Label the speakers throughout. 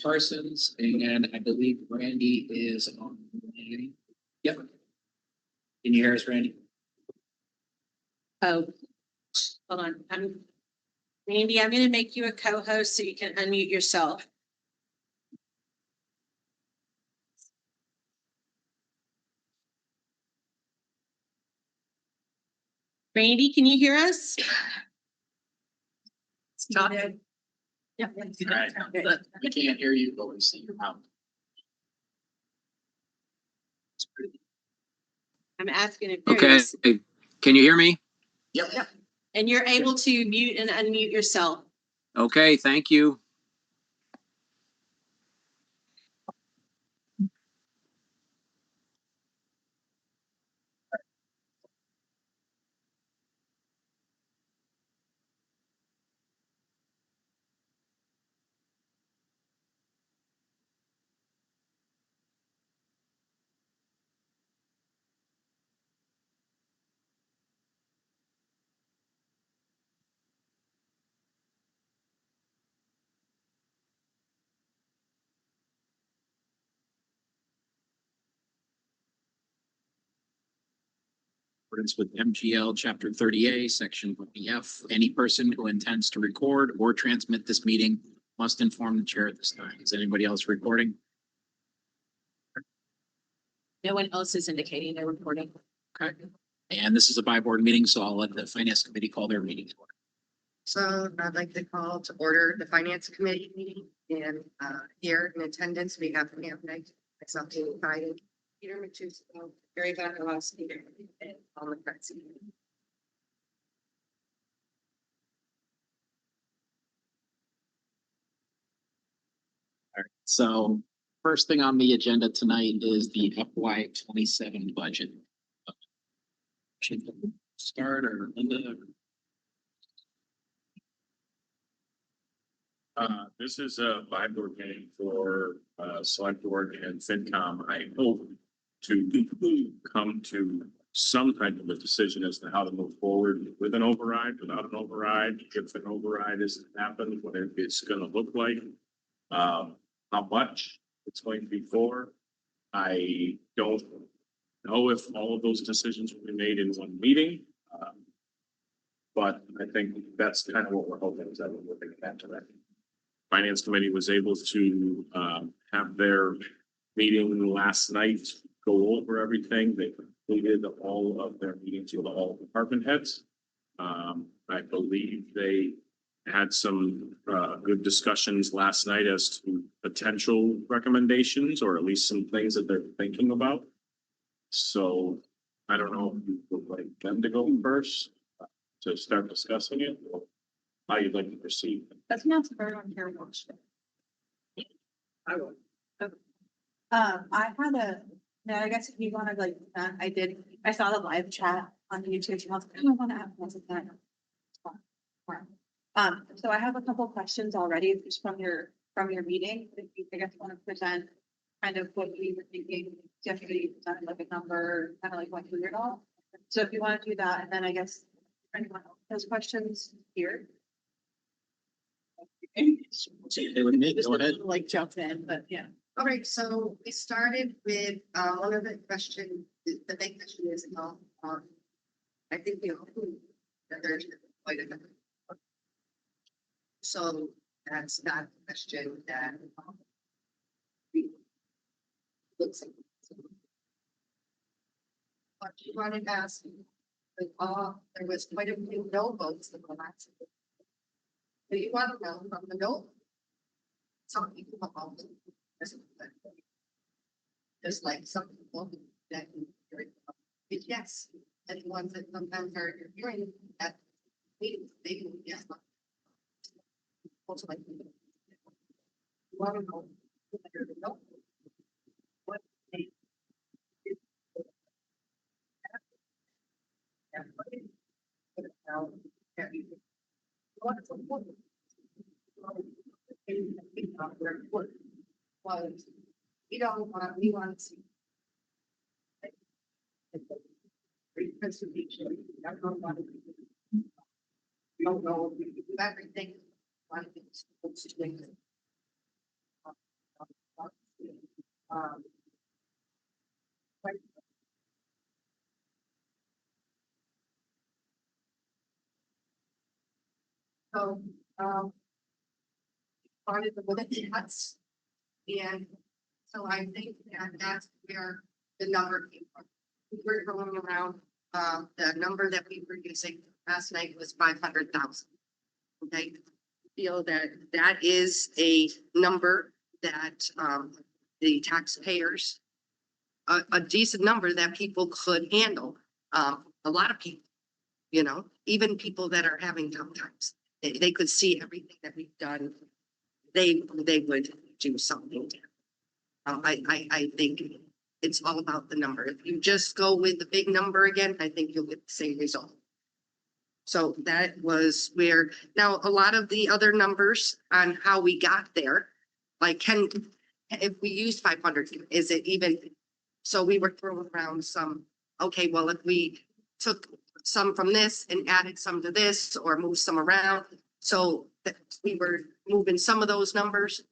Speaker 1: Parsons, and I believe Randy is on. Yep. Can you hear us, Randy?
Speaker 2: Oh, hold on. Randy, I'm going to make you a co-host so you can unmute yourself. Randy, can you hear us?
Speaker 1: Stop.
Speaker 2: Yeah.
Speaker 1: Right. We can't hear you, but we see your mouth.
Speaker 2: I'm asking if there
Speaker 3: Okay,
Speaker 2: is.
Speaker 3: can you hear me?
Speaker 1: Yep.
Speaker 2: And you're able to mute and unmute yourself.
Speaker 3: Okay, thank you.
Speaker 1: Accordance with MGL Chapter 30A, Section 20F, any person who intends to record or transmit this meeting must inform the chair at this time. Is anybody else recording?
Speaker 2: No one else is indicating they're recording.
Speaker 1: Okay. And this is a by-board meeting, so I'll let the Finance Committee call their meeting to order.
Speaker 4: So I'd like to call to order the Finance Committee meeting, and here in attendance, we have Pam Knight, myself, Jamie Biden, Peter Machusko, Gary Vasilevsky, and Paul McCarthy.
Speaker 1: All right, so first thing on the agenda tonight is the FY 27 budget. Should we start or Linda?
Speaker 5: This is a by-board meeting for select board and FinCom. I hope to come to some type of a decision as to how to move forward with an override, without an override, if an override is to happen, what it's gonna look like. How much it's going to be for. I don't know if all of those decisions will be made in one meeting. But I think that's kind of what we're hoping is that we're looking at tonight. Finance Committee was able to have their meeting last night, go over everything. They completed all of their meetings with all department heads. I believe they had some good discussions last night as to potential recommendations, or at least some things that they're thinking about. So I don't know if you would like them to go first to start discussing it, or how you'd like to proceed.
Speaker 6: That's not very on here.
Speaker 5: I will.
Speaker 6: I had a, no, I guess if you want to like, I saw the live chat on the YouTube channel. I want to ask that. So I have a couple questions already just from your meeting. If you, I guess, want to present kind of what we were thinking, definitely present like a number, kind of like what you heard all. So if you want to do that, and then I guess anyone else has questions here.
Speaker 1: They would make, go ahead.
Speaker 6: Like jump in, but yeah.
Speaker 4: All right, so we started with one of the question, the big question is, I think we all agree that there's quite a number. So that's that question that we looks like. But you wanted to ask, like, there was quite a few no votes in the last. Do you want to know from the no? Some people have all. Just like some people that. Yes, and the ones that sometimes are hearing at meetings, they can, yes. Also like. You want to know. No. What they. What's important? Was, we don't want, we want to see. Presentation, I don't want to. We don't know, we do everything. um, So, started with the cuts. And so I think that that's where the number came from. We were going around, the number that we were using last night was 500,000. Okay, feel that that is a number that, the taxpayers, a decent number that people could handle. A lot of people, you know, even people that are having tough times, they could see everything that we've done. They would do something. I think it's all about the number. If you just go with the big number again, I think you'll get the same result. So that was where, now a lot of the other numbers on how we got there, like if we used 500, is it even? So we were throwing around some, okay, well, if we took some from this and added some to this or moved some around. So that we were moving some of those numbers,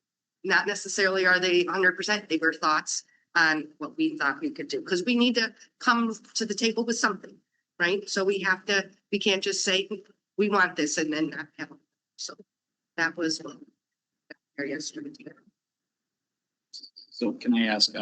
Speaker 4: not necessarily are they 100%, they were thoughts on what we thought we could do, because we need to come to the table with something, right? So we can't just say, we want this and then not have it. So that was what areas to do.
Speaker 1: So can I ask,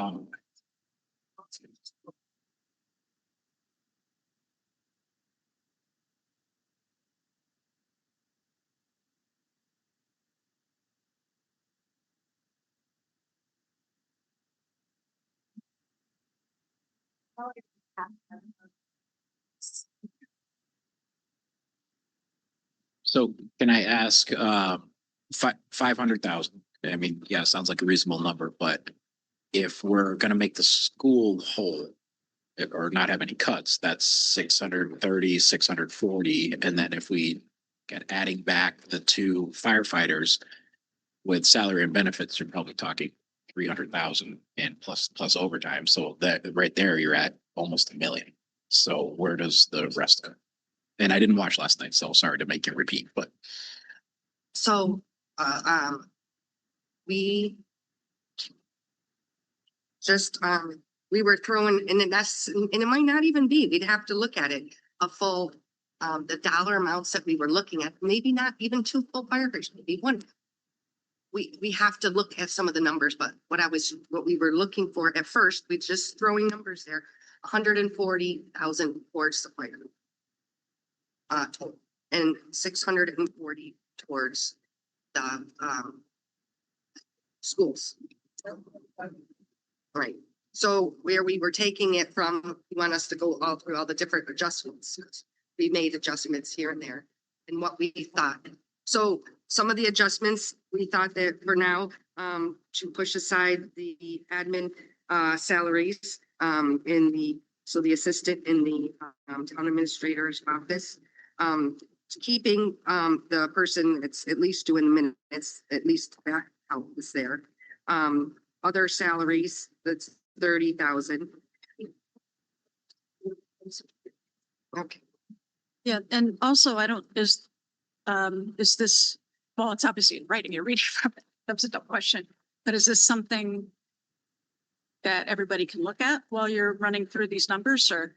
Speaker 1: so can I ask, 500,000? I mean, yeah, sounds like a reasonable number, but if we're gonna make the school whole or not have any cuts, that's 630, 640. And then if we get adding back the two firefighters with salary and benefits, you're probably talking 300,000 and plus overtime. So that right there, you're at almost $1 million. So where does the rest go? And I didn't watch last night, so sorry to make it repeat, but
Speaker 4: So, we just, we were throwing, and that's, and it might not even be, we'd have to look at it, a full, the dollar amounts that we were looking at, maybe not even two full firefighters, maybe one. We have to look at some of the numbers, but what we were looking for at first, we just throwing numbers there, 140,000 towards the fire. Total, and 640 towards the, schools. Right, so where we were taking it from, you want us to go all through all the different adjustments. We made adjustments here and there and what we thought. So some of the adjustments, we thought that for now, to push aside the admin salaries so the assistant in the town administrator's office, keeping the person that's at least doing the minutes, at least that help is there. Other salaries, that's 30,000. Okay,
Speaker 7: Yeah, and also I don't, is this, well, it's obviously in writing, you're reading from it. That's a dumb question. But is this something that everybody can look at while you're running through these numbers or?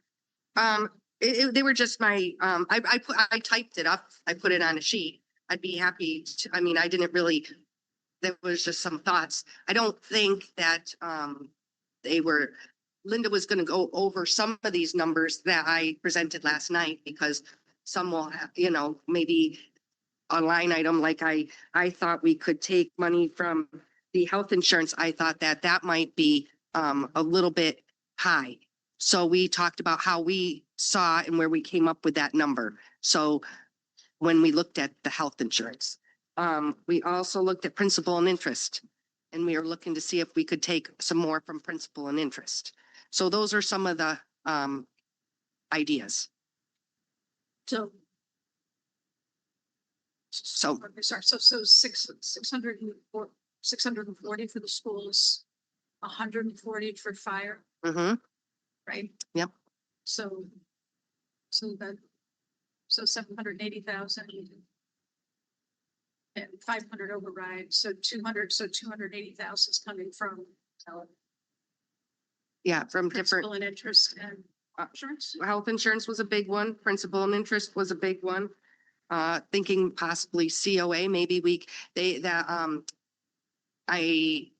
Speaker 4: they were just my, I typed it up, I put it on a sheet. I'd be happy to, I mean, I didn't really, there was just some thoughts. I don't think that, Linda was gonna go over some of these numbers that I presented last night because some will have, you know, maybe a line item like I thought we could take money from the health insurance. I thought that might be a little bit high. So we talked about how we saw and where we came up with that number. So when we looked at the health insurance, we also looked at principal and interest. And we are looking to see if we could take some more from principal and interest. So those are some of the ideas.
Speaker 7: So,
Speaker 4: So,
Speaker 7: okay, sorry, so 640 for the schools, 140 for fire,
Speaker 4: mhm,
Speaker 7: right?
Speaker 4: Yep.
Speaker 7: So 780,000. And 500 override, so 280,000 is coming from
Speaker 4: Yeah, from different,
Speaker 7: Principal and interest and insurance.
Speaker 4: health insurance was a big one, principal and interest was a big one. Thinking possibly COA, maybe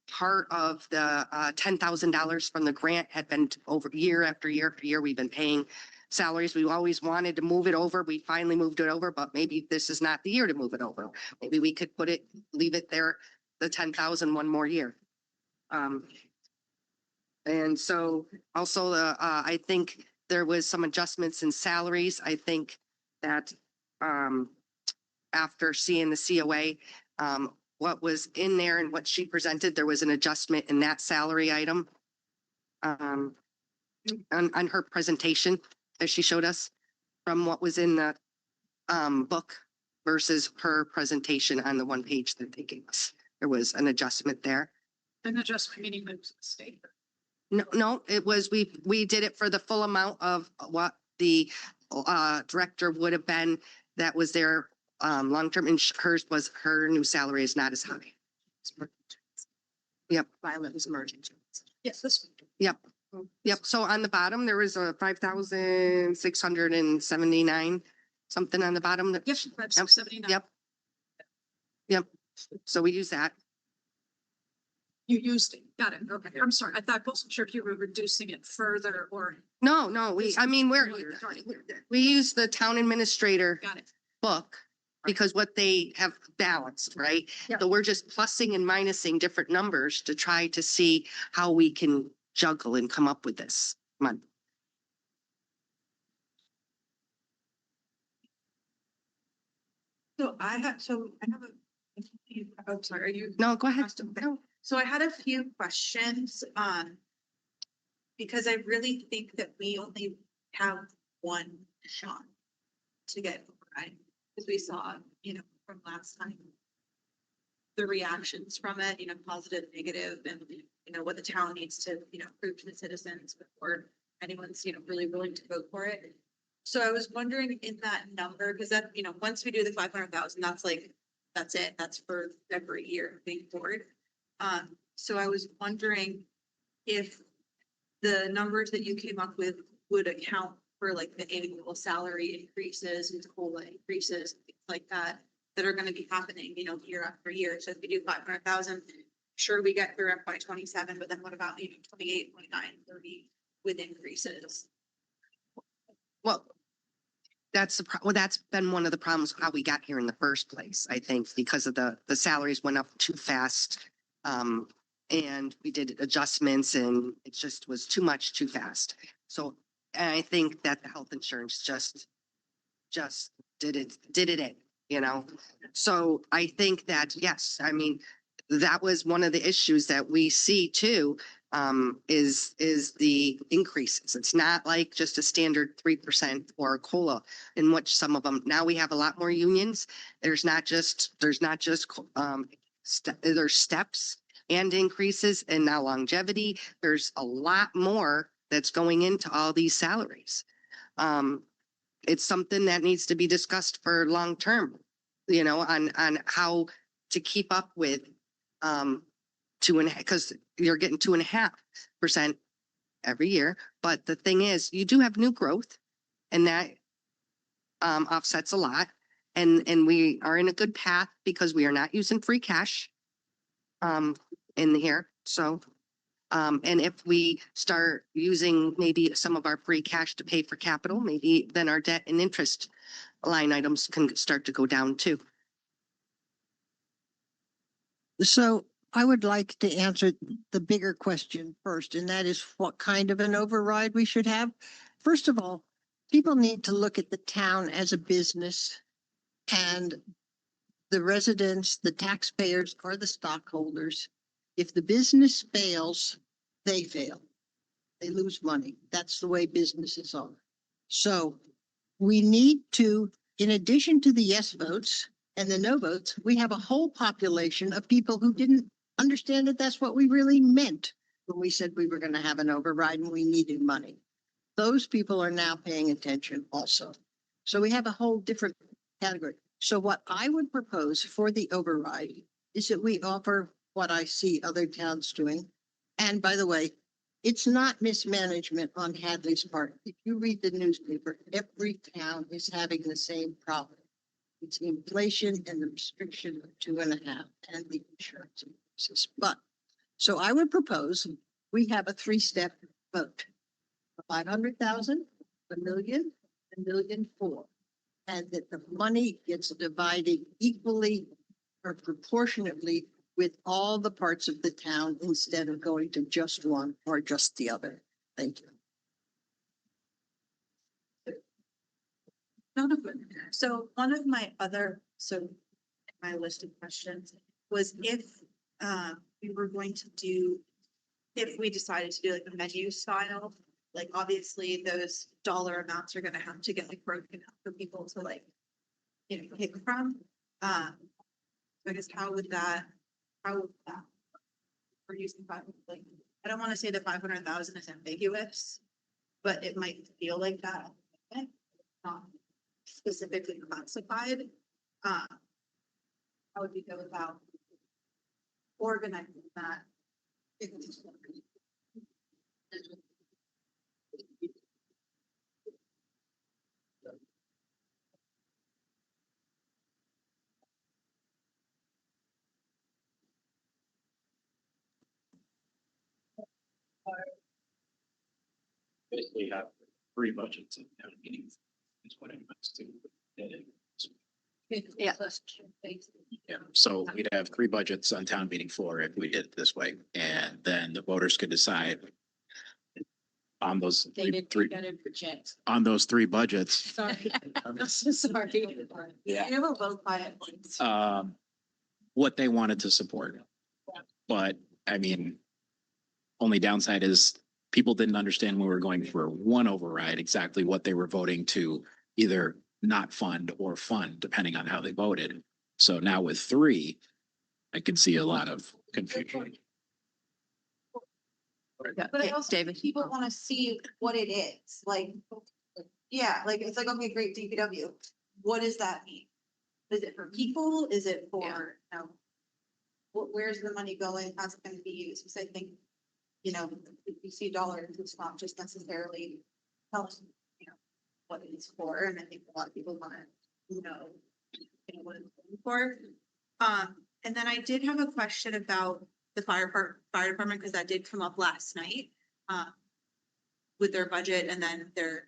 Speaker 4: part of the $10,000 from the grant had been over year after year after year, we've been paying salaries. We always wanted to move it over. We finally moved it over, but maybe this is not the year to move it over. Maybe we could leave it there, the 10,000 one more year. And so also I think there was some adjustments in salaries. I think that after seeing the COA, what was in there and what she presented, there was an adjustment in that salary item. On her presentation that she showed us from what was in the book versus her presentation on the one page that they gave us. There was an adjustment there.
Speaker 7: An adjustment meaning moves the state.
Speaker 4: No, it was, we did it for the full amount of what the director would have been. That was their long-term, and her new salary is not as high. Yep. Violet was emergent.
Speaker 7: Yes, this.
Speaker 4: Yep. Yep. So on the bottom, there was a 5,679, something on the bottom.
Speaker 7: Yep, 5,679.
Speaker 4: Yep. Yep. So we use that.
Speaker 7: You used it. Got it. Okay. I'm sorry. I thought, wasn't sure if you were reducing it further or.
Speaker 4: No, we use the town administrator
Speaker 7: Got it.
Speaker 4: book because what they have balanced, right?
Speaker 7: Yep.
Speaker 4: So we're just plussing and minusing different numbers to try to see how we can juggle and come up with this month.
Speaker 6: So I have a. I'm sorry, are you?
Speaker 4: No, go ahead.
Speaker 6: No. So I had a few questions, because I really think that we only have one shot to get override, because we saw, from last time, the reactions from it, positive, negative, and, what the town needs to, prove to the citizens before anyone's, really willing to vote for it. So I was wondering in that number, because that, once we do the 500,000, that's it. That's for every year being forward. So I was wondering if the numbers that you came up with would account for like the annual salary increases and COLA increases, things like that are going to be happening, year after year. So if we do 500,000, sure, we get through FY 27, but then what about, 28, 29, 30 with increases?
Speaker 4: Well, that's been one of the problems how we got here in the first place, I think, because of the salaries went up too fast. And we did adjustments and it just was too much too fast. So, and I think that the health insurance just did it in, So I think that, yes, I mean, that was one of the issues that we see too, is the increases. It's not like just a standard 3% or a COLA, in which some of them, now we have a lot more unions. There's steps and increases and now longevity. There's a lot more that's going into all these salaries. It's something that needs to be discussed for long term, on how to keep up with because you're getting 2.5% every year. But the thing is, you do have new growth and that offsets a lot. And we are in a good path because we are not using free cash in here. So, and if we start using maybe some of our free cash to pay for capital, maybe then our debt and interest line items can start to go down too.
Speaker 8: So I would like to answer the bigger question first, and that is what kind of an override we should have. First of all, people need to look at the town as a business, and the residents, the taxpayers, or the stockholders. If the business fails, they fail. They lose money. That's the way businesses are. So we need to, in addition to the yes votes and the no votes, we have a whole population of people who didn't understand that that's what we really meant when we said we were going to have an override and we needed money. Those people are now paying attention also. So we have a whole different category. So what I would propose for the override is that we offer what I see other towns doing. And by the way, it's not mismanagement on Hadley's part. If you read the newspaper, every town is having the same problem. It's the inflation and the restriction of 2.5 and the insurance increases. But, so I would propose we have a 3-step vote. 500,000, 1,000,000, 1,000,004. And that the money gets divided equally or proportionately with all the parts of the town instead of going to just one or just the other. Thank you.
Speaker 6: So one of my other, my list of questions was if we were going to do, if we decided to do like a menu style, like obviously those dollar amounts are gonna have to get like broken up for people to like, pick from. So I guess how would that, we're using like, I don't wanna say the 500,000 is ambiguous, but it might feel like that. Not specifically classified. How would we go about organizing that?
Speaker 1: Basically have 3 budgets in town meetings. Is what it amounts to.
Speaker 7: Yeah.
Speaker 1: Yeah, so we'd have 3 budgets on town meeting floor if we did it this way, and then the voters could decide on those
Speaker 2: They
Speaker 1: three,
Speaker 2: did
Speaker 1: three,
Speaker 2: that in project.
Speaker 1: on those 3 budgets.
Speaker 2: Sorry. I'm so sorry.
Speaker 1: Yeah.
Speaker 6: You will vote by it. Please.
Speaker 1: What they wanted to support. But I mean, only downside is people didn't understand when we were going for one override, exactly what they were voting to either not fund or fund, depending on how they voted. So now with 3, I can see a lot of confusion.
Speaker 6: But I also think people want to see what it is, like, yeah, like, it's like, okay, great, DPW, what does that mean? Is it for people? Is it for, where's the money going? How's it gonna be used? Because I think, if you see dollars, it's not just necessarily tell us, what it is for, and I think a lot of people want to know, what it's for. And then I did have a question about the fire department, because that did come up last night, with their budget, and then they're,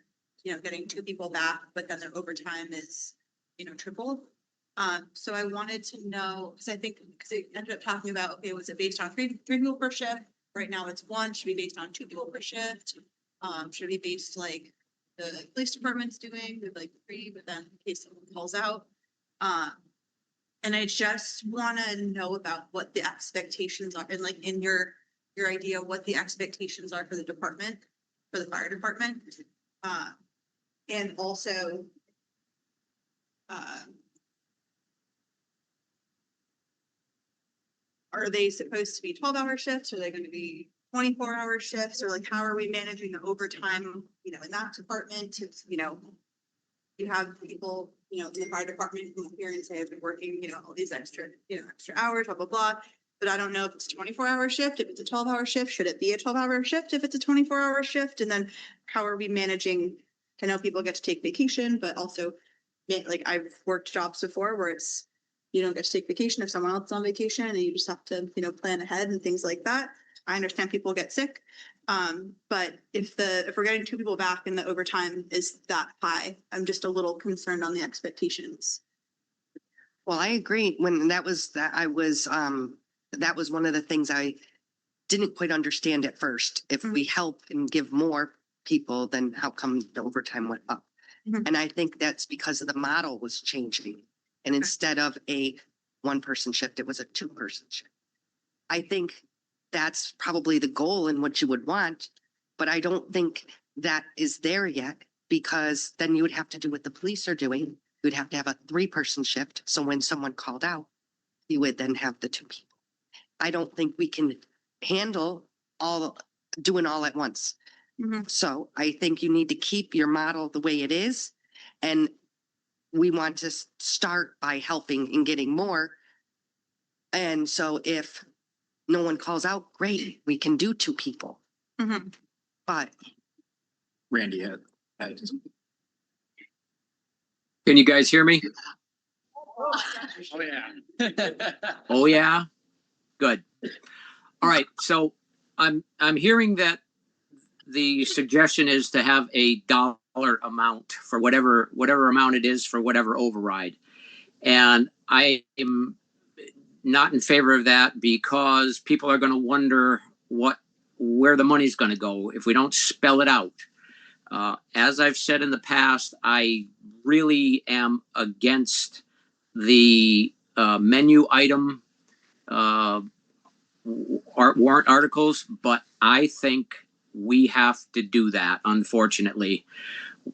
Speaker 6: getting 2 people back, but then their overtime is, tripled. So I wanted to know, because I think, because it ended up talking about, okay, was it based on three people per shift? Right now it's 1, should be based on 2 people per shift. Should be based like the police department's doing with like 3, but then in case someone calls out. And I just want to know about what the expectations are, and like in your idea, what the expectations are for the department, for the fire department. And also, are they supposed to be 12-hour shifts? Are they going to be 24-hour shifts? Or like, how are we managing the overtime, in that department to, you have people, in the fire department who appear and say, I've been working, all these extra hours, blah, blah, blah. But I don't know if it's a 24-hour shift, if it's a 12-hour shift, should it be a 12-hour shift if it's a 24-hour shift? And then how are we managing? I know people get to take vacation, but also, like, I've worked jobs before where it's, you don't get to take vacation if someone else is on vacation, and you just have to, plan ahead and things like that. I understand people get sick. But if we're getting 2 people back and the overtime is that high, I'm just a little concerned on the expectations.
Speaker 9: Well, I agree. When that was one of the things I didn't quite understand at first. If we help and give more people, then how come the overtime went up?
Speaker 6: Mhm.
Speaker 9: And I think that's because of the model was changing. And instead of a 1-person shift, it was a 2-person shift. I think that's probably the goal and what you would want, but I don't think that is there yet, because then you would have to do what the police are doing. You'd have to have a 3-person shift. So when someone called out, you would then have the 2 people. I don't think we can handle doing all at once.
Speaker 6: Mhm.
Speaker 9: So I think you need to keep your model the way it is. And we want to start by helping and getting more. And so if no one calls out, great, we can do 2 people.
Speaker 7: Mhm.
Speaker 9: But
Speaker 1: Randy had.
Speaker 3: Can you guys hear me?
Speaker 1: Oh, yeah.
Speaker 3: Oh, yeah? Good. All right, so I'm hearing that the suggestion is to have a dollar amount for whatever amount it is for whatever override. And I am not in favor of that because people are going to wonder where the money's going to go if we don't spell it out. As I've said in the past, I really am against the menu item warrant articles, but I think we have to do that. Unfortunately,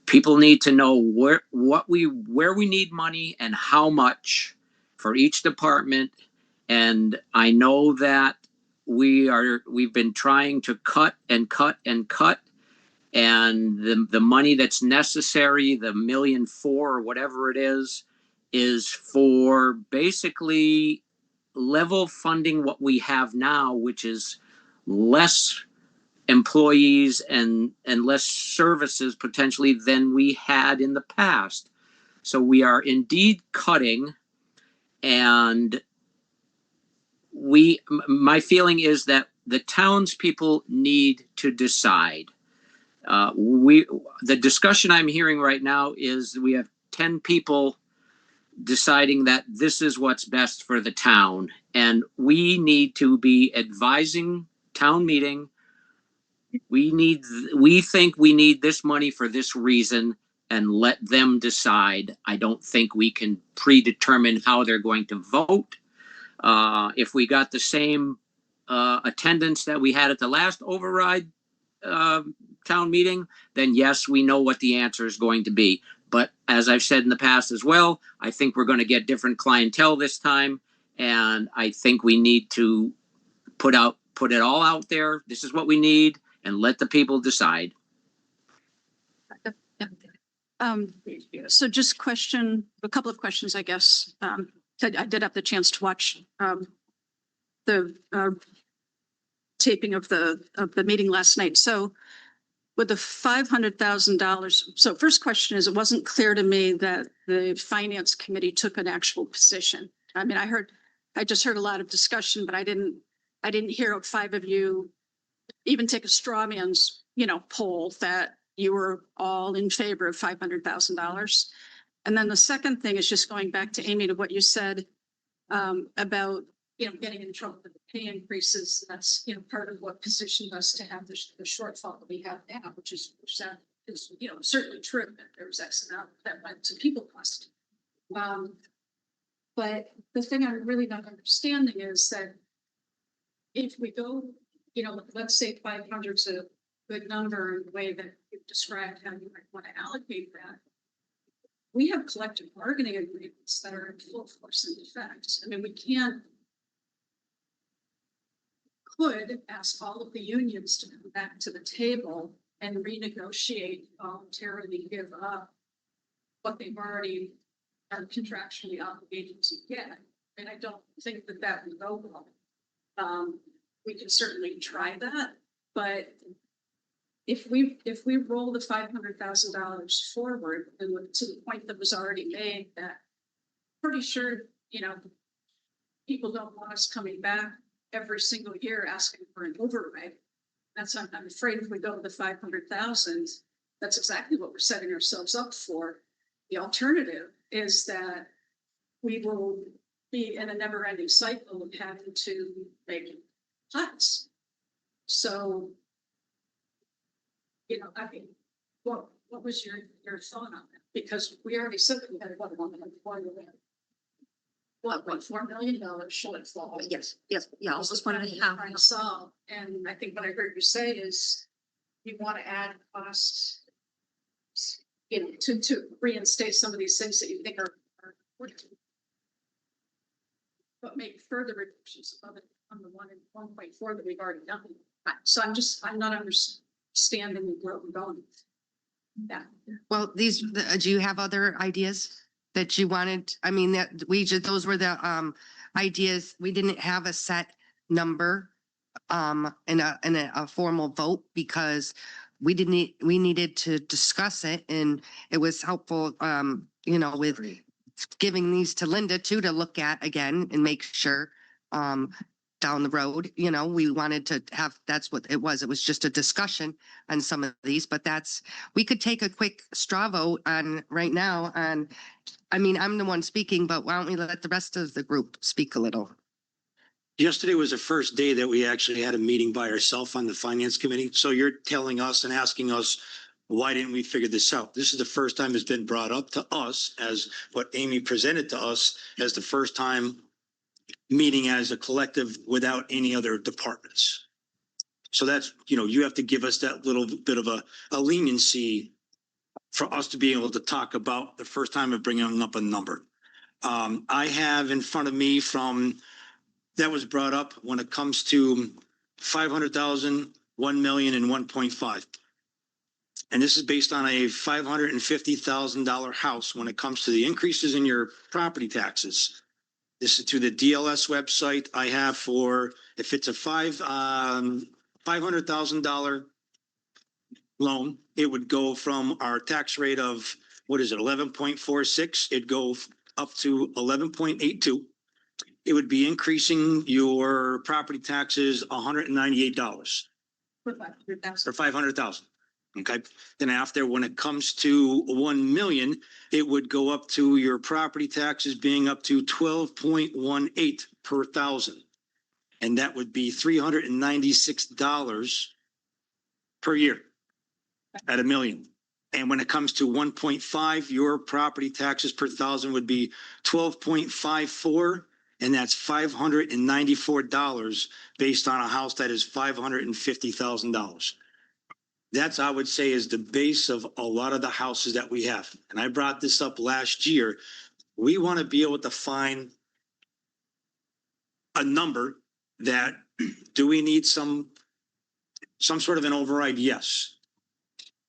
Speaker 3: people need to know where we need money and how much for each department. And I know that we've been trying to cut and cut and cut, and the money that's necessary, the $1.4 million or whatever it is for basically level funding what we have now, which is less employees and less services potentially than we had in the past. So we are indeed cutting, and my feeling is that the townspeople need to decide. The discussion I'm hearing right now is we have 10 people deciding that this is what's best for the town, and we need to be advising town meeting. We think we need this money for this reason, and let them decide. I don't think we can predetermine how they're going to vote. If we got the same attendance that we had at the last override town meeting, then yes, we know what the answer is going to be. But as I've said in the past as well, I think we're going to get different clientele this time. And I think we need to put it all out there. This is what we need, and let the people decide.
Speaker 7: So just a couple of questions, I guess. I did have the chance to watch the taping of the meeting last night. So with the $500,000, so first question is, it wasn't clear to me that the finance committee took an actual position. I mean, I just heard a lot of discussion, but I didn't hear 5 of you even take a straw man's, poll that you were all in favor of $500,000. And then the second thing is just going back to Amy, to what you said about, getting in trouble with the pay increases. That's, part of what positioned us to have the shortfall that we have now, which is certainly true that there was X amount that went to people cost. But the thing I'm really not understanding is that if we go, let's say 500 is a good number in the way that you've described how you might want to allocate that. We have collective bargaining agreements that are in full force and effect. I mean, we could ask all of the unions to come back to the table and renegotiate, voluntarily give up what they've already are contractually obligated to get. And I don't think that would go well. We can certainly try that, but if we roll the $500,000 forward and to the point that was already made, that pretty sure, people don't want us coming back every single year asking for an override. I'm afraid if we go to the 500,000, that's exactly what we're setting ourselves up for. The alternative is that we will be in a never-ending cycle of having to make cuts. So, I mean, what was your thought on that? Because we already said that we had $1.4 million shortfall.
Speaker 9: yes, yeah.
Speaker 2: This is what I'm trying to solve. And I think what I heard you say is you want to add costs, to reinstate some of these things that you think are important. But make further reductions above it on the 1.4 that we've already done. So I'm not understanding where we're going with that.
Speaker 9: Well, do you have other ideas that you wanted? I mean, those were the ideas. We didn't have a set number in a formal vote because we needed to discuss it and it was helpful, with giving these to Linda too, to look at again and make sure, down the road, we wanted to have, that's what it was. It was just a discussion on some of these, but we could take a quick straw vote on right now on, I'm the one speaking, but why don't we let the rest of the group speak a little?
Speaker 10: Yesterday was the first day that we actually had a meeting by ourselves on the finance committee. So you're telling us and asking us, why didn't we figure this out? This is the first time it's been brought up to us as what Amy presented to us as the first time meeting as a collective without any other departments. So that's, you have to give us that little bit of a leniency for us to be able to talk about the first time of bringing up a number. I have in front of me that was brought up when it comes to 500,000, 1 million and 1.5. And this is based on a $550,000 house when it comes to the increases in your property taxes. This is through the DLS website I have for, if it's a $500,000 loan, it would go from our tax rate of, 11.46, it'd go up to 11.82. It would be increasing your property taxes $198
Speaker 2: For 500,000.
Speaker 10: for 500,000. Okay. Then after, when it comes to 1 million, it would go up to your property taxes being up to 12.18 per thousand. And that would be $396 per year at $1 million. And when it comes to 1.5, your property taxes per thousand would be 12.54. And that's $594 based on a house that is $550,000. That's, I would say, is the base of a lot of the houses that we have. And I brought this up last year. We want to be able to find a number that, do we need some sort of an override? Yes.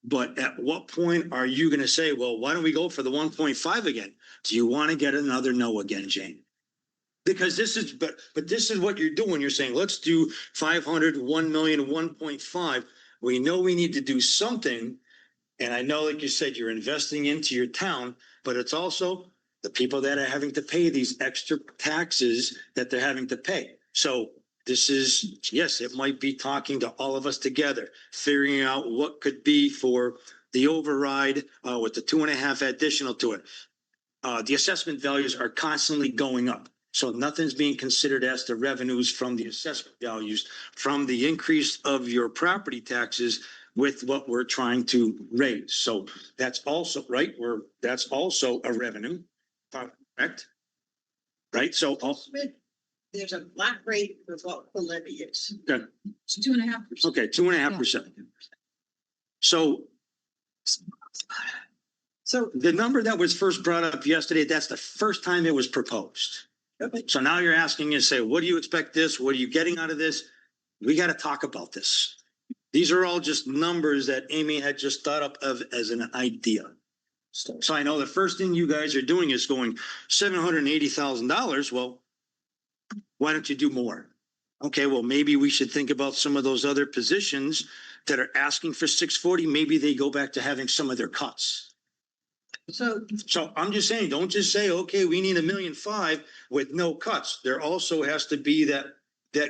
Speaker 10: But at what point are you going to say, well, why don't we go for the 1.5 again? Do you want to get another no again, Jane? Because this is, but this is what you're doing. You're saying, let's do 500, 1 million, 1.5. We know we need to do something. And I know, like you said, you're investing into your town, but it's also the people that are having to pay these extra taxes that they're having to pay. So this is, yes, it might be talking to all of us together, figuring out what could be for the override with the 2.5 additional to it. The assessment values are constantly going up. So nothing's being considered as the revenues from the assessment values from the increase of your property taxes with what we're trying to raise. So that's also right. That's also a revenue, correct? Right. So
Speaker 8: There's a flat rate of what the levy is.
Speaker 10: okay.
Speaker 2: It's 2.5%.
Speaker 10: Okay, 2.5%. So the number that was first brought up yesterday, that's the first time it was proposed. So now you're asking you to say, what do you expect this? What are you getting out of this? We got to talk about this. These are all just numbers that Amy had just thought up of as an idea. So I know the first thing you guys are doing is going $780,000. Well, why don't you do more? Okay, well, maybe we should think about some of those other positions that are asking for 640. Maybe they go back to having some of their cuts. So I'm just saying, don't just say, okay, we need $1.5 million with no cuts. There also has to be that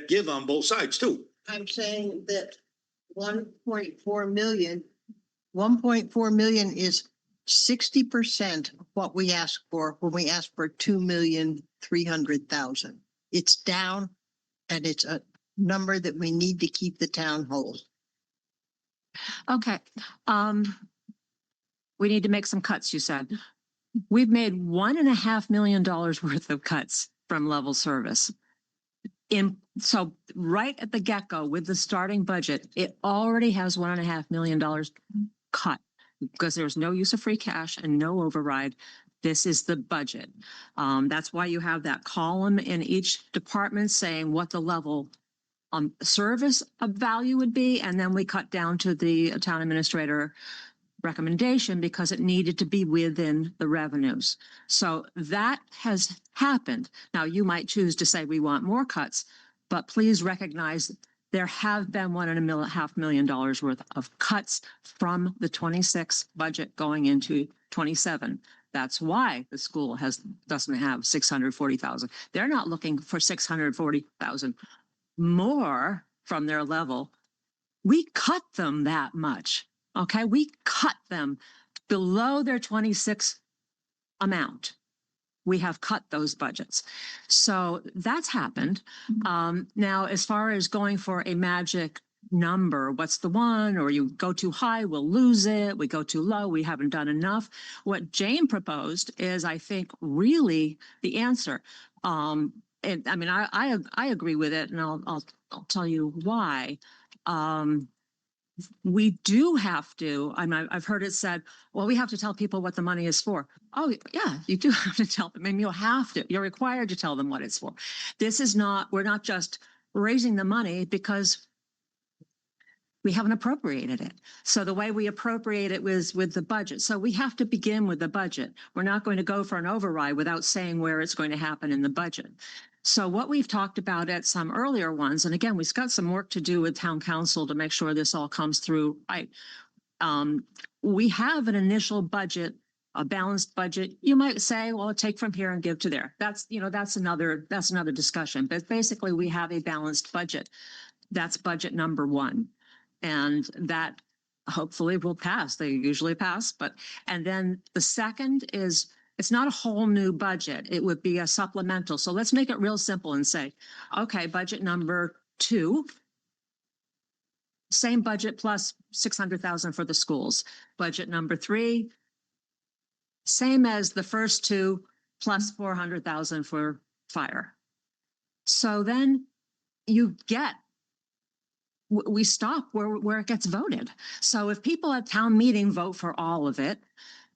Speaker 10: give on both sides too.
Speaker 8: I'm saying that 1.4 million, 1.4 million is 60% of what we asked for when we asked for 2,300,000. It's down and it's a number that we need to keep the town whole.
Speaker 11: Okay. We need to make some cuts, you said. We've made $1.5 million worth of cuts from level service. So right at the get-go with the starting budget, it already has $1.5 million cut because there's no use of free cash and no override. This is the budget. That's why you have that column in each department saying what the level service of value would be. And then we cut down to the town administrator recommendation because it needed to be within the revenues. So that has happened. Now you might choose to say we want more cuts, but please recognize there have been $1.5 million worth of cuts from the 26 budget going into 27. That's why the school doesn't have 640,000. They're not looking for 640,000 more from their level. We cut them that much. Okay, we cut them below their 26 amount. We have cut those budgets. So that's happened. Now, as far as going for a magic number, what's the one? Or you go too high, we'll lose it. We go too low, we haven't done enough. What Jane proposed is, I think, really the answer. And I mean, I agree with it, and I'll tell you why. We do have to, I've heard it said, well, we have to tell people what the money is for. Oh, yeah, you do have to tell them. I mean, you'll have to, you're required to tell them what it's for. This is not, we're not just raising the money because we haven't appropriated it. So the way we appropriate it was with the budget. So we have to begin with the budget. We're not going to go for an override without saying where it's going to happen in the budget. So what we've talked about at some earlier ones, and again, we've got some work to do with town council to make sure this all comes through right. We have an initial budget, a balanced budget. You might say, well, take from here and give to there. That's, that's another discussion. But basically, we have a balanced budget. That's budget number one. And that hopefully will pass. They usually pass. And then the second is, it's not a whole new budget. It would be a supplemental. So let's make it real simple and say, okay, budget number 2, same budget plus 600,000 for the schools. Budget number 3, same as the first 2 plus 400,000 for fire. So then you get, we stop where it gets voted. So if people at town meeting vote for all of it,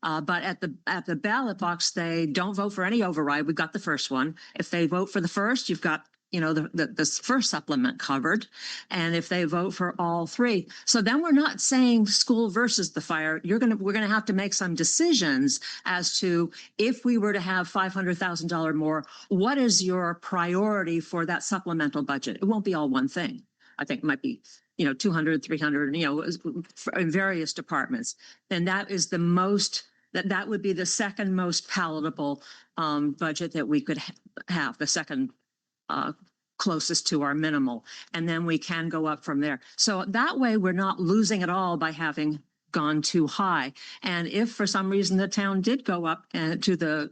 Speaker 11: but at the ballot box, they don't vote for any override. We've got the first one. If they vote for the first, you've got, the first supplement covered. And if they vote for all 3, so then we're not saying school versus the fire. We're going to have to make some decisions as to, if we were to have $500,000 more, what is your priority for that supplemental budget? It won't be all one thing. I think it might be, 200, 300, in various departments. And that is the most, that would be the second most palatable budget that we could have, the second closest to our minimal. And then we can go up from there. So that way we're not losing at all by having gone too high. And if for some reason the town did go up to the,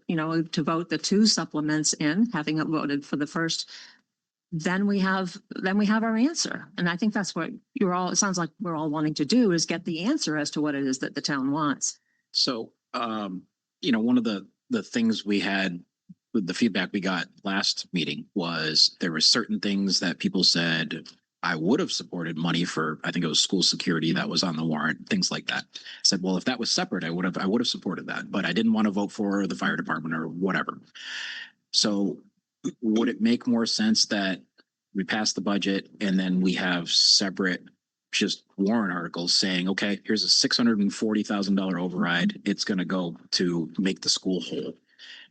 Speaker 11: to vote the 2 supplements in, having it voted for the first, then we have our answer. And I think that's what it sounds like we're all wanting to do, is get the answer as to what it is that the town wants.
Speaker 1: So, one of the things we had with the feedback we got last meeting was there were certain things that people said, I would have supported money for, I think it was school security that was on the warrant, things like that. I said, well, if that was separate, I would have supported that, but I didn't want to vote for the fire department or whatever. So would it make more sense that we pass the budget and then we have separate just warrant articles saying, okay, here's a $640,000 override. It's going to go to make the school whole.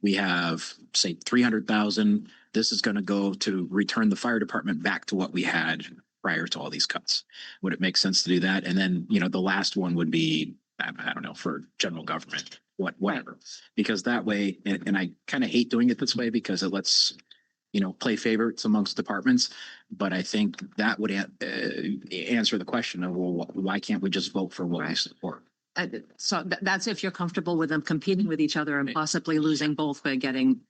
Speaker 1: We have, say, 300,000. This is going to go to return the fire department back to what we had prior to all these cuts. Would it make sense to do that? And then, the last one would be, I don't know, for general government, whatever. Right. Because that way, and I kind of hate doing it this way because it lets, play favorites amongst departments. But I think that would answer the question of, well, why can't we just vote for what we support?
Speaker 11: So that's if you're comfortable with them competing with each other and possibly losing both by getting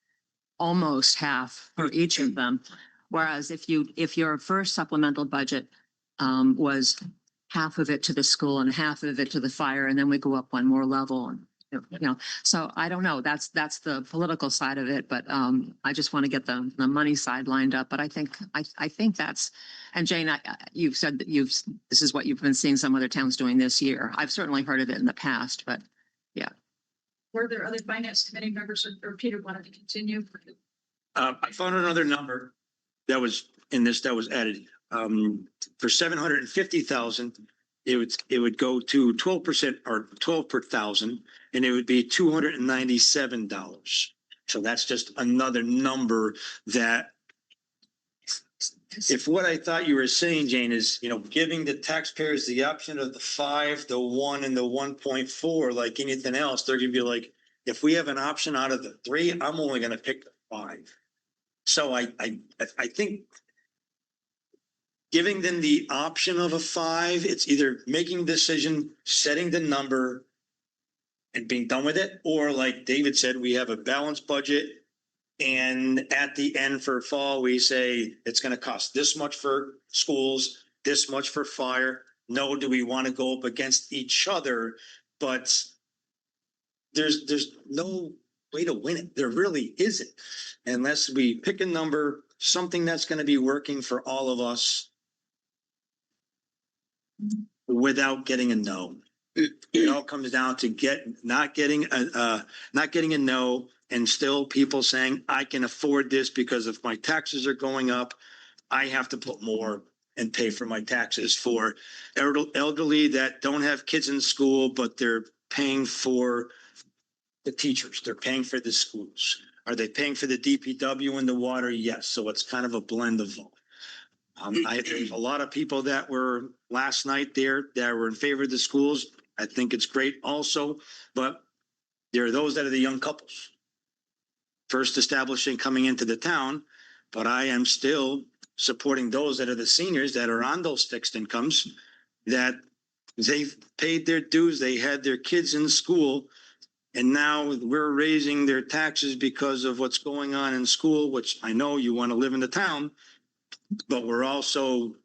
Speaker 11: almost half for each of them. Whereas if your first supplemental budget was half of it to the school and half of it to the fire, and then we go up one more level, and so I don't know. That's the political side of it, but I just want to get the money side lined up. But I think that's, and Jane, you've said that this is what you've been seeing some other towns doing this year. I've certainly heard of it in the past, but yeah.
Speaker 2: Were there other finance committee members or Peter wanted to continue?
Speaker 10: I found another number that was in this that was added for 750,000. It would go to 12% or 12 per thousand, and it would be $297. So that's just another number that if what I thought you were saying, Jane, is, giving the taxpayers the option of the 5, the 1, and the 1.4, like anything else, they're gonna be like, if we have an option out of the 3, I'm only gonna pick the 5. So I think giving them the option of a 5, it's either making a decision, setting the number, and being done with it, or like David said, we have a balanced budget. And at the end for fall, we say it's gonna cost this much for schools, this much for fire. No, do we want to go up against each other? But there's no way to win it. There really isn't. Unless we pick a number, something that's gonna be working for all of us without getting a no. It all comes down to not getting a no, and still people saying, I can afford this because if my taxes are going up, I have to put more and pay for my taxes. For elderly that don't have kids in school, but they're paying for the teachers, they're paying for the schools. Are they paying for the DPW and the water? Yes. So it's kind of a blend of all. I have a lot of people that were last night there that were in favor of the schools. I think it's great also, but there are those that are the young couples. First establishing coming into the town, but I am still supporting those that are the seniors that are on those fixed incomes, that they've paid their dues, they had their kids in school, and now we're raising their taxes because of what's going on in school, which I know you want to live in the town, but we're also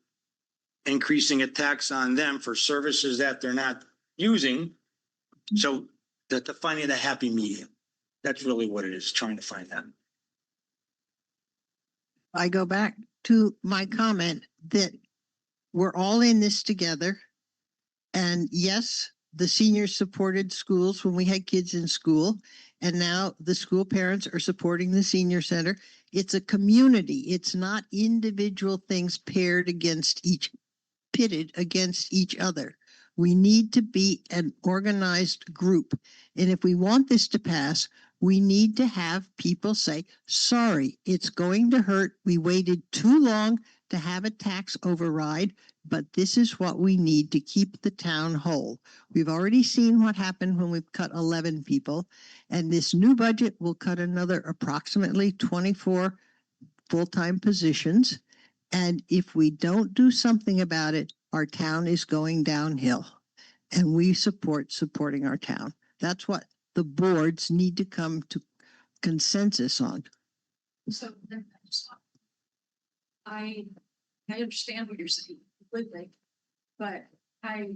Speaker 10: increasing a tax on them for services that they're not using. So that to finding a happy medium. That's really what it is, trying to find that.
Speaker 8: I go back to my comment that we're all in this together. And yes, the seniors supported schools when we had kids in school. And now the school parents are supporting the senior center. It's a community. It's not individual things pitted against each other. We need to be an organized group. And if we want this to pass, we need to have people say, sorry, it's going to hurt. We waited too long to have a tax override, but this is what we need to keep the town whole. We've already seen what happened when we've cut 11 people, and this new budget will cut another approximately 24 full-time positions. And if we don't do something about it, our town is going downhill, and we supporting our town. That's what the boards need to come to consensus on.
Speaker 2: So then I understand what you're saying completely, but I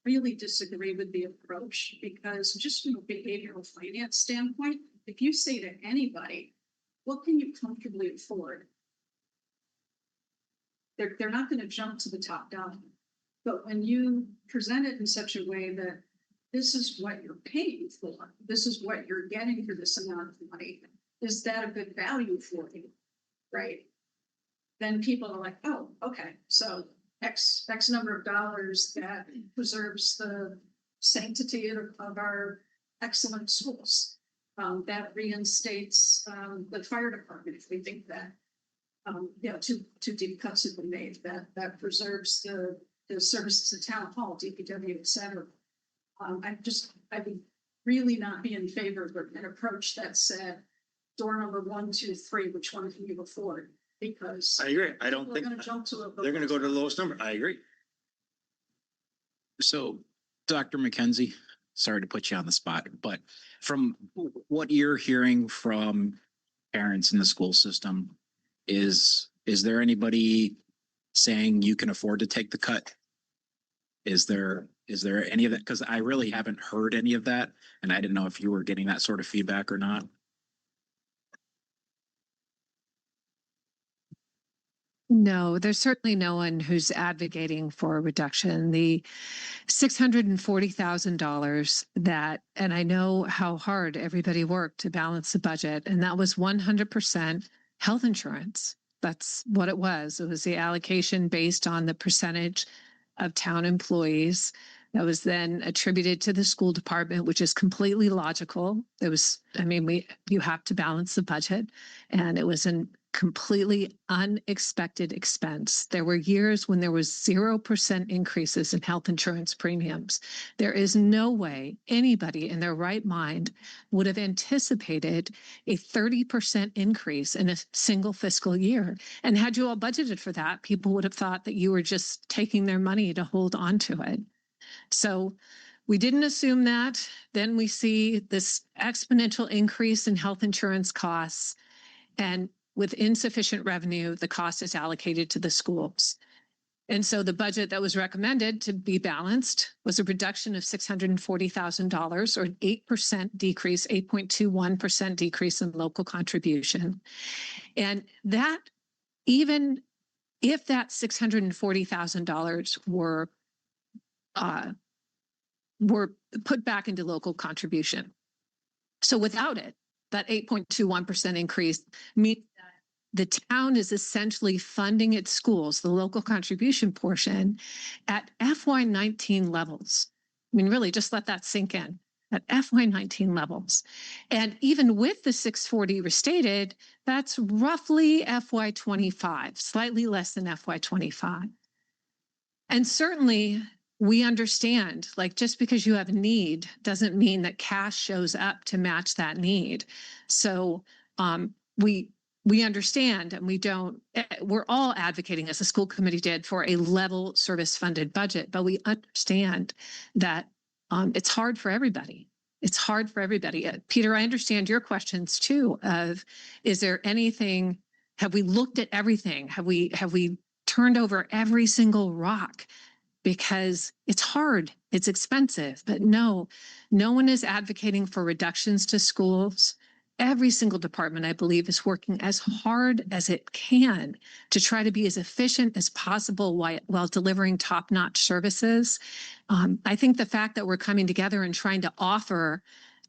Speaker 2: really disagree with the approach, because just from a behavioral finance standpoint, if you say to anybody, what can you comfortably afford? They're not going to jump to the top dollar. But when you present it in such a way that this is what you're paying for, this is what you're getting for this amount of money, is that a good value for you? Right? Then people are like, oh, okay, so X number of dollars that preserves the sanctity of our excellent schools. That reinstates the fire department, if we think that. Two deep cuts have been made, that preserves the services of town hall, DPW, et cetera. I would really not be in favor of an approach that said door number 1, 2, 3, which one can you afford? Because
Speaker 10: I agree. I don't
Speaker 2: people are
Speaker 10: think
Speaker 2: gonna jump to
Speaker 10: they're going to go to the lowest number. I agree.
Speaker 1: So, Dr. McKenzie, sorry to put you on the spot, but from what you're hearing from parents in the school system, is there anybody saying you can afford to take the cut? Is there any of that? Because I really haven't heard any of that, and I didn't know if you were getting that sort of feedback or not.
Speaker 11: No, there's certainly no one who's advocating for a reduction. The $640,000 that, and I know how hard everybody worked to balance the budget, and that was 100% health insurance. That's what it was. It was the allocation based on the percentage of town employees that was then attributed to the school department, which is completely logical. It was, you have to balance the budget, and it was completely unexpected expense. There were years when there was 0% increases in health insurance premiums. There is no way anybody in their right mind would have anticipated a 30% increase in a single fiscal year. And had you all budgeted for that, people would have thought that you were just taking their money to hold on to it. So we didn't assume that. Then we see this exponential increase in health insurance costs, and with insufficient revenue, the cost is allocated to the schools. And so the budget that was recommended to be balanced was a reduction of $640,000 or an 8% decrease, 8.21% decrease in local contribution. And that, even if that $640,000 were put back into local contribution. So without it, that 8.21% increase means that the town is essentially funding its schools, the local contribution portion, at FY19 levels. I mean, really, just let that sink in, at FY19 levels. And even with the 640 restated, that's roughly FY25, slightly less than FY25. And certainly, we understand, like, just because you have a need doesn't mean that cash shows up to match that need. So we understand, and we're all advocating, as the school committee did, for a level service funded budget, but we understand that it's hard for everybody. It's hard for everybody. Peter, I understand your questions too of, is there anything, have we looked at everything? Have we turned over every single rock? Because it's hard, it's expensive, but no one is advocating for reductions to schools. Every single department, I believe, is working as hard as it can to try to be as efficient as possible while delivering top-notch services. I think the fact that we're coming together and trying to offer,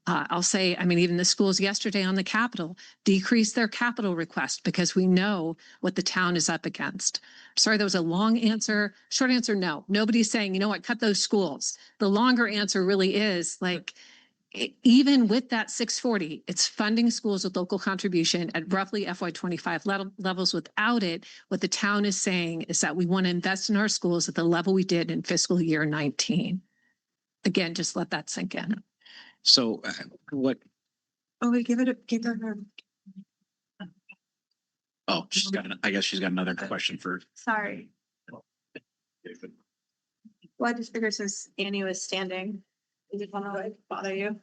Speaker 11: I'll say, I mean, even the schools yesterday on the Capitol decreased their capital request because we know what the town is up against. Sorry, that was a long answer. Short answer, no. Nobody's saying, you know what, cut those schools. The longer answer really is, like, even with that 640, it's funding schools with local contribution at roughly FY25 levels. Without it, what the town is saying is that we want to invest in our schools at the level we did in fiscal year 19. Again, just let that sink in.
Speaker 1: So what,
Speaker 6: Oh, we give her.
Speaker 1: oh, I guess she's got another question for.
Speaker 6: Sorry. Well, I just figured since Annie was standing, I didn't want to like bother you.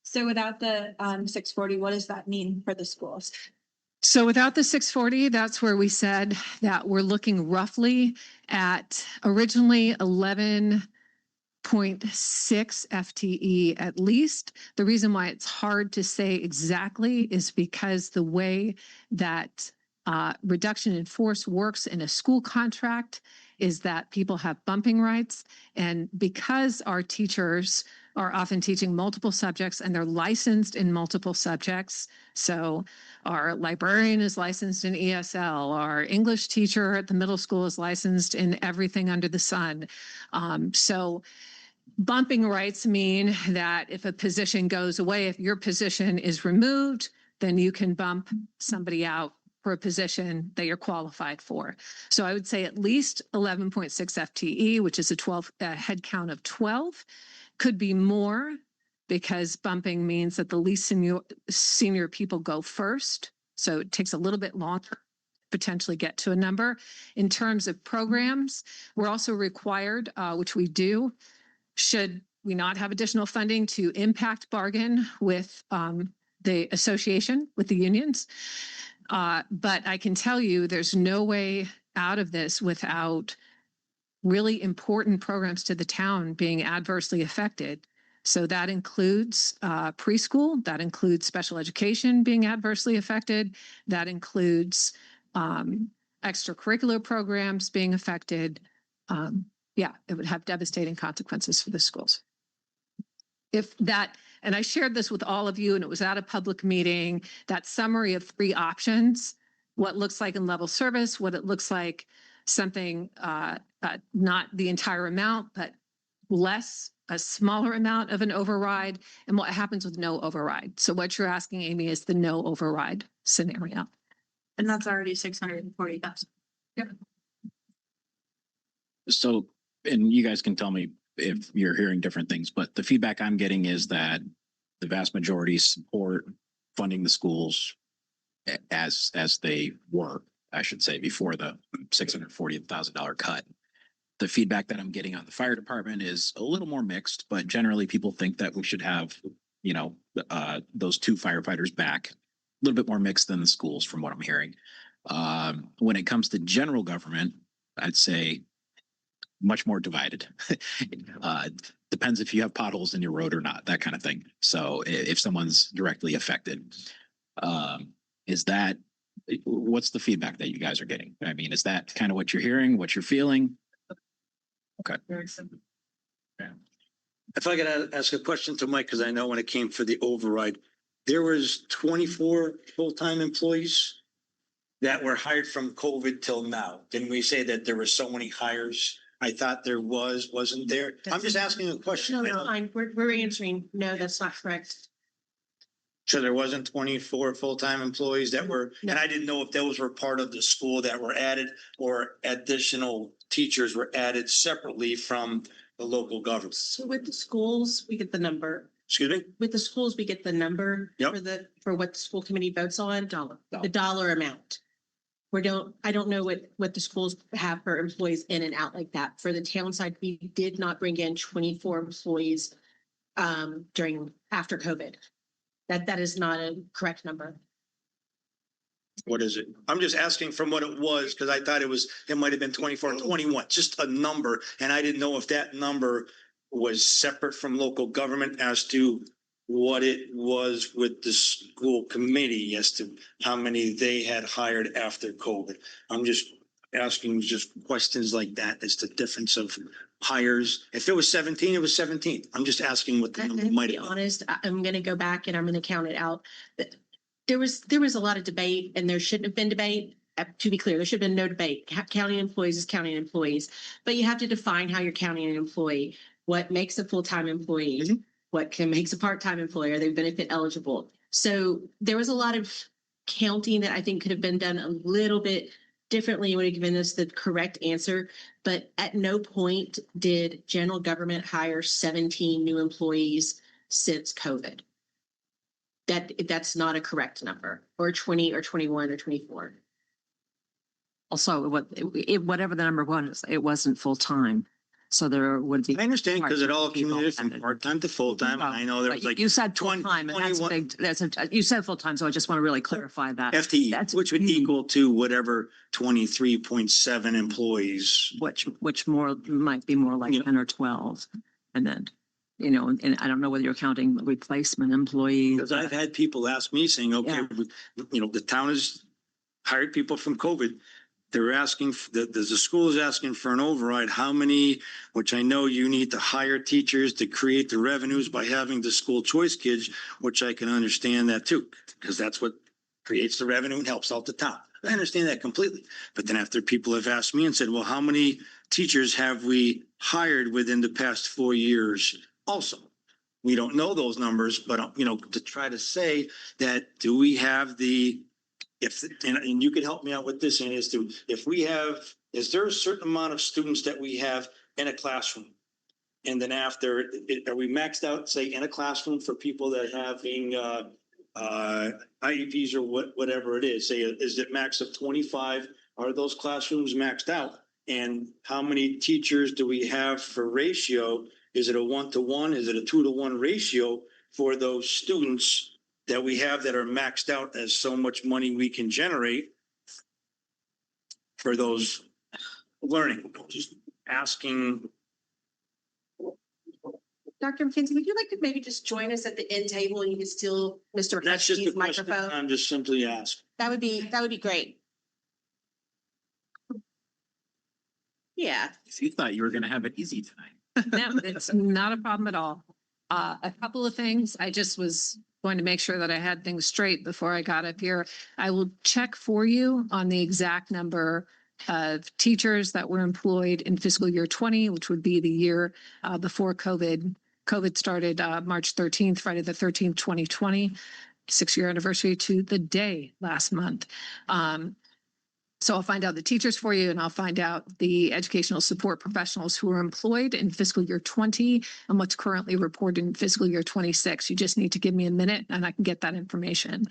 Speaker 6: So without the 640, what does that mean for the schools?
Speaker 11: So without the 640, that's where we said that we're looking roughly at originally 11.6 FTE at least. The reason why it's hard to say exactly is because the way that reduction in force works in a school contract is that people have bumping rights. And because our teachers are often teaching multiple subjects and they're licensed in multiple subjects, so our librarian is licensed in ESL, our English teacher at the middle school is licensed in everything under the sun. So bumping rights mean that if a position goes away, if your position is removed, then you can bump somebody out for a position that you're qualified for. So I would say at least 11.6 FTE, which is a head count of 12, could be more because bumping means that the least senior people go first. So it takes a little bit longer to potentially get to a number. In terms of programs, we're also required, which we do, should we not have additional funding, to impact bargain with the association, with the unions. But I can tell you there's no way out of this without really important programs to the town being adversely affected. So that includes preschool, that includes special education being adversely affected, that includes extracurricular programs being affected. Yeah, it would have devastating consequences for the schools. If that, and I shared this with all of you, and it was at a public meeting, that summary of 3 options, what looks like in level service, what it looks like something, not the entire amount, but less, a smaller amount of an override, and what happens with no override. So what you're asking, Amy, is the no override scenario.
Speaker 6: And that's already 640,000.
Speaker 1: So, and you guys can tell me if you're hearing different things, but the feedback I'm getting is that the vast majority support funding the schools as they were, I should say, before the $640,000 cut. The feedback that I'm getting on the fire department is a little more mixed, but generally people think that we should have, you know, those 2 firefighters back. A little bit more mixed than the schools from what I'm hearing. When it comes to general government, I'd say much more divided. Depends if you have potholes in your road or not, that kind of thing. So if someone's directly affected, what's the feedback that you guys are getting? I mean, is that kind of what you're hearing, what you're feeling? Okay.
Speaker 10: If I could ask a question to Mike, because I know when it came for the override, there was 24 full-time employees that were hired from COVID till now. Didn't we say that there were so many hires? I thought there wasn't there? I'm just asking a question.
Speaker 12: No, fine. We're answering, no, that's not correct.
Speaker 10: So there wasn't 24 full-time employees that were, and I didn't know if those were part of the school that were added or additional teachers were added separately from the local government.
Speaker 12: So with the schools, we get the number.
Speaker 10: Excuse me?
Speaker 12: With the schools, we get the number
Speaker 10: Yep.
Speaker 12: for what the school committee votes on, the dollar amount. I don't know what the schools have for employees in and out like that. For the town side, we did not bring in 24 employees after COVID. That is not a correct number.
Speaker 10: What is it? I'm just asking from what it was, because I thought it might have been 24, 21, just a number. And I didn't know if that number was separate from local government as to what it was with the school committee as to how many they had hired after COVID. I'm just asking just questions like that as the difference of hires. If it was 17, it was 17. I'm just asking what the number
Speaker 12: To
Speaker 10: might
Speaker 12: be
Speaker 10: have been.
Speaker 12: honest, I'm going to go back and I'm going to count it out. There was a lot of debate and there shouldn't have been debate. To be clear, there should have been no debate. Counting employees is counting employees, but you have to define how you're counting an employee. What makes a full-time employee?
Speaker 10: Mm-hmm.
Speaker 12: What makes a part-time employee? Are they benefit eligible? So there was a lot of counting that I think could have been done a little bit differently. It would have given us the correct answer, but at no point did general government hire 17 new employees since COVID. That's not a correct number, or 20 or 21 or 24.
Speaker 11: Also, whatever the number was, it wasn't full-time. So there would be.
Speaker 10: I understand because it all
Speaker 11: People
Speaker 10: accumulated from
Speaker 11: attended.
Speaker 10: part-time to full-time. I know there was like
Speaker 11: You said
Speaker 10: 20
Speaker 11: full-time, and that's
Speaker 10: 21
Speaker 11: big, you said full-time, so I just want to really clarify that.
Speaker 10: FTE, which would equal to whatever 23.7 employees.
Speaker 11: Which might be more like
Speaker 10: Yeah.
Speaker 11: 10 or 12. And then, and I don't know whether you're counting replacement employees.
Speaker 10: Because I've had people ask me saying, okay, the town has hired people from COVID. They're asking, the school is asking for an override. How many, which I know you need to hire teachers to create the revenues by having the school choice kids, which I can understand that too, because that's what creates the revenue and helps out the town. I understand that completely. But then after people have asked me and said, well, how many teachers have we hired within the past 4 years also? We don't know those numbers, but to try to say that, do we have and you can help me out with this, and is there a certain amount of students that we have in a classroom? And then after, are we maxed out, say, in a classroom for people that are having IEPs or whatever it is? Say, is it max of 25? Are those classrooms maxed out? And how many teachers do we have for ratio? Is it a 1-to-1? Is it a 2-to-1 ratio for those students that we have that are maxed out as so much money we can generate for those learning? Just asking.
Speaker 12: Dr. McKenzie, would you like to maybe just join us at the end table and you can steal Mr.
Speaker 10: That's just a
Speaker 12: McCutcheon's
Speaker 10: question.
Speaker 12: microphone?
Speaker 10: I'm just simply asking.
Speaker 12: That would be great. Yeah.
Speaker 1: You thought you were going to have it easy tonight.
Speaker 13: No, it's not a problem at all. A couple of things. I just was going to make sure that I had things straight before I got up here. I will check for you on the exact number of teachers that were employed in fiscal year 20, which would be the year before COVID. COVID started March 13th, Friday the 13th, 2020. 6-year anniversary to the day last month. So I'll find out the teachers for you, and I'll find out the educational support professionals who are employed in fiscal year 20 and what's currently reported in fiscal year 26. You just need to give me a minute and I can get that information.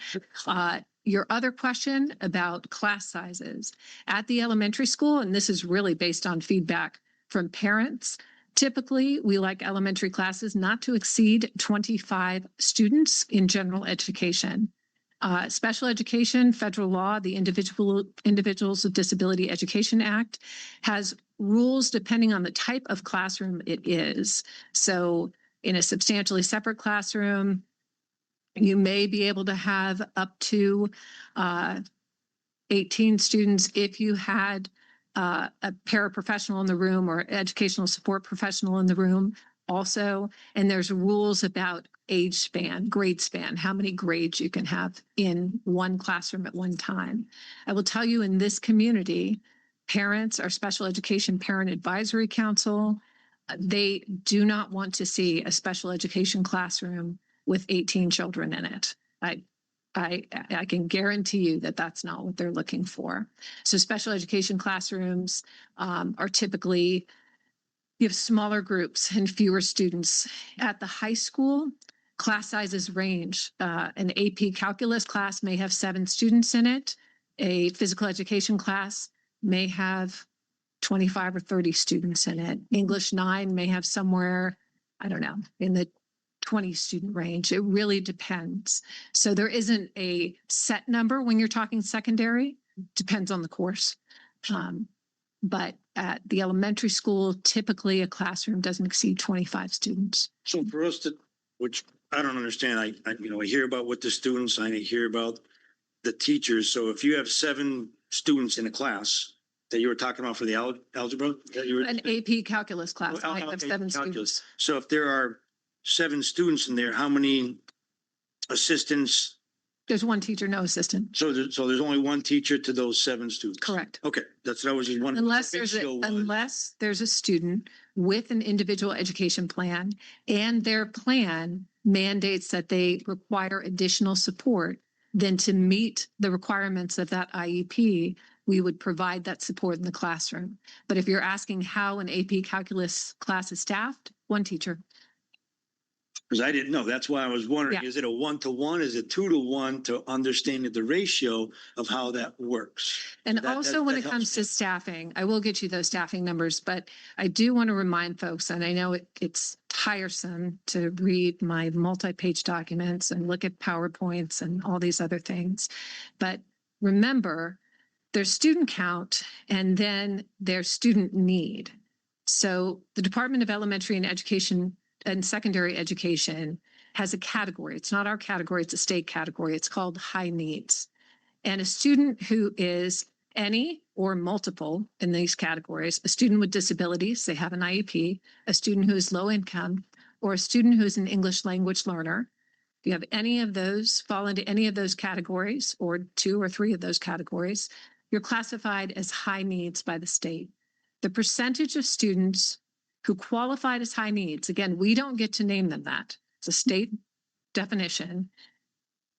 Speaker 13: Your other question about class sizes at the elementary school, and this is really based on feedback from parents. Typically, we like elementary classes not to exceed 25 students in general education. Special education, federal law, the Individuals with Disability Education Act has rules depending on the type of classroom it is. So in a substantially separate classroom, you may be able to have up to 18 students if you had a paraprofessional in the room or educational support professional in the room also. And there's rules about age span, grade span, how many grades you can have in one classroom at one time. I will tell you, in this community, parents, our Special Education Parent Advisory Council, they do not want to see a special education classroom with 18 children in it. I can guarantee you that that's not what they're looking for. So special education classrooms are typically, you have smaller groups and fewer students. At the high school, class sizes range. An AP calculus class may have 7 students in it. A physical education class may have 25 or 30 students in it. English 9 may have somewhere, I don't know, in the 20 student range. It really depends. So there isn't a set number when you're talking secondary. Depends on the course. But at the elementary school, typically a classroom doesn't exceed 25 students.
Speaker 10: So for us to, which I don't understand, I hear about what the students, I hear about the teachers. So if you have 7 students in a class that you were talking about for the algebra? That you were,
Speaker 13: An AP calculus class
Speaker 10: Oh,
Speaker 13: might have
Speaker 10: okay,
Speaker 13: 7
Speaker 10: calculus.
Speaker 13: students.
Speaker 10: So if there are 7 students in there, how many assistants?
Speaker 13: There's 1 teacher, no assistant.
Speaker 10: So there's only 1 teacher to those 7 students?
Speaker 13: Correct.
Speaker 10: Okay, that's what I was just wondering.
Speaker 13: Unless there's a student with an individual education plan and their plan mandates that they require additional support, then to meet the requirements of that IEP, we would provide that support in the classroom. But if you're asking how an AP calculus class is staffed, 1 teacher.
Speaker 10: Because I didn't know. That's why I was wondering,
Speaker 13: Yeah.
Speaker 10: is it a 1-to-1? Is it 2-to-1 to understanding the ratio of how that works?
Speaker 13: And
Speaker 10: That-
Speaker 13: also
Speaker 10: that-
Speaker 13: when
Speaker 10: that
Speaker 13: it comes
Speaker 10: helps
Speaker 13: to
Speaker 10: me.
Speaker 13: staffing, I will get you those staffing numbers, but I do want to remind folks, and I know it's tiresome to read my multi-page documents and look at PowerPoints and all these other things. But remember, there's student count and then there's student need. So the Department of Elementary and Education and Secondary Education has a category. It's not our category, it's a state category. It's called high needs. And a student who is any or multiple in these categories, a student with disabilities, they have an IEP, a student who is low income, or a student who is an English language learner. If you have any of those, fall into any of those categories, or 2 or 3 of those categories, you're classified as high needs by the state. The percentage of students who qualified as high needs, again, we don't get to name them that. It's a state definition.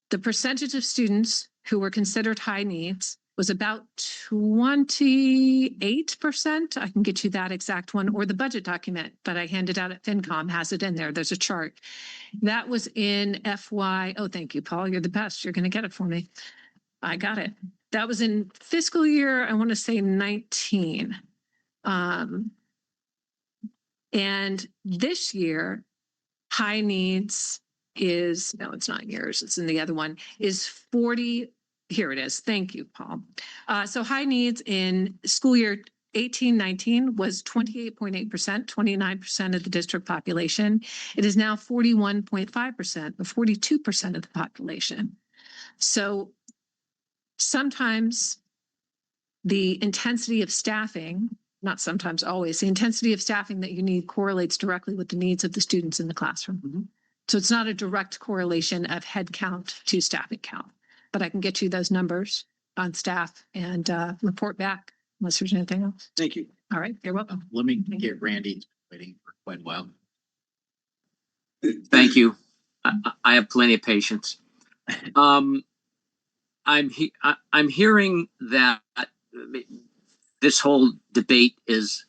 Speaker 13: The percentage of students who were considered high needs was about 28%. I can get you that exact one, or the budget document that I handed out at FinCom has it in there. There's a chart. That was in FY. Oh, thank you, Paul. You're the best. You're going to get it for me. I got it. That was in fiscal year, I want to say 19. And this year, high needs is, no, it's not yours, it's in the other one, is 40, here it is. Thank you, Paul. So high needs in school year 18-19 was 28.8%, 29% of the district population. It is now 41.5%, or 42% of the population. So sometimes the intensity of staffing, not sometimes, always, the intensity of staffing that you need correlates directly with the needs of the students in the classroom. So it's not a direct correlation of head count to staffing count, but I can get you those numbers on staff and report back unless there's anything else.
Speaker 10: Thank you.
Speaker 13: All right, you're welcome.
Speaker 1: Let me get Randy waiting for quite a while.
Speaker 3: Thank you. I have plenty of patience. I'm hearing that this whole debate is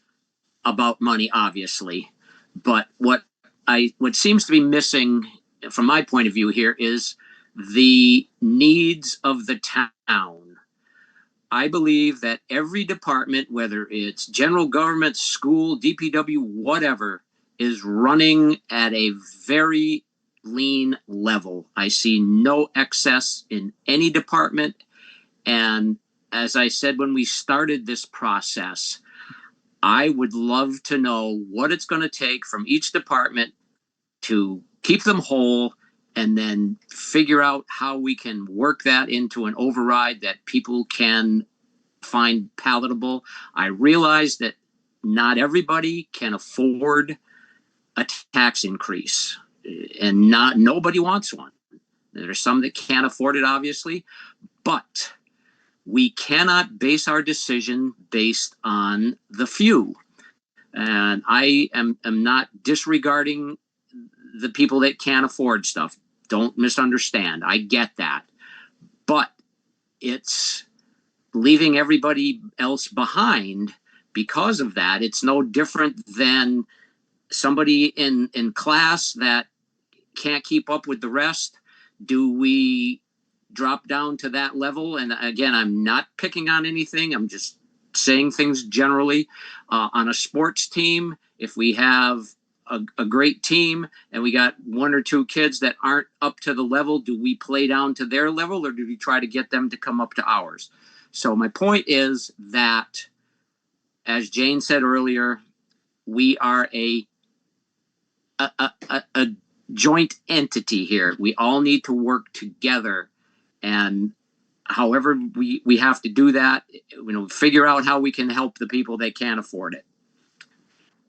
Speaker 3: about money, obviously, but what seems to be missing from my point of view here is the needs of the town. I believe that every department, whether it's general government, school, DPW, whatever, is running at a very lean level. I see no excess in any department. And as I said when we started this process, I would love to know what it's going to take from each department to keep them whole and then figure out how we can work that into an override that people can find palatable. I realize that not everybody can afford a tax increase, and nobody wants one. There's some that can't afford it, obviously, but we cannot base our decision based on the few. And I am not disregarding the people that can't afford stuff. Don't misunderstand. I get that. But it's leaving everybody else behind because of that. It's no different than somebody in class that can't keep up with the rest. Do we drop down to that level? And again, I'm not picking on anything. I'm just saying things generally. On a sports team, if we have a great team and we got one or two kids that aren't up to the level, do we play down to their level or do we try to get them to come up to ours? So my point is that, as Jane said earlier, we are a joint entity here. We all need to work together, and however we have to do that, figure out how we can help the people that can't afford it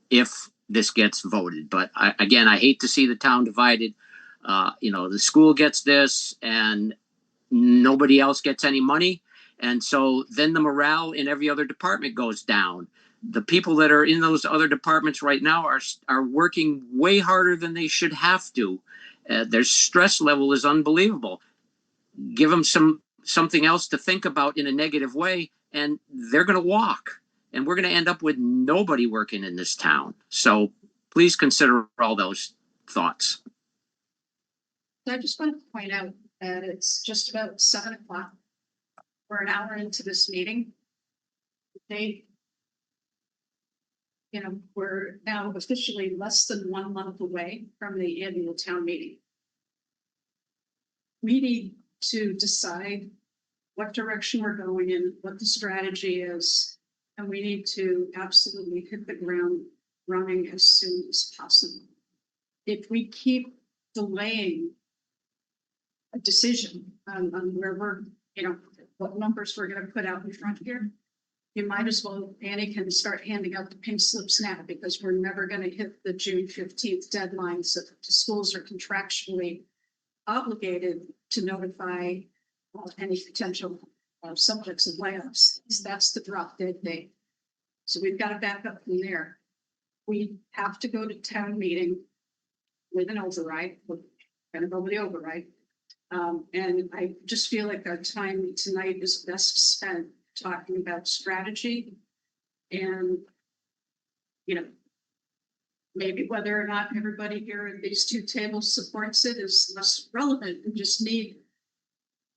Speaker 3: if this gets voted. But again, I hate to see the town divided. The school gets this and nobody else gets any money. And so then the morale in every other department goes down. The people that are in those other departments right now are working way harder than they should have to. Their stress level is unbelievable. Give them something else to think about in a negative way, and they're going to walk. And we're going to end up with nobody working in this town. So please consider all those thoughts.
Speaker 2: So I just want to point out that it's just about 7:00. We're an hour into this meeting. We're now officially less than 1 month away from the annual town meeting. We need to decide what direction we're going in, what the strategy is, and we need to absolutely hit the ground running as soon as possible. If we keep delaying a decision on where we're, what numbers we're going to put out in front here, you might as well, Annie can start handing out the pink slips now, because we're never going to hit the June 15th deadline. So the schools are contractually obligated to notify any potential subjects of layoffs. That's the drop dead date. So we've got to back up from there. We have to go to town meeting with an override. We're going to go with the override. And I just feel like our time tonight is best spent talking about strategy and, maybe whether or not everybody here at these two tables supports it is less relevant. We just need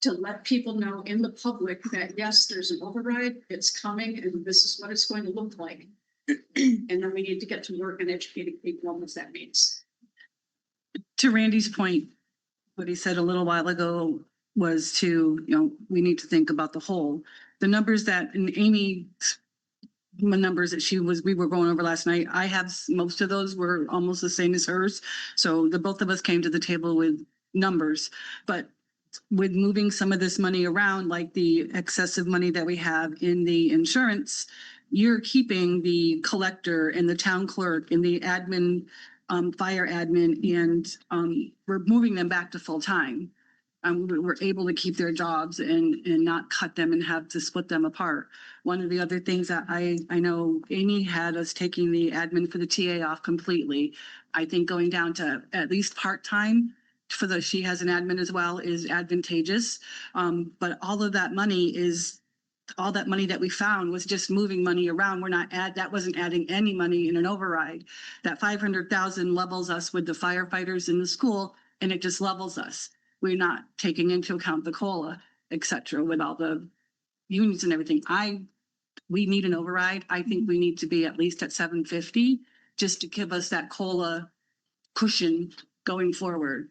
Speaker 2: to let people know in the public that yes, there's an override, it's coming, and this is what it's going to look like. And then we need to get to work and educating people on what that means.
Speaker 14: To Randy's point, what he said a little while ago was we need to think about the whole. The numbers that, and Amy, the numbers that we were going over last night, I have, most of those were almost the same as hers. So the both of us came to the table with numbers, but with moving some of this money around, like the excessive money that we have in the insurance, you're keeping the collector and the town clerk and the admin, fire admin, and we're moving them back to full time. We're able to keep their jobs and not cut them and have to split them apart. One of the other things that I know Amy had us taking the admin for the TA off completely. I think going down to at least part-time for the, she has an admin as well, is advantageous. But all of that money is, all that money that we found was just moving money around. We're not that wasn't adding any money in an override. That 500,000 levels us with the firefighters in the school, and it just levels us. We're not taking into account the COLA, et cetera, with all the unions and everything. We need an override. I think we need to be at least at 750 just to give us that COLA cushion going forward.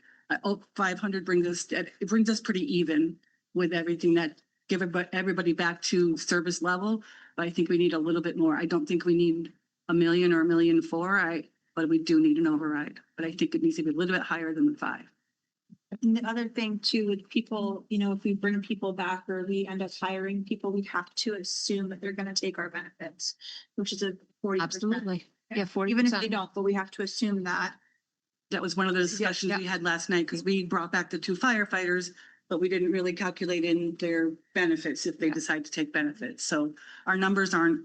Speaker 14: 500 it brings us pretty even with everything, that give everybody back to service level. But I think we need a little bit more. I don't think we need $1 million or $1.4 million. But we do need an override. But I think it needs to be a little bit higher than the 5.
Speaker 6: And the other thing too, with people, you know, if we bring people back or we end up hiring people, we have to assume that they're gonna take our benefits, which is a 40%.
Speaker 11: Absolutely. Yeah, 40%.
Speaker 6: Even if they don't, but we have to assume that.
Speaker 14: That was one of the discussions we had last night, because we brought back the 2 firefighters, but we didn't really calculate in their benefits if they decide to take benefits. So our numbers aren't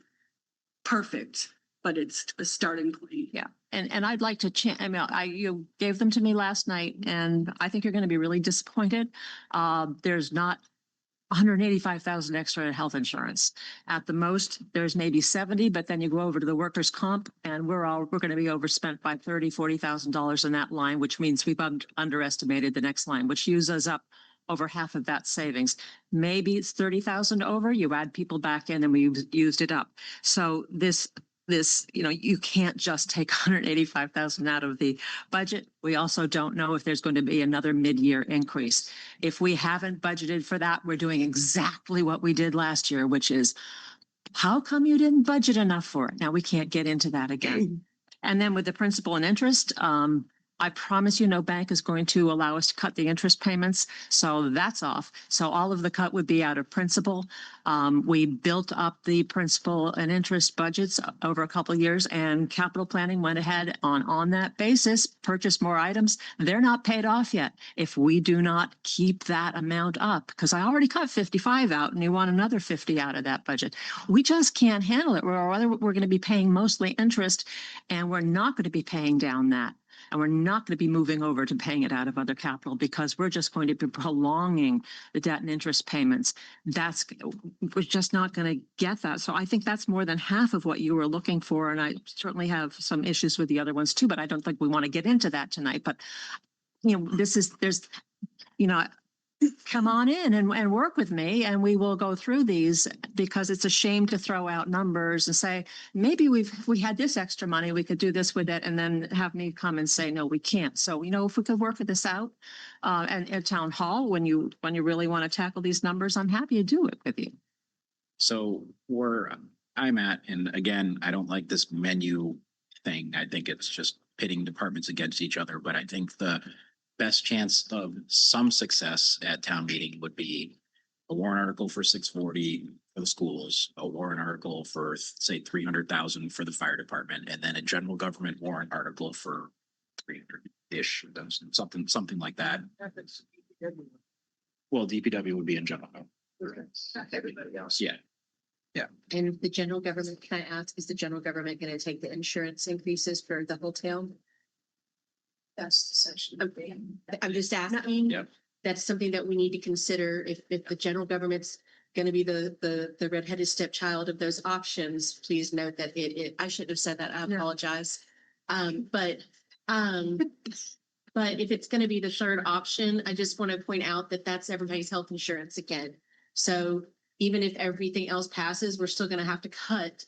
Speaker 14: perfect, but it's a starting point.
Speaker 11: Yeah. And I'd like to I mean, you gave them to me last night, and I think you're going to be really disappointed. There's not 185,000 extra in health insurance. At the most, there's maybe 70, but then you go over to the workers' comp, and we're going to be overspent by $30,000-$40,000 in that line, which means we've underestimated the next line, which uses up over half of that savings. Maybe it's 30,000 over. You add people back in, and we used it up. So this, you know, you can't just take 185,000 out of the budget. We also don't know if there's going to be another mid-year increase. If we haven't budgeted for that, we're doing exactly what we did last year, which is, how come you didn't budget enough for it? Now, we can't get into that again. And then with the principal and interest, I promise you no bank is going to allow us to cut the interest payments. So that's off. So all of the cut would be out of principal. We built up the principal and interest budgets over a couple of years, and capital planning went ahead on that basis, purchased more items. They're not paid off yet. If we do not keep that amount up, because I already cut 55 out and you want another 50 out of that budget. We just can't handle it. We're going to be paying mostly interest, and we're not going to be paying down that. And we're not going to be moving over to paying it out of other capital, because we're just going to be prolonging the debt and interest payments. We're just not going to get that. So I think that's more than half of what you were looking for. And I certainly have some issues with the other ones too, but I don't think we want to get into that tonight. But, you know, come on in and work with me, and we will go through these, because it's a shame to throw out numbers and say, maybe we had this extra money, we could do this with it, and then have me come and say, no, we can't. So, you know, if we could work this out and at town hall, when you really want to tackle these numbers, I'm happy to do it with you.
Speaker 1: So I'm at, and again, I don't like this menu thing. I think it's just pitting departments against each other, but I think the best chance of some success at town meeting would be a warrant article for 640 for the schools, a warrant article for say 300,000 for the fire department, and then a general government warrant article for 300-ish, something like that. Well, DPW would be in general. Everybody else, yeah. Yeah.
Speaker 4: And the general government, can I ask, is the general government going to take the insurance increases for the whole town?
Speaker 2: That's essentially.
Speaker 4: Okay. I'm just asking.
Speaker 1: Yep.
Speaker 4: That's something that we need to consider if the general government's going to be the redheaded stepchild of those options. Please note that I shouldn't have said that. I apologize. But if it's going to be the third option, I just want to point out that that's everybody's health insurance again. So even if everything else passes, we're still going to have to cut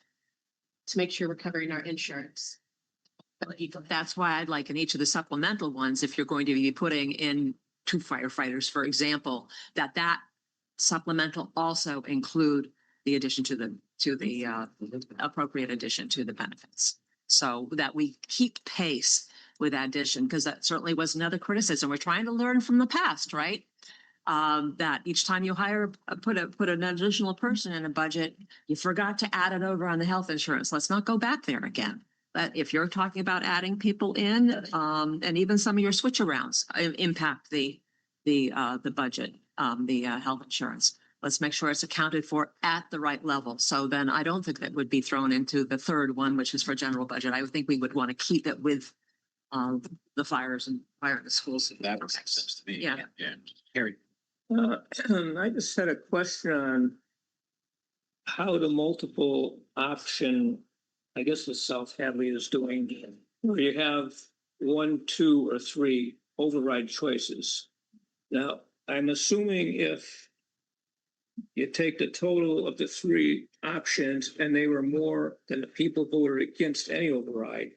Speaker 4: to make sure we're covering our insurance.
Speaker 11: That's why I'd like in each of the supplemental ones, if you're going to be putting in 2 firefighters, for example, that supplemental also include the addition to the appropriate addition to the benefits, so that we keep pace with that addition, because that certainly was another criticism. We're trying to learn from the past, right? That each time you put an additional person in a budget, you forgot to add it over on the health insurance. Let's not go back there again. But if you're talking about adding people in, and even some of your switch arounds impact the budget, the health insurance, let's make sure it's accounted for at the right level. So then I don't think that would be thrown into the third one, which is for general budget. I would think we would want to keep it with the fires and fire the schools.
Speaker 1: That makes sense to me.
Speaker 11: Yeah.
Speaker 1: Yeah. Harry.
Speaker 15: I just had a question on how the multiple option, I guess what South Hadley is doing, where you have 1, 2, or 3 override choices. Now, I'm assuming if you take the total of the 3 options and they were more than the people voted against any override,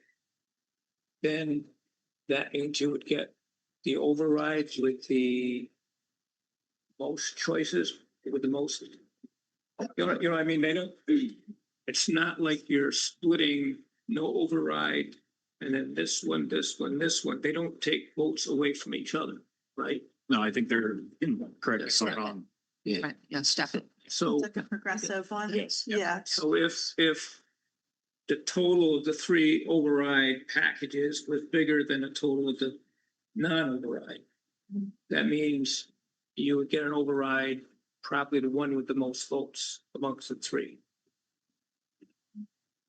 Speaker 15: then that means you would get the overrides with the most choices, with the most, you know what I mean? They don't, it's not like you're splitting no override and then this one, this one, this one. They don't take votes away from each other, right?
Speaker 1: No, I think they're correct. So, yeah.
Speaker 11: Right, yeah, step it.
Speaker 15: So,
Speaker 6: It's like a progressive one.
Speaker 15: Yes.
Speaker 6: Yeah.
Speaker 15: so if the total of the 3 override packages was bigger than the total of the non-override, that means you would get an override, probably the one with the most votes amongst the 3.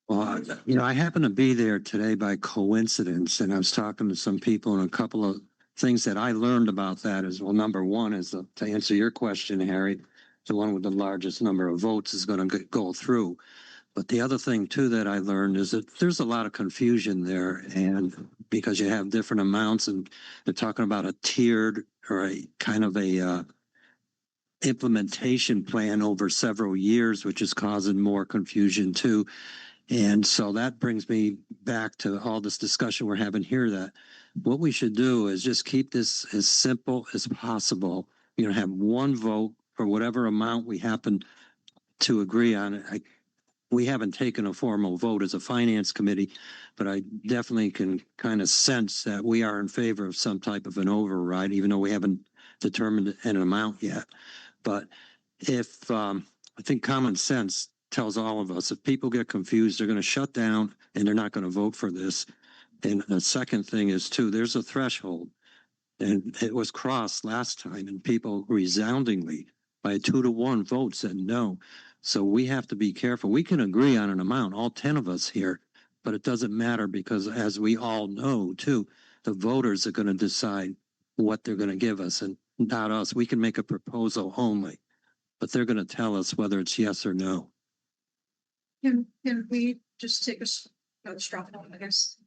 Speaker 16: Well, you know, I happened to be there today by coincidence, and I was talking to some people, and a couple of things that I learned about that is, well, number one is to answer your question, Harry, the one with the largest number of votes is going to go through. But the other thing too that I learned is that there's a lot of confusion there, and because you have different amounts, and they're talking about a tiered or a kind of a implementation plan over several years, which is causing more confusion too. And so that brings me back to all this discussion we're having here, that what we should do is just keep this as simple as possible. You know, have one vote for whatever amount we happen to agree on. We haven't taken a formal vote as a finance committee, but I definitely can kind of sense that we are in favor of some type of an override, even though we haven't determined an amount yet. But if, I think common sense tells all of us, if people get confused, they're going to shut down and they're not going to vote for this. And the second thing is too, there's a threshold, and it was crossed last time, and people resoundingly by a 2-to-1 vote said no. So we have to be careful. We can agree on an amount, all 10 of us here, but it doesn't matter, because as we all know too, the voters are going to decide what they're going to give us, and not us. We can make a proposal only, but they're going to tell us whether it's yes or no.
Speaker 2: Can we just take a straw poll, I guess,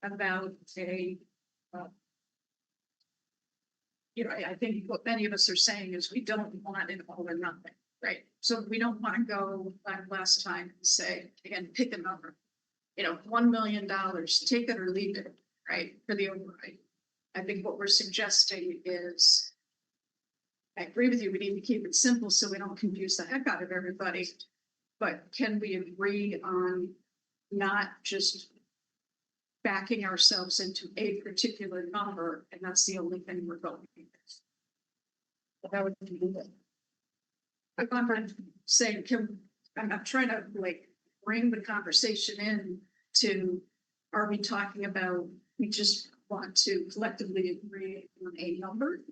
Speaker 2: about a, you know, I think what many of us are saying is we don't want an all or nothing, right? So we don't want to go like last time and say, again, pick a number, you know, $1 million, take it or leave it, right, for the override. I think what we're suggesting is, I agree with you, we need to keep it simple so we don't confuse the heck out of everybody. But can we agree on not just backing ourselves into a particular number, and that's the only thing we're going with? That would be it. I'm saying, I'm not trying to like bring the conversation in to, are we talking about, we just want to collectively agree on a number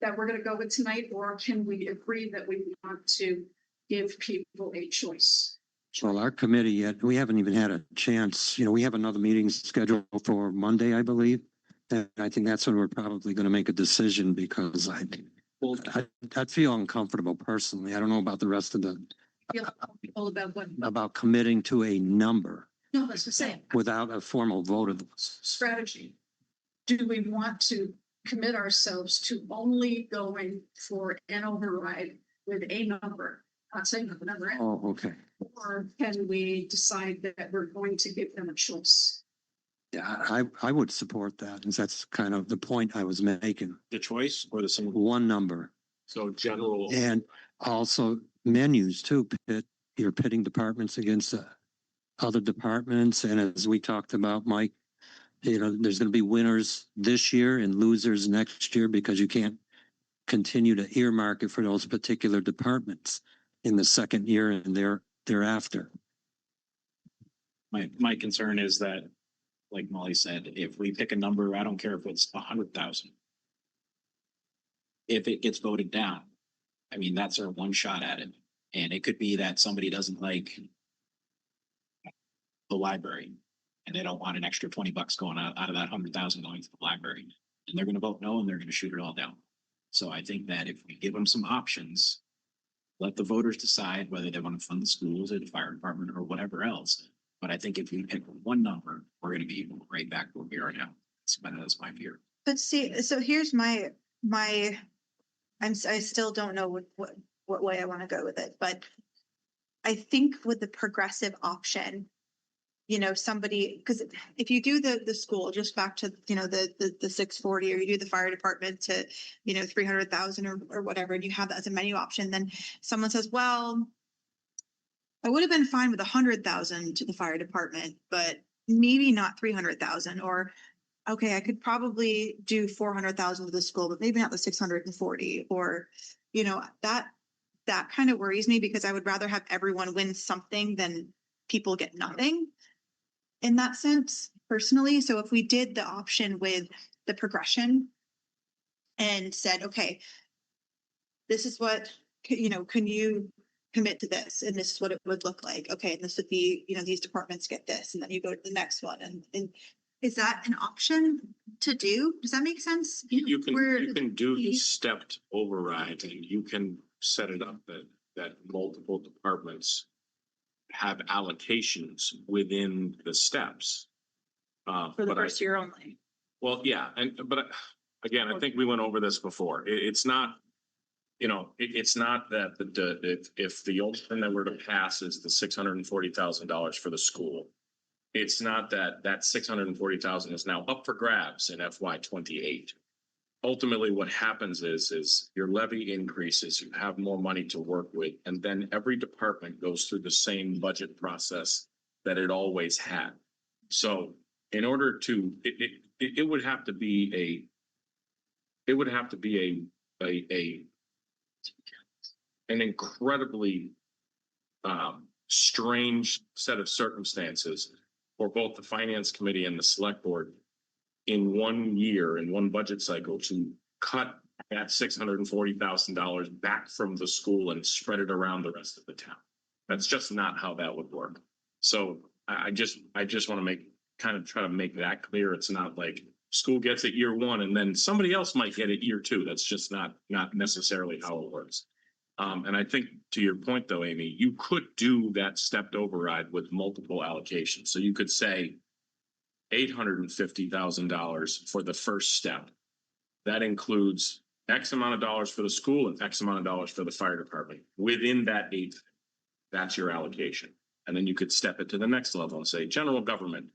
Speaker 2: that we're going to go with tonight, or can we agree that we want to give people a choice?
Speaker 16: Well, our committee yet, we haven't even had a chance, you know, we have another meeting scheduled for Monday, I believe. And I think that's when we're probably going to make a decision, because I'd feel uncomfortable personally. I don't know about the rest of the,
Speaker 2: Feel comfortable about what?
Speaker 16: about committing to a number
Speaker 2: No, that's the same
Speaker 16: without a formal vote of
Speaker 2: strategy. Do we want to commit ourselves to only going for an override with a number? Not saying the number,
Speaker 16: Oh, okay.
Speaker 2: or can we decide that we're going to give them a choice?
Speaker 16: Yeah, I would support that, and that's kind of the point I was making.
Speaker 5: The choice or the single?
Speaker 16: One number.
Speaker 5: So general.
Speaker 16: And also menus too, you're pitting departments against other departments. And as we talked about, Mike, you know, there's going to be winners this year and losers next year, because you can't continue to earmark it for those particular departments in the second year and thereafter.
Speaker 1: My concern is that, like Molly said, if we pick a number, I don't care if it's 100,000. If it gets voted down, I mean, that's our one shot at it. And it could be that somebody doesn't like the library And they don't want an extra $20 going out of that 100,000 going to the library. And they're gonna vote no, and they're gonna shoot it all down. So I think that if we give them some options, let the voters decide whether they want to fund the schools or the fire department or whatever else. But I think if we pick one number, we're gonna be right back where we are now. That's my fear.
Speaker 6: But see, so here's I still don't know what way I want to go with it, but I think with the progressive option, you know, somebody, because if you do the school, just back to, you know, the 640, or you do the fire department to, you know, 300,000 or whatever, and you have that as a menu option, then someone says, well, I would have been fine with 100,000 to the fire department, but maybe not 300,000, or okay, I could probably do 400,000 with the school, but maybe not the 640, or, you know, that kind of worries me, because I would rather have everyone win something than people get nothing in that sense, personally. So if we did the option with the progression and said, okay, this is what, you know, can you commit to this? And this is what it would look like. Okay, and this would be, you know, these departments get this, and then you go to the next one. And is that an option to do? Does that make sense?
Speaker 5: You can do the stepped override, and you can set it up that multiple departments have allocations within the steps.
Speaker 6: For the first year only.
Speaker 5: Well, yeah, but again, I think we went over this before. It's not, you know, it's not that if the only thing that were to pass is the $640,000 for the school, it's not that $640,000 is now up for grabs in FY28. Ultimately, what happens is your levy increases, you have more money to work with, and then every department goes through the same budget process that it always had. So in order to, it would have to be an incredibly strange set of circumstances for both the finance committee and the select board in 1 year, in one budget cycle, to cut that $640,000 back from the school and spread it around the rest of the town. That's just not how that would work. So I just want to try to make that clear. It's not like school gets it year one and then somebody else might get it year two. That's just not necessarily how it works. And I think to your point though, Amy, you could do that stepped override with multiple allocations. So you could say $850,000 for the first step. That includes X amount of dollars for the school and X amount of dollars for the fire department. Within that that's your allocation. And then you could step it to the next level and say general government,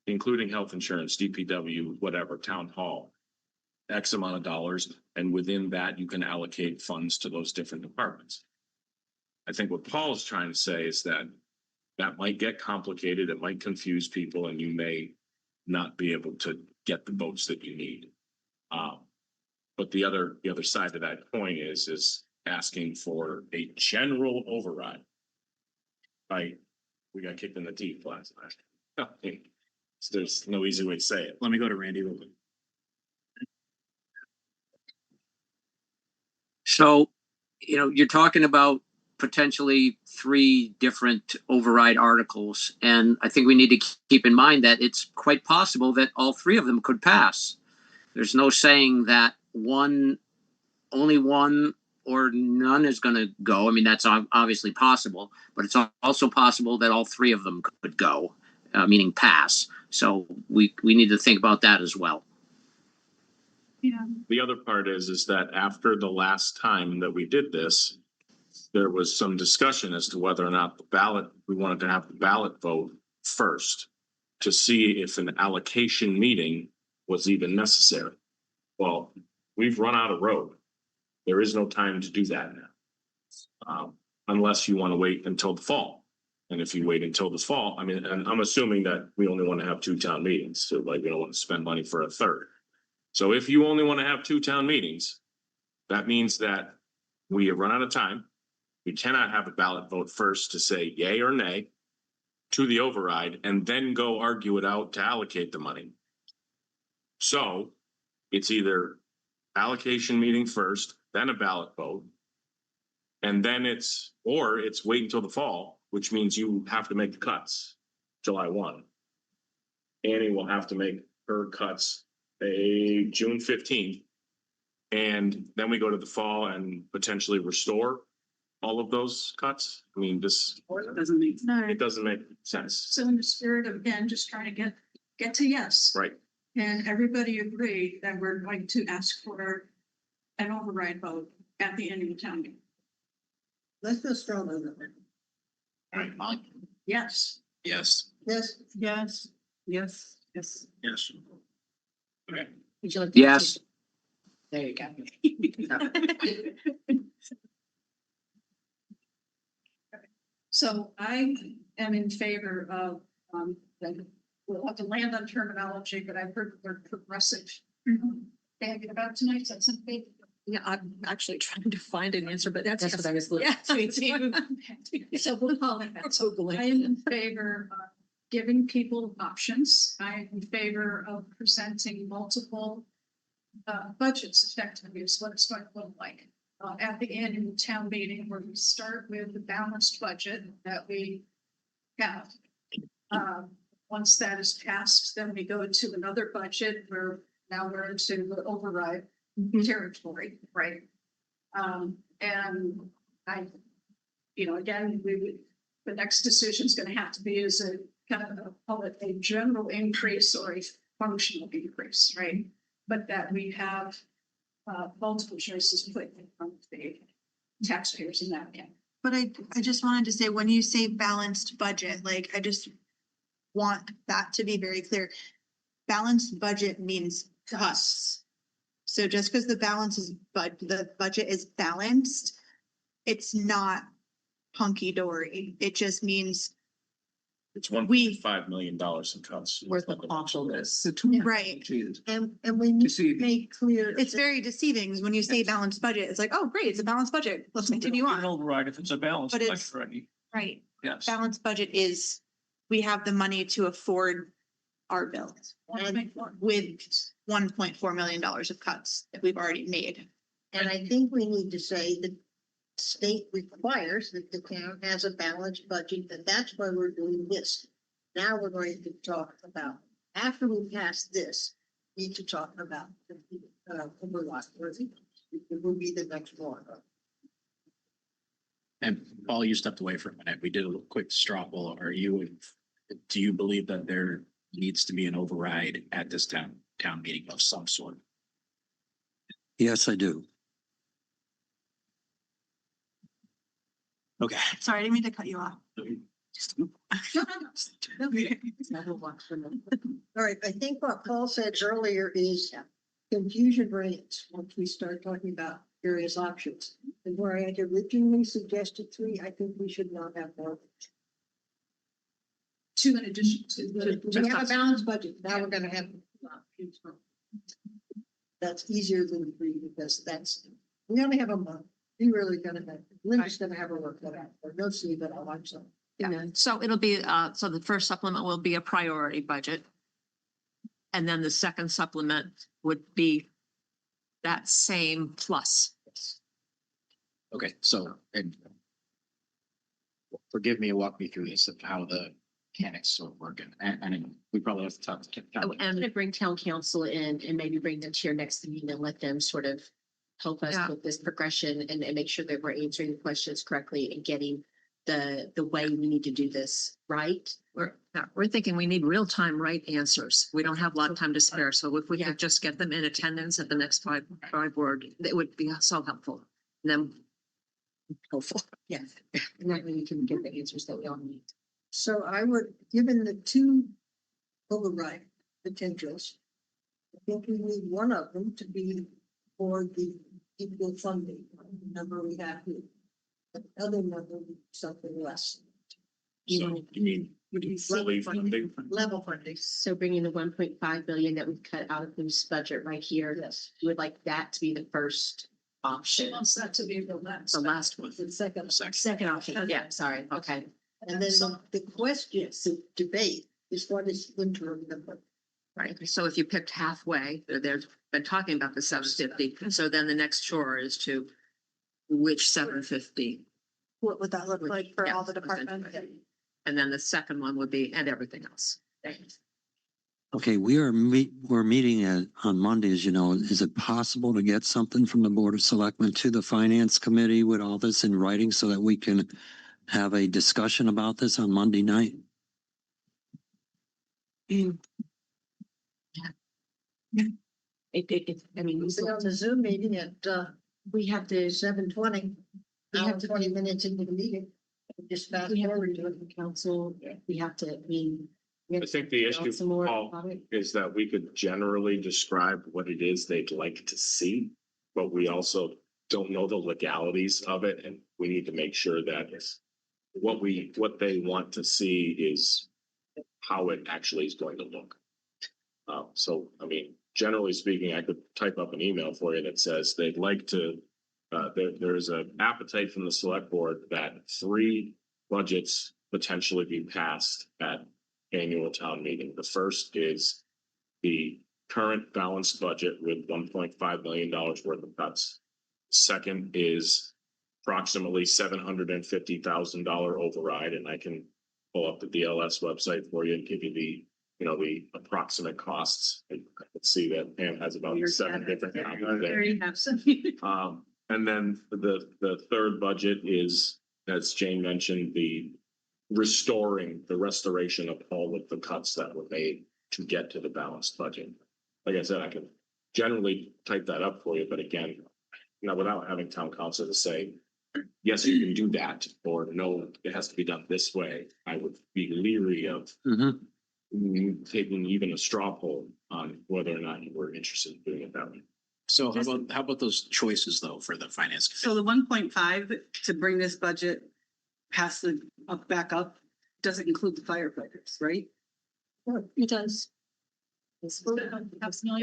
Speaker 5: including health insurance, DPW, whatever, town hall, X amount of dollars. And within that, you can allocate funds to those different departments. I think what Paul is trying to say is that might get complicated. It might confuse people, and you may not be able to get the votes that you need. But the other side of that coin is asking for a general override. We got kicked in the teeth last night. There's no easy way to say it.
Speaker 1: Let me go to Randy real quick.
Speaker 3: So, you know, you're talking about potentially 3 different override articles. And I think we need to keep in mind that it's quite possible that all 3 of them could pass. There's no saying that only one or none is going to go. I mean, that's obviously possible, but it's also possible that all 3 of them could go, meaning pass. So we need to think about that as well.
Speaker 2: Yeah.
Speaker 5: The other part is that after the last time that we did this, there was some discussion as to whether or not we wanted to have the ballot vote first to see if an allocation meeting was even necessary. Well, we've run out of road. There is no time to do that now, unless you want to wait until the fall. And if you wait until the fall, I mean, and I'm assuming that we only want to have 2 town meetings, so like we don't want to spend money for a third. So if you only want to have 2 town meetings, that means that we have run out of time. We cannot have a ballot vote first to say yay or nay to the override and then go argue it out to allocate the money. So it's either allocation meeting first, then a ballot vote, and then it's wait until the fall, which means you have to make the cuts July 1. Annie will have to make her cuts a June 15th. And then we go to the fall and potentially restore all of those cuts. I mean, this,
Speaker 14: Doesn't make.
Speaker 5: it doesn't make sense.
Speaker 2: So in the spirit of, again, just trying to get to yes.
Speaker 5: Right.
Speaker 2: And everybody agreed that we're going to ask for an override vote at the end of the town meeting.
Speaker 8: Let's go strong on that.
Speaker 1: Right, Molly?
Speaker 2: Yes.
Speaker 1: Yes.
Speaker 8: Yes.
Speaker 14: Yes. Yes. Yes.
Speaker 5: Yes. Okay.
Speaker 12: Would you like to-
Speaker 3: Yes.
Speaker 12: There you go.
Speaker 2: So I am in favor of, we'll have to land on terminology, but I've heard the word progressive. Thinking about tonight, is that something?
Speaker 7: Yeah, I'm actually trying to find an answer, but that's.
Speaker 12: That's what I was looking.
Speaker 2: Yeah. So we'll call it that. So I am in favor of giving people options. I am in favor of presenting multiple budgets effectively is what it's going to look like. At the annual town meeting where we start with the balanced budget that we have. Once that is passed, then we go to another budget where now we're into the override territory, right? And I, again, the next decision is going to have to be is a kind of call it a general increase or a functional increase, right? But that we have multiple choices put in front of the taxpayers in that end.
Speaker 6: But I just wanted to say, when you say balanced budget, like, I just want that to be very clear. Balanced budget means cuts. So just because the budget is balanced, it's not hunky dory. It just means,
Speaker 5: It's $1.5 million in cuts.
Speaker 12: Worth of awfulness.
Speaker 6: right.
Speaker 8: And we need to make clear.
Speaker 6: It's very deceiving when you say balanced budget. It's like, oh, great, it's a balanced budget. Let's continue on.
Speaker 15: Override if it's a balanced
Speaker 6: But
Speaker 15: budget
Speaker 6: it's-
Speaker 15: already.
Speaker 6: Right.
Speaker 15: Yes.
Speaker 6: Balanced budget is, we have the money to afford our bills. And with $1.4 million of cuts that we've already made.
Speaker 8: And I think we need to say that state requires that the town has a balanced budget, and that's why we're doing this. Now we're going to talk about, after we pass this, we need to talk about the override. It will be the next one.
Speaker 1: And Paul, you stepped away for a minute. We did a little quick straw poll. Do you believe that there needs to be an override at this town meeting of some sort?
Speaker 16: Yes, I do.
Speaker 1: Okay.
Speaker 6: Sorry, I didn't mean to cut you off.
Speaker 8: All right, I think what Paul said earlier is confusion reigns once we start talking about various options. And where I had originally suggested 3, I think we should not have more.
Speaker 2: 2 in addition to the.
Speaker 8: We have a balanced budget. Now we're gonna have. That's easier than 3 because we only have a month. We really gonna have, Linda's gonna have her work cut out, or no, see that I'll watch some.
Speaker 11: Yeah, so it'll be, so the first supplement will be a priority budget. And then the second supplement would be that same plus.
Speaker 1: Okay, so, and forgive me, walk me through this of how the mechanics sort of working, and we probably have to talk to.
Speaker 12: Oh, and I'm gonna bring town council in and maybe bring them to your next meeting and let them sort of help us
Speaker 11: Yeah.
Speaker 12: with this progression and make sure that we're answering the questions correctly and getting the way we need to do this, right?
Speaker 11: We're thinking we need real-time right answers. We don't have a lot of time to spare. So if we
Speaker 12: Yeah.
Speaker 11: could just get them in attendance at the next five word, it would be so helpful. And then hopeful.
Speaker 12: Yes. And that way we can get the answers that we all need.
Speaker 8: So I would, given the 2 override potentials, I think we need one of them to be for the equal funding number we have here. The other number would be something less.
Speaker 5: So you mean level funding?
Speaker 8: Level funding.
Speaker 12: So bringing the 1.5 billion that we cut out of this budget right here,
Speaker 8: Yes.
Speaker 12: we would like that to be the first
Speaker 2: She
Speaker 12: option.
Speaker 2: wants that to be the last.
Speaker 11: The last one.
Speaker 8: The second.
Speaker 12: Second option, yeah, sorry, okay.
Speaker 8: And then the question, the debate is what is interim number?
Speaker 11: Right, so if you picked halfway, they've been talking about the 750, so then the next chore is to which 750?
Speaker 6: What would that look like for
Speaker 11: Yeah,
Speaker 6: all the departments?
Speaker 11: And then the second one would be, and everything else.
Speaker 16: Okay, we're meeting on Monday, as you know. Is it possible to get something from the Board of Selectmen to the Finance Committee with all this in writing so that we can have a discussion about this on Monday night?
Speaker 4: I mean,
Speaker 8: We'll be on the Zoom meeting at,
Speaker 4: we have to,
Speaker 8: 7:20.
Speaker 4: we have to,
Speaker 8: 20 minutes into the meeting. Just fast
Speaker 4: we have
Speaker 8: forward
Speaker 4: to
Speaker 8: to
Speaker 4: do
Speaker 8: it.
Speaker 4: it in council, we have to, I mean. we have
Speaker 5: I think
Speaker 4: to
Speaker 5: the
Speaker 4: find out
Speaker 5: issue,
Speaker 4: some more
Speaker 5: Paul,
Speaker 4: about it.
Speaker 5: is that we could generally describe what it is they'd like to see, but we also don't know the legalities of it, and we need to make sure that what they want to see is how it actually is going to look. So, I mean, generally speaking, I could type up an email for you that says they'd like to, there's an appetite from the select board that 3 budgets potentially be passed at annual town meeting. The first is the current balanced budget with $1.5 million worth of cuts. Second is approximately $750,000 override, and I can pull up the DLS website for you and give you the, the approximate costs. I can see that Pam has about 7 different copies there.
Speaker 2: There you have some.
Speaker 5: And then the third budget is, as Jane mentioned, the restoration of all of the cuts that were made to get to the balanced budget. Like I said, I can generally type that up for you, but again, without having town council to say, yes, you can do that, or no, it has to be done this way, I would be leery of taking even a straw poll on whether or not you were interested in doing it that way.
Speaker 1: So how about those choices though for the finance?
Speaker 14: So the 1.5 to bring this budget past the back up doesn't include the firefighters, right?
Speaker 7: It does.
Speaker 12: It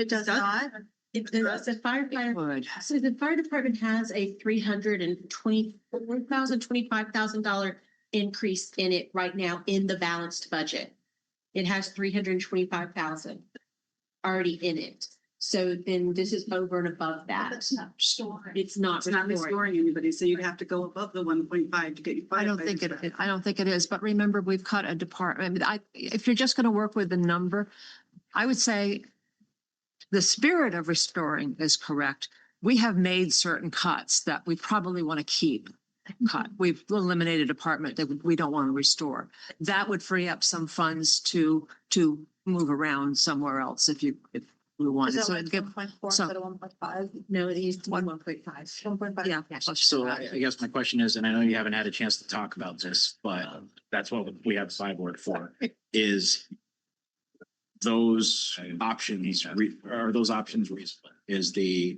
Speaker 12: does not. The firefighter, so the fire department has a $324,000, $25,000 increase in it right now in the balanced budget. It has 325,000 already in it. So then this is over and above that.
Speaker 2: That's not restoring.
Speaker 12: It's not
Speaker 14: It's not restoring anybody, so you'd have to go above the 1.5 to get your.
Speaker 11: I don't think I don't think it is, but remember, we've cut a department. If you're just going to work with the number, I would say the spirit of restoring is correct. We have made certain cuts that we probably want to keep cut. We've eliminated a department that we don't want to restore. That would free up some funds to move around somewhere else if we wanted. So it'd give,
Speaker 6: 1.4
Speaker 11: so-
Speaker 6: instead of 1.5?
Speaker 12: No, it is 1.5.
Speaker 6: 1.5.
Speaker 11: yeah.
Speaker 1: So I guess my question is, and I know you haven't had a chance to talk about this, but that's what we have the board for, is those options, are those options reasonable? Is the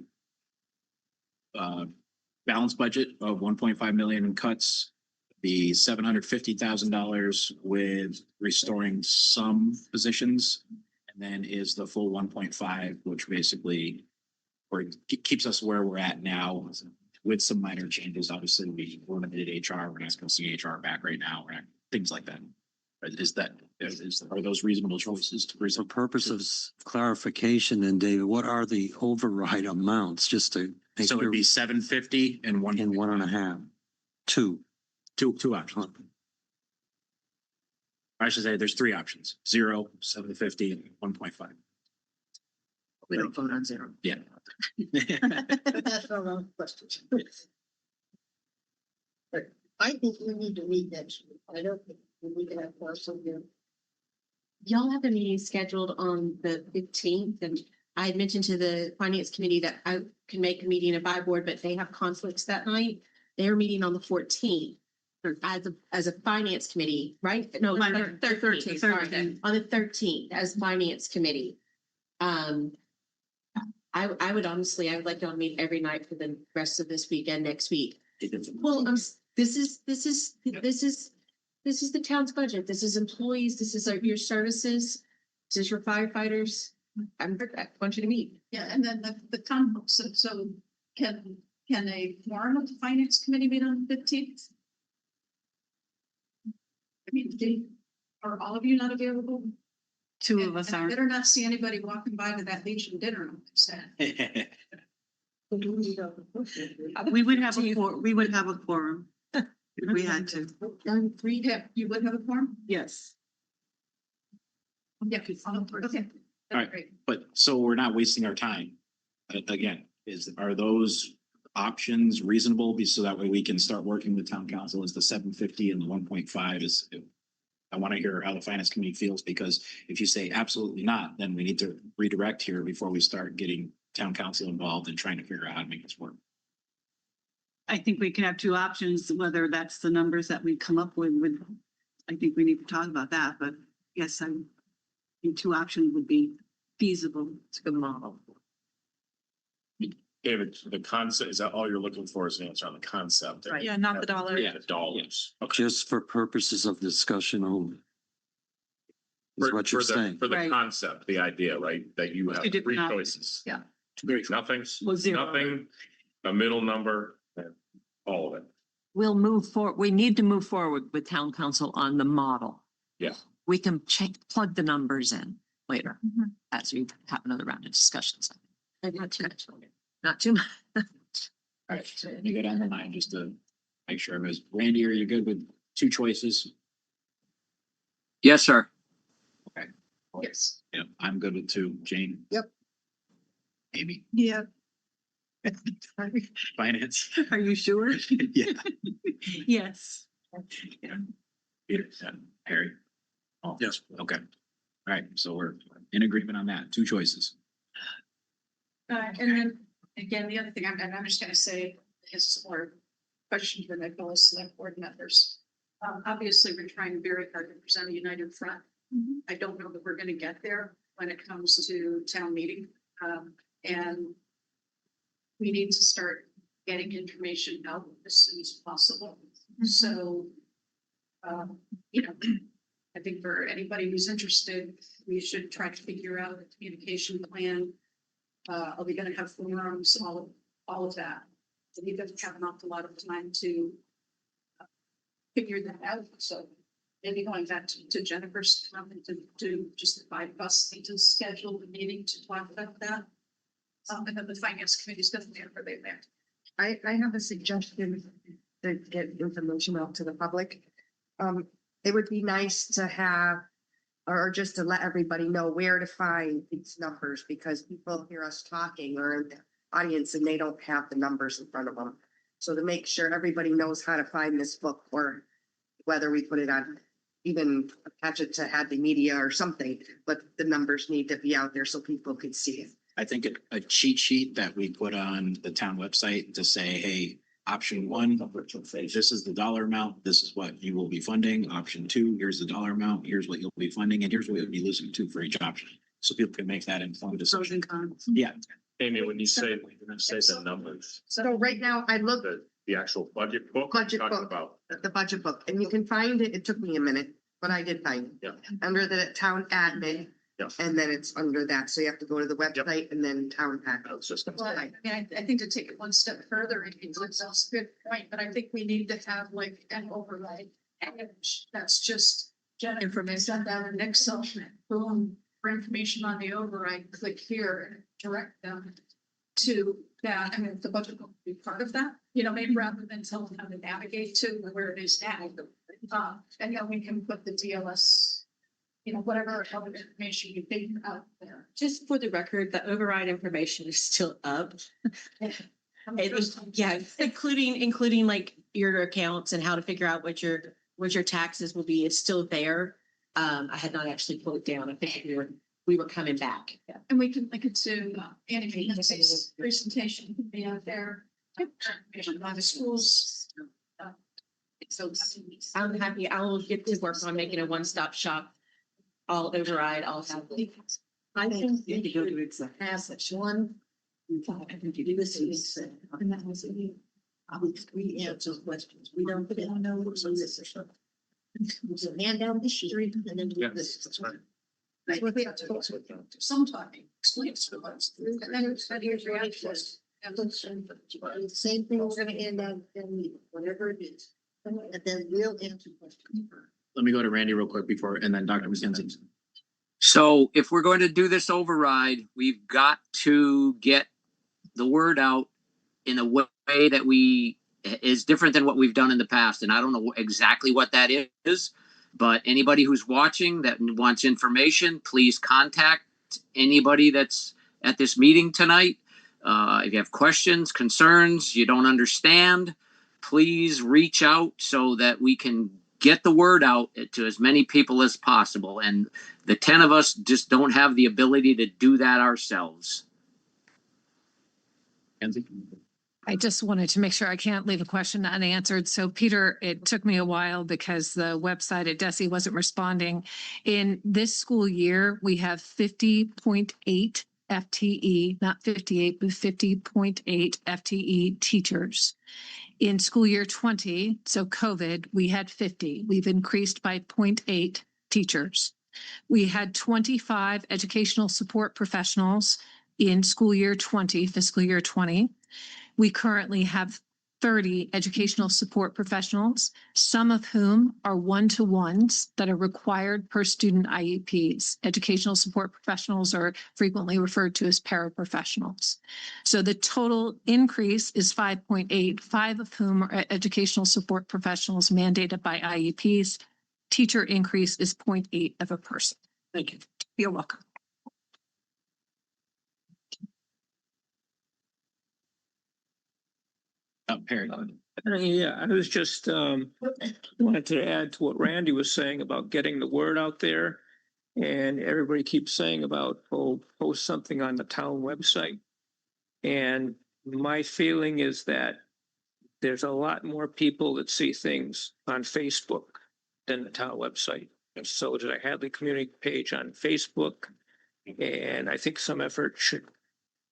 Speaker 1: balanced budget of 1.5 million in cuts, the $750,000 with restoring some positions, and then is the full 1.5, which basically keeps us where we're at now with some minor changes. Obviously, we eliminated HR. We're not going to see HR back right now. We're not, things like that. Are those reasonable choices to
Speaker 16: For
Speaker 1: present?
Speaker 16: purpose of clarification, then David, what are the override amounts, just to make
Speaker 1: So
Speaker 16: sure?
Speaker 1: it'd be 750 and one.
Speaker 16: And 1.5, 2.
Speaker 1: Two options. I should say there's 3 options: 0, 750, and 1.5.
Speaker 12: We don't vote on 0.
Speaker 1: Yeah.
Speaker 8: That's our own question. But I think we need to meet next week. I don't think we need to have parcel here.
Speaker 12: Y'all have a meeting scheduled on the 15th, and I had mentioned to the finance committee that I can make a meeting at by board, but they have conflicts that night. They're meeting on the 14th as a finance committee, right? No, 13th, sorry, on the 13th as finance committee. I would honestly, I would like to meet every night for the rest of this weekend, next week. Well, this is the town's budget. This is employees. This is your services. This is your firefighters. I want you to meet.
Speaker 2: Yeah, and then the so can a forum of the finance committee meet on the 15th? I mean, are all of you not available?
Speaker 14: 2 of us
Speaker 2: And I
Speaker 14: are.
Speaker 2: better not see anybody walking by to that Legion dinner on Saturday.
Speaker 14: We would have a quorum if we had to.
Speaker 2: You would have a forum?
Speaker 14: Yes.
Speaker 2: Yeah. Okay.
Speaker 1: All right. But so we're not wasting our time. Again, are those options reasonable? So that way we can start working with town council. Is the 750 and the 1.5 is, I want to hear how the finance committee feels, because if you say absolutely not, then we need to redirect here before we start getting town council involved and trying to figure out how to make this work.
Speaker 14: I think we can have two options, whether that's the numbers that we come up with, I think we need to talk about that, but yes, I think two options would be feasible.
Speaker 11: It's a good model.
Speaker 5: David, the concept, is that all you're looking for is an answer on the concept?
Speaker 6: Right. Yeah, not the dollar.
Speaker 5: Yeah, the dollars. Okay.
Speaker 16: Just for purposes of discussion only. Is what you're saying.
Speaker 5: For the
Speaker 14: Right.
Speaker 5: concept, the idea, right, that you have
Speaker 14: Two different
Speaker 5: three
Speaker 14: options.
Speaker 5: choices.
Speaker 14: Yeah.
Speaker 5: Nothing,
Speaker 14: Well, zero.
Speaker 5: nothing, a middle number, and all of it.
Speaker 11: We'll move forward. We need to move forward with town council on the model.
Speaker 5: Yeah.
Speaker 11: We can plug the numbers in later
Speaker 7: Mhm.
Speaker 11: as we have another round of discussions. Not too much. Not too much.
Speaker 1: All right, so let me go down the line just to make sure. Randy, are you good with two choices?
Speaker 3: Yes, sir.
Speaker 2: Yes.
Speaker 1: Yeah, I'm good with two. Jane?
Speaker 8: Yep.
Speaker 1: Amy?
Speaker 14: Yeah.
Speaker 1: Finance?
Speaker 14: Are you sure?
Speaker 1: Yeah.
Speaker 14: Yes.
Speaker 1: Peter? Yeah. Harry? Oh, yes. Okay. All right, so we're in agreement on that. Two choices.
Speaker 2: And then, again, the other thing I'm just gonna say is more question for my fellow select board members. Obviously, we're trying very hard to present a united front. I don't know that we're gonna get there when it comes to town meeting. And we need to start getting information out as soon as possible. So, you know, I think for anybody who's interested, we should try to figure out a communication plan. Are we gonna have forums, all of that? So we don't have an awful lot of time to figure that out. So maybe going back to Jennifer's comment to just the 5 of us need to schedule a meeting to talk about that. And then the finance committee is definitely where they met.
Speaker 4: I have a suggestion to get information out to the public. It would be nice to have, or just to let everybody know where to find these numbers, because people hear us talking or in the audience and they don't have the numbers in front of them. So to make sure everybody knows how to find this book, or whether we put it on, even attach it to Hadley Media or something, but the numbers need to be out there so people can see it.
Speaker 1: I think a cheat sheet that we put on the town website to say, hey, option 1, this is the dollar amount, this is what you will be funding. Option 2, here's the dollar amount, here's what you'll be funding, and here's what you'll be losing to for each option. So people can make that informed
Speaker 14: Pros
Speaker 1: decision.
Speaker 14: and cons.
Speaker 1: Yeah,
Speaker 5: Amy, when you say the numbers,
Speaker 4: So right now I looked
Speaker 5: the actual budget book.
Speaker 4: Budget
Speaker 5: you're talking
Speaker 4: book.
Speaker 5: About,
Speaker 4: at the budget book, and you can find it. It took me a minute, but I did find it.
Speaker 5: yeah,
Speaker 4: Under the town admin,
Speaker 5: yeah.
Speaker 4: and then it's under that. So you have to go to the website and then town admin.
Speaker 5: It's just.
Speaker 2: Well, I mean, I think to take it one step further, it's a good point, but I think we need to have like an override. Package that's just information, send out an Excel, boom, for information on the override, click here and direct them to that. I mean, the budget will be part of that, you know, maybe rather than tell them how to navigate to where it is now. And then we can put the DLS, you know, whatever other information you think out there.
Speaker 12: Just for the record, the override information is still up. Yeah, including like your accounts and how to figure out what your taxes will be is still there. I had not actually pulled it down. I think we were coming back. Yeah.
Speaker 2: And we can link it to Annie Nancy's presentation, could be out there. Information on the schools. So
Speaker 12: I'm happy. I will get to work on making a one-stop shop. I'll override. I'll have.
Speaker 8: I think you need to go to exec. Passage 1. I think you do this, and that was we answer questions. We don't put it on notes or this or something. We'll hand down the sheet and then do this.
Speaker 5: That's right.
Speaker 2: I think we have to go to some talking, explain it to us. And then here's reactions.
Speaker 8: The same thing we're gonna end up in whatever it is. And then we'll answer questions.
Speaker 1: let me go to Randy real quick before, and then Dr. McKenzie.
Speaker 3: So if we're going to do this override, we've got to get the word out in a way that is different than what we've done in the past. And I don't know exactly what that is, But anybody who's watching that wants information, please contact anybody that's at this meeting tonight. If you have questions, concerns, you don't understand, please reach out so that we can get the word out to as many people as possible. And the 10 of us just don't have the ability to do that ourselves.
Speaker 1: Kenzie?
Speaker 13: I just wanted to make sure I can't leave a question unanswered. So Peter, it took me a while because the website at DESE wasn't responding. In this school year, we have 50.8 FTE, not 58, but 50.8 FTE teachers. In school year 20, so COVID, we had 50. We've increased by 0.8 teachers. We had 25 educational support professionals in school year 20, fiscal year 20. We currently have 30 educational support professionals, some of whom are one-to-ones that are required per student IEPs. Educational support professionals are frequently referred to as paraprofessionals. So the total increase is 5.8, 5 of whom are educational support professionals mandated by IEPs. Teacher increase is 0.8 of a person.
Speaker 1: Thank you.
Speaker 13: You're welcome.
Speaker 1: Perry.
Speaker 15: Yeah, I was just wanted to add to what Randy was saying about getting the word out there. And everybody keeps saying about, oh, post something on the town website. And my feeling is that there's a lot more people that see things on Facebook than the town website. And so there's a Hadley community page on Facebook. And I think some effort should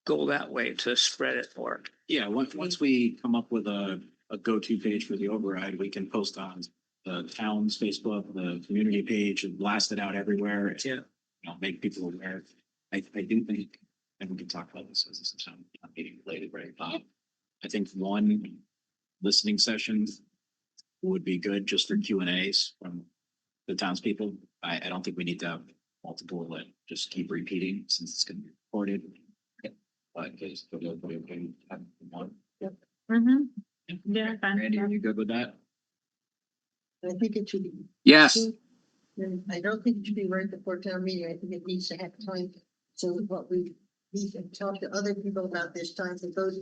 Speaker 15: go that way to spread it more.
Speaker 1: Yeah, once we come up with a go-to page for the override, we can post on the town's Facebook, the community page, and blast it out everywhere.
Speaker 15: Yeah.
Speaker 1: You know, make people aware. I do think, and we can talk about this as this is not meeting related, right? I think one listening session would be good just for Q&As from the townspeople. I don't think we need to have multiple that just keep repeating since it's going to be recorded. But just for everybody, okay, have one.
Speaker 6: Yeah, fine.
Speaker 1: Randy, are you good with that?
Speaker 8: I think it should be.
Speaker 3: Yes.
Speaker 8: I don't think it should be right before town meeting. I think it needs to have time. So what we need to talk to other people about this time for those.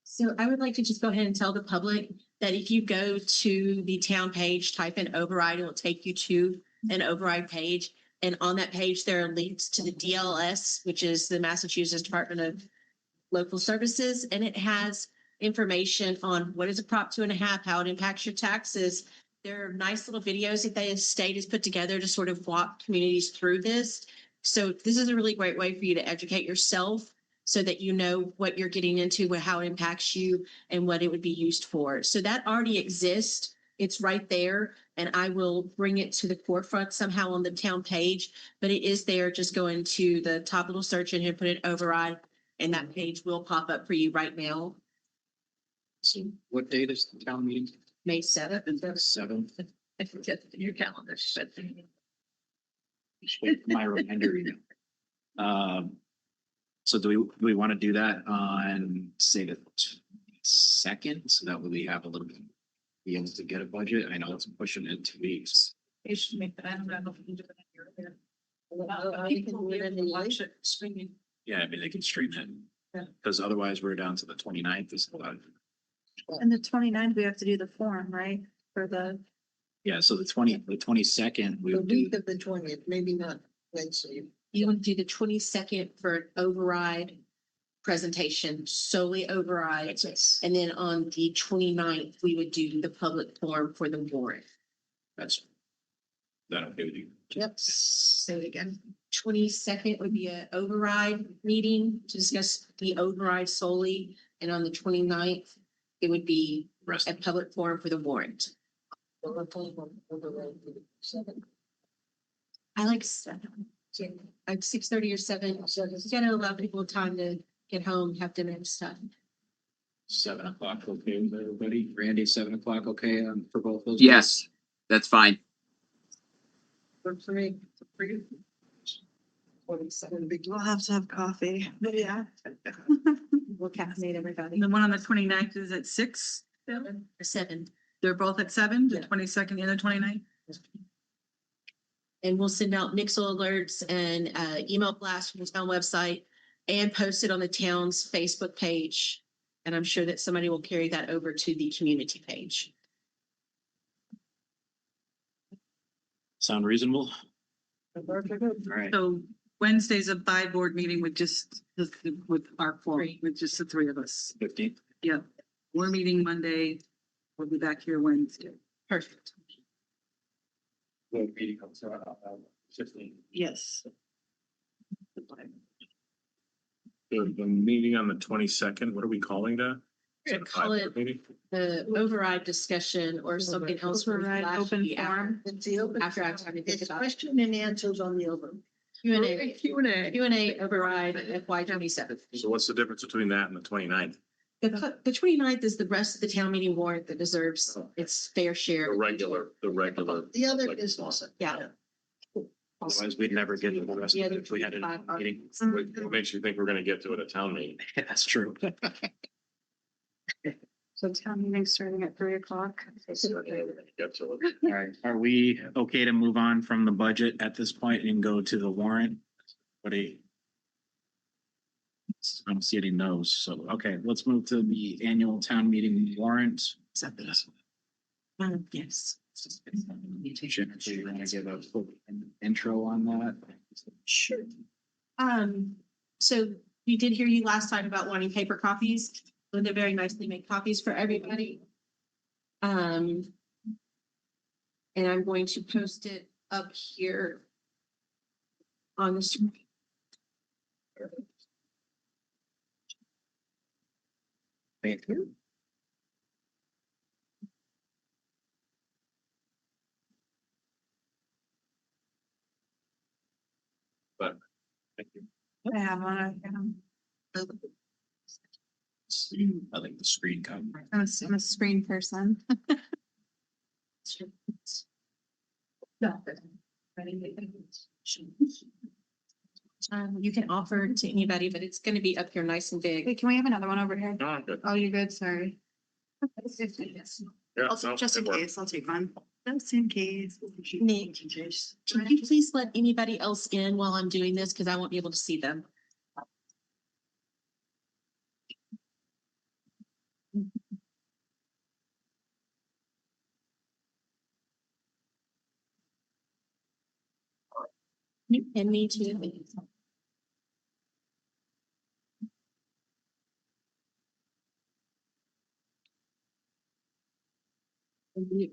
Speaker 12: So I would like to just go ahead and tell the public that if you go to the town page, type in override, it will take you to an override page. And on that page, there are links to the DLS, which is the Massachusetts Department of Local Services, and it has information on what is a Prop 2.5, how it impacts your taxes. There are nice little videos that the state has put together to sort of walk communities through this. So this is a really great way for you to educate yourself so that you know what you're getting into, how it impacts you, and what it would be used for. So that already exists. It's right there, and I will bring it to the forefront somehow on the town page, but it is there. Just go into the top little search engine, put it override, and that page will pop up for you right now.
Speaker 1: So what date is the town meeting?
Speaker 12: May 7th.
Speaker 1: 7th.
Speaker 13: I forget your calendar, but
Speaker 1: Just wait for my reminder email. So do we want to do that on, say, the 2nd, so that way we have a little bit, be able to get a budget? I know it's pushing it 2 weeks.
Speaker 13: you should make that. I don't know if you can do it here.
Speaker 8: People will be able to watch
Speaker 13: it streaming.
Speaker 1: Yeah, I mean, they can stream it.
Speaker 13: Yeah.
Speaker 1: Because otherwise we're down to the 29th is about,
Speaker 6: And the 29th, we have to do the form, right? For the,
Speaker 1: yeah, so the 22nd, we
Speaker 8: The
Speaker 1: would do,
Speaker 8: week of the 20th, maybe not Wednesday.
Speaker 12: You want to do the 22nd for an override presentation, solely override.
Speaker 1: that's it.
Speaker 12: And then on the 29th, we would do the public forum for the warrant.
Speaker 1: That's, is that okay with you?
Speaker 8: Yep.
Speaker 12: Say it again. 22nd would be an override meeting to discuss the override solely. And on the 29th, it would be
Speaker 1: Rest.
Speaker 12: a public forum for the warrant. I like 7. Like 6:30 or 7. You gotta allow people time to get home, have dinner and stuff.
Speaker 1: 7 o'clock, okay with everybody? Randy, 7 o'clock, okay, for both those?
Speaker 3: Yes, that's fine.
Speaker 8: Works for me.
Speaker 6: we'll have to have coffee, but yeah.
Speaker 12: We'll caffeinate everybody.
Speaker 14: The one on the 29th is at 6.
Speaker 12: Or 7.
Speaker 14: They're both at 7, the 22nd and the 29th?
Speaker 12: And we'll send out Nixle alerts and email blasts from the town website and post it on the town's Facebook page. And I'm sure that somebody will carry that over to the community page.
Speaker 1: Sound reasonable? All right.
Speaker 14: So Wednesday's a by-board meeting with with our four, with just the three of us.
Speaker 1: 15th.
Speaker 14: Yeah, we're meeting Monday. We'll be back here Wednesday.
Speaker 12: Perfect.
Speaker 5: The meeting comes out, 15.
Speaker 14: Yes.
Speaker 5: The meeting on the 22nd, what are we calling that?
Speaker 12: We're gonna call it
Speaker 5: Meeting?
Speaker 12: the override discussion or something else.
Speaker 14: Override open forum.
Speaker 12: After I have time to think
Speaker 8: It's
Speaker 12: about it.
Speaker 8: question and answers on the over.
Speaker 12: Q&A override FY 27.
Speaker 5: So what's the difference between that and the 29th?
Speaker 12: The 29th is the rest of the town meeting warrant that deserves its fair share.
Speaker 5: The regular.
Speaker 8: The other
Speaker 5: like,
Speaker 8: is also.
Speaker 12: Yeah.
Speaker 1: Otherwise, we'd never get to the rest of
Speaker 12: The
Speaker 1: it
Speaker 12: other
Speaker 1: if we had a
Speaker 12: 25
Speaker 1: meeting.
Speaker 5: What makes you think we're gonna get to it at town meeting?
Speaker 1: Yeah, that's true.
Speaker 6: So town meeting starting at 3:00.
Speaker 5: Get to it.
Speaker 1: All right, are we okay to move on from the budget at this point and go to the warrant? What do you? I don't see any no's, so, okay, let's move to the annual town meeting warrant. Is that this?
Speaker 12: Yes.
Speaker 1: Jennifer, you want to give a quick intro on that?
Speaker 12: Sure. So we did hear you last time about wanting paper copies. Linda very nicely made copies for everybody. And I'm going to post it up here on the screen.
Speaker 1: Thank you.
Speaker 5: But, thank you.
Speaker 6: I have one.
Speaker 1: I think the screen cover.
Speaker 6: I'm a screen person.
Speaker 12: You can offer to anybody, but it's gonna be up here nice and big.
Speaker 6: Wait, can we have another one over here?
Speaker 5: No, I'm good.
Speaker 6: Oh, you're good, sorry.
Speaker 5: Yeah,
Speaker 6: Also,
Speaker 5: no,
Speaker 6: just in
Speaker 5: it works.
Speaker 6: case, I'll take one. Just in case.
Speaker 12: Nick, can you please let anybody else in while I'm doing this? Because I won't be able to see them. And me too.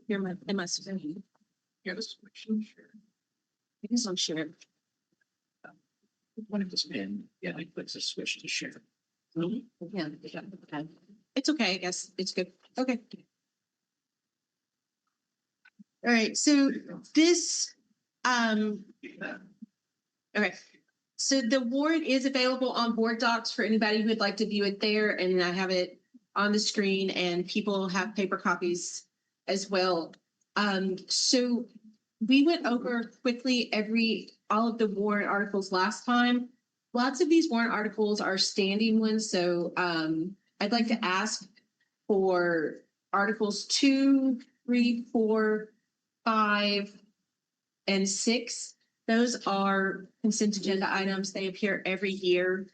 Speaker 12: You're my, am I screen?
Speaker 1: Yeah, this is
Speaker 12: It is on share.
Speaker 1: one of this pin. Yeah, I click to switch to share.
Speaker 12: Yeah, okay. It's okay, I guess. It's good. Okay. All right, so this, okay. So the warrant is available on Board Docs for anybody who would like to view it there, and I have it on the screen, and people have paper copies as well. So we went over quickly all of the warrant articles last time. Lots of these warrant articles are standing ones, so I'd like to ask for Articles 2, 3, 4, 5, and 6. Those are consent agenda items. They appear every year.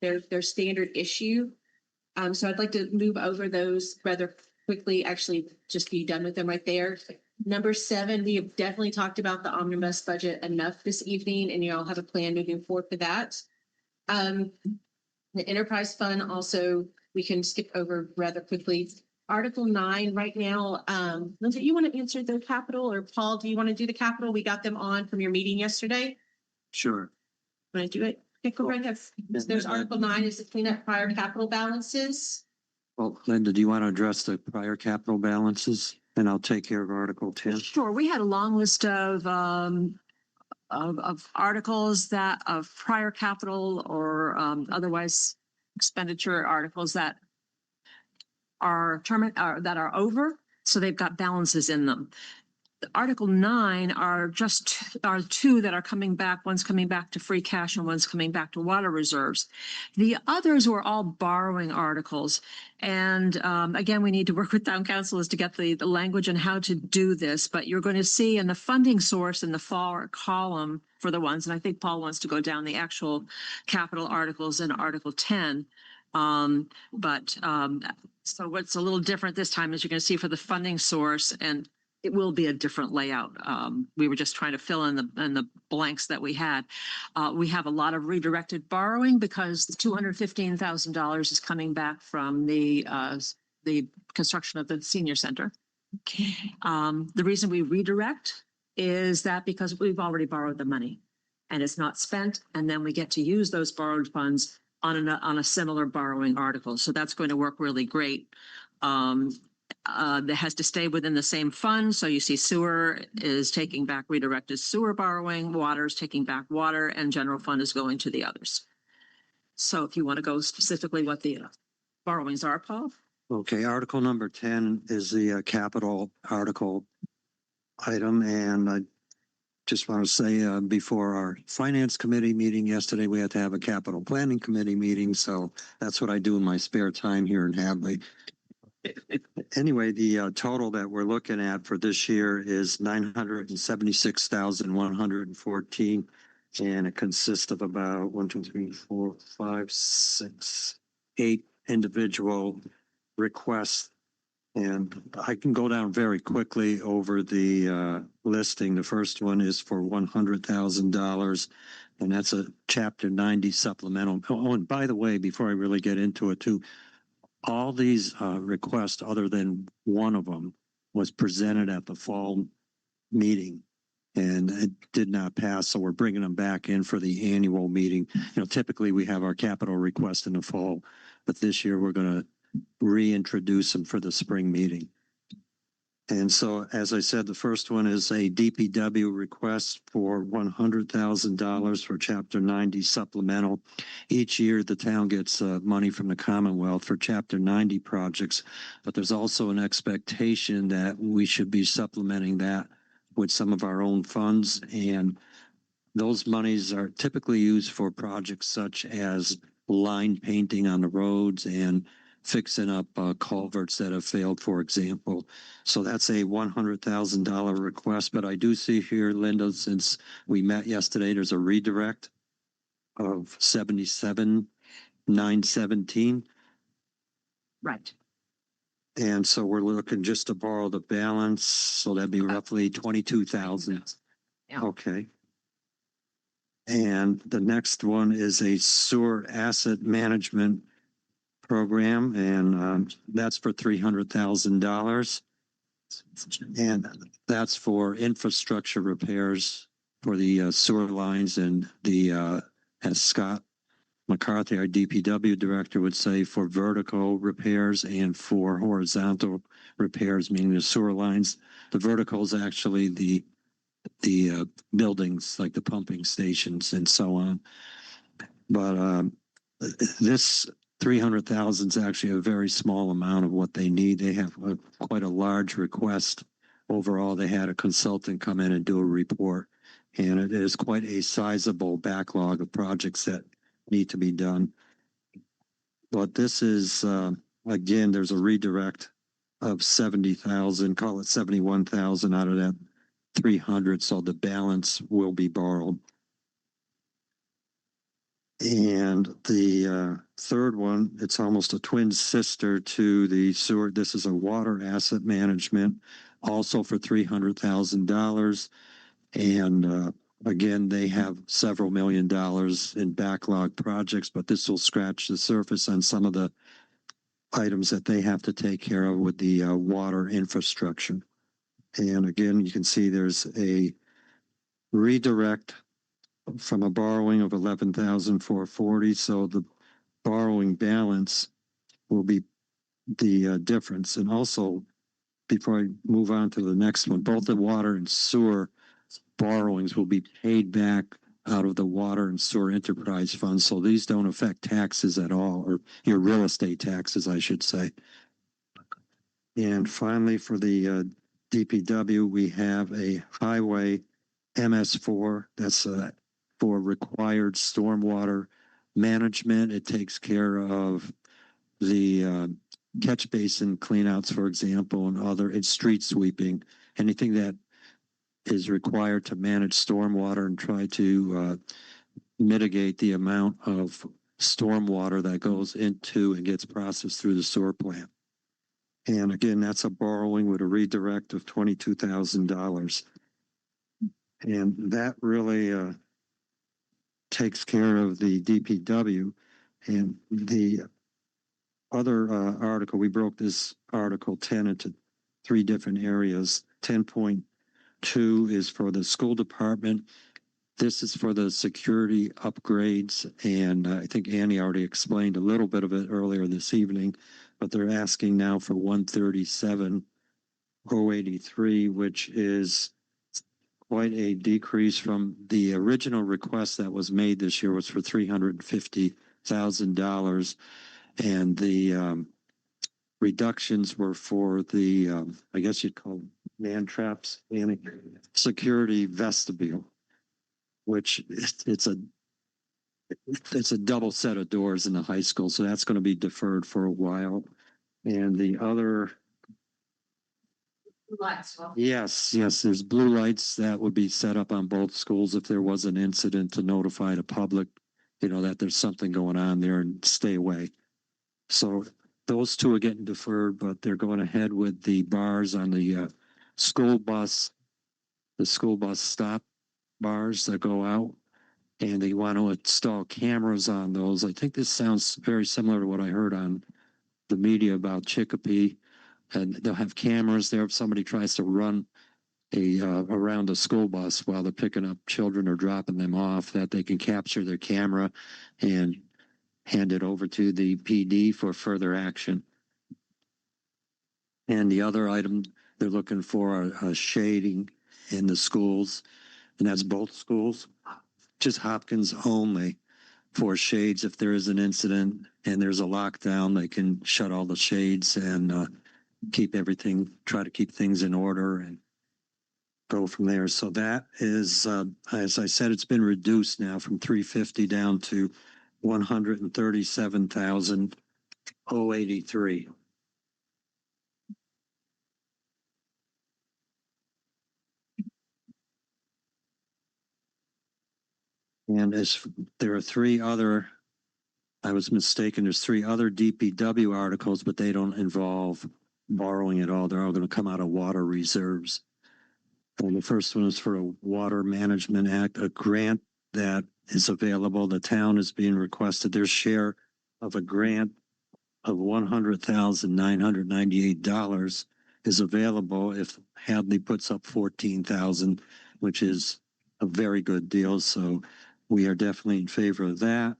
Speaker 12: They're standard issue. So I'd like to move over those rather quickly, actually just be done with them right there. Number 7, we have definitely talked about the omnibus budget enough this evening, and you all have a plan moving forward for that. The enterprise fund also, we can skip over rather quickly. Article 9 right now, Linda, you want to answer the capital, or Paul, do you want to do the capital? We got them on from your meeting yesterday.
Speaker 16: Sure.
Speaker 12: Want to do it? Okay, go right ahead. There's Article 9 is to clean up prior capital balances.
Speaker 16: Well, Linda, do you want to address the prior capital balances? And I'll take care of Article 10.
Speaker 11: Sure, we had a long list of articles of prior capital or otherwise expenditure articles that are over, so they've got balances in them. Article 9 are are two that are coming back. One's coming back to free cash and one's coming back to water reserves. The others were all borrowing articles. And again, we need to work with town council to get the language on how to do this. But you're going to see in the funding source in the far column for the ones, and I think Paul wants to go down the actual capital articles in Article 10. So what's a little different this time is you're going to see for the funding source, and it will be a different layout. We were just trying to fill in the blanks that we had. We have a lot of redirected borrowing because the $215,000 is coming back from the construction of the senior center. The reason we redirect is that because we've already borrowed the money and it's not spent, and then we get to use those borrowed funds on a similar borrowing article. So that's going to work really great. That has to stay within the same fund. So you see sewer is taking back redirected sewer borrowing, water is taking back water, and general fund is going to the others. So if you want to go specifically what the borrowings are, Paul?
Speaker 16: Okay, article number 10 is the capital article item. And I just want to say before our finance committee meeting yesterday, we had to have a capital planning committee meeting. So that's what I do in my spare time here in Hadley. Anyway, the total that we're looking at for this year is 976,114, and it consists of about 1, 2, 3, 4, 5, 6, 8 individual requests. And I can go down very quickly over the listing. The first one is for $100,000, and that's a Chapter 90 supplemental. Oh, and by the way, before I really get into it too, all these requests, other than one of them, was presented at the fall meeting, and it did not pass. So we're bringing them back in for the annual meeting. You know, typically we have our capital request in the fall, but this year we're going to reintroduce them for the spring meeting. And so, as I said, the first one is a DPW request for $100,000 for Chapter 90 supplemental. Each year, the town gets money from the Commonwealth for Chapter 90 projects, but there's also an expectation that we should be supplementing that with some of our own funds. And those monies are typically used for projects such as line painting on the roads and fixing up culverts that have failed, for example. So that's a $100,000 request. But I do see here, Linda, since we met yesterday, there's a redirect of $77,917.
Speaker 11: Right.
Speaker 16: And so we're looking just to borrow the balance. So that'd be roughly 22,000.
Speaker 11: Yeah.
Speaker 16: Okay. And the next one is a sewer asset management program, and that's for $300,000. And that's for infrastructure repairs for the sewer lines and the, as Scott McCarthy, our DPW director, would say, for vertical repairs and for horizontal repairs, meaning the sewer lines. The vertical is actually the buildings like the pumping stations and so on. But this 300,000 is actually a very small amount of what they need. They have quite a large request. Overall, they had a consultant come in and do a report, and it is quite a sizable backlog of projects that need to be done. But this is, again, there's a redirect of 70,000, call it 71,000 out of that 300. So the balance will be borrowed. And the third one, it's almost a twin sister to the sewer. This is a water asset management, also for $300,000. And again, they have several $1 million in backlog projects, but this will scratch the surface on some of the items that they have to take care of with the water infrastructure. And again, you can see there's a redirect from a borrowing of 11,440. So the borrowing balance will be the difference. And also, before I move on to the next one, both the water and sewer borrowings will be paid back out of the water and sewer enterprise funds. So these don't affect taxes at all, or your real estate taxes, I should say. And finally, for the DPW, we have a highway MS4. That's for required stormwater management. It takes care of the catch basin cleanouts, for example, and it's street sweeping, anything that is required to manage stormwater and try to mitigate the amount of stormwater that goes into and gets processed through the sewer plant. And again, that's a borrowing with a redirect of $22,000. And that really takes care of the DPW. And the other article, we broke this Article 10 into 3 different areas. 10.2 is for the school department. This is for the security upgrades. And I think Annie already explained a little bit of it earlier this evening, but they're asking now for 137,083, which is quite a decrease from the original request that was made this year was for $350,000. And the reductions were for the, I guess you'd call them man traps, and security vestibule, which it's a double set of doors in the high school. So that's going to be deferred for a while. And the other, yes, there's blue lights that would be set up on both schools if there was an incident to notify the public, that there's something going on there and stay away. So those 2 are getting deferred, but they're going ahead with the bars on the school bus stop bars that go out, and they want to install cameras on those. I think this sounds very similar to what I heard on the media about Chicopee, and they'll have cameras there if somebody tries to run around a school bus while they're picking up children or dropping them off, that they can capture their camera and hand it over to the PD for further action. And the other item they're looking for are shading in the schools, and that's both schools, just Hopkins only, for shades. If there is an incident and there's a lockdown, they can shut all the shades and try to keep things in order and go from there. So that is, as I said, it's been reduced now from 350 down to 137,083. And there are 3 other, I was mistaken, there's 3 other DPW articles, but they don't involve borrowing at all. They're all going to come out of water reserves. And the first one is for a Water Management Act, a grant that is available. The town is being requested their share of a grant of $100,998 is available if Hadley puts up 14,000, which is a very good deal. So we are definitely in favor of that.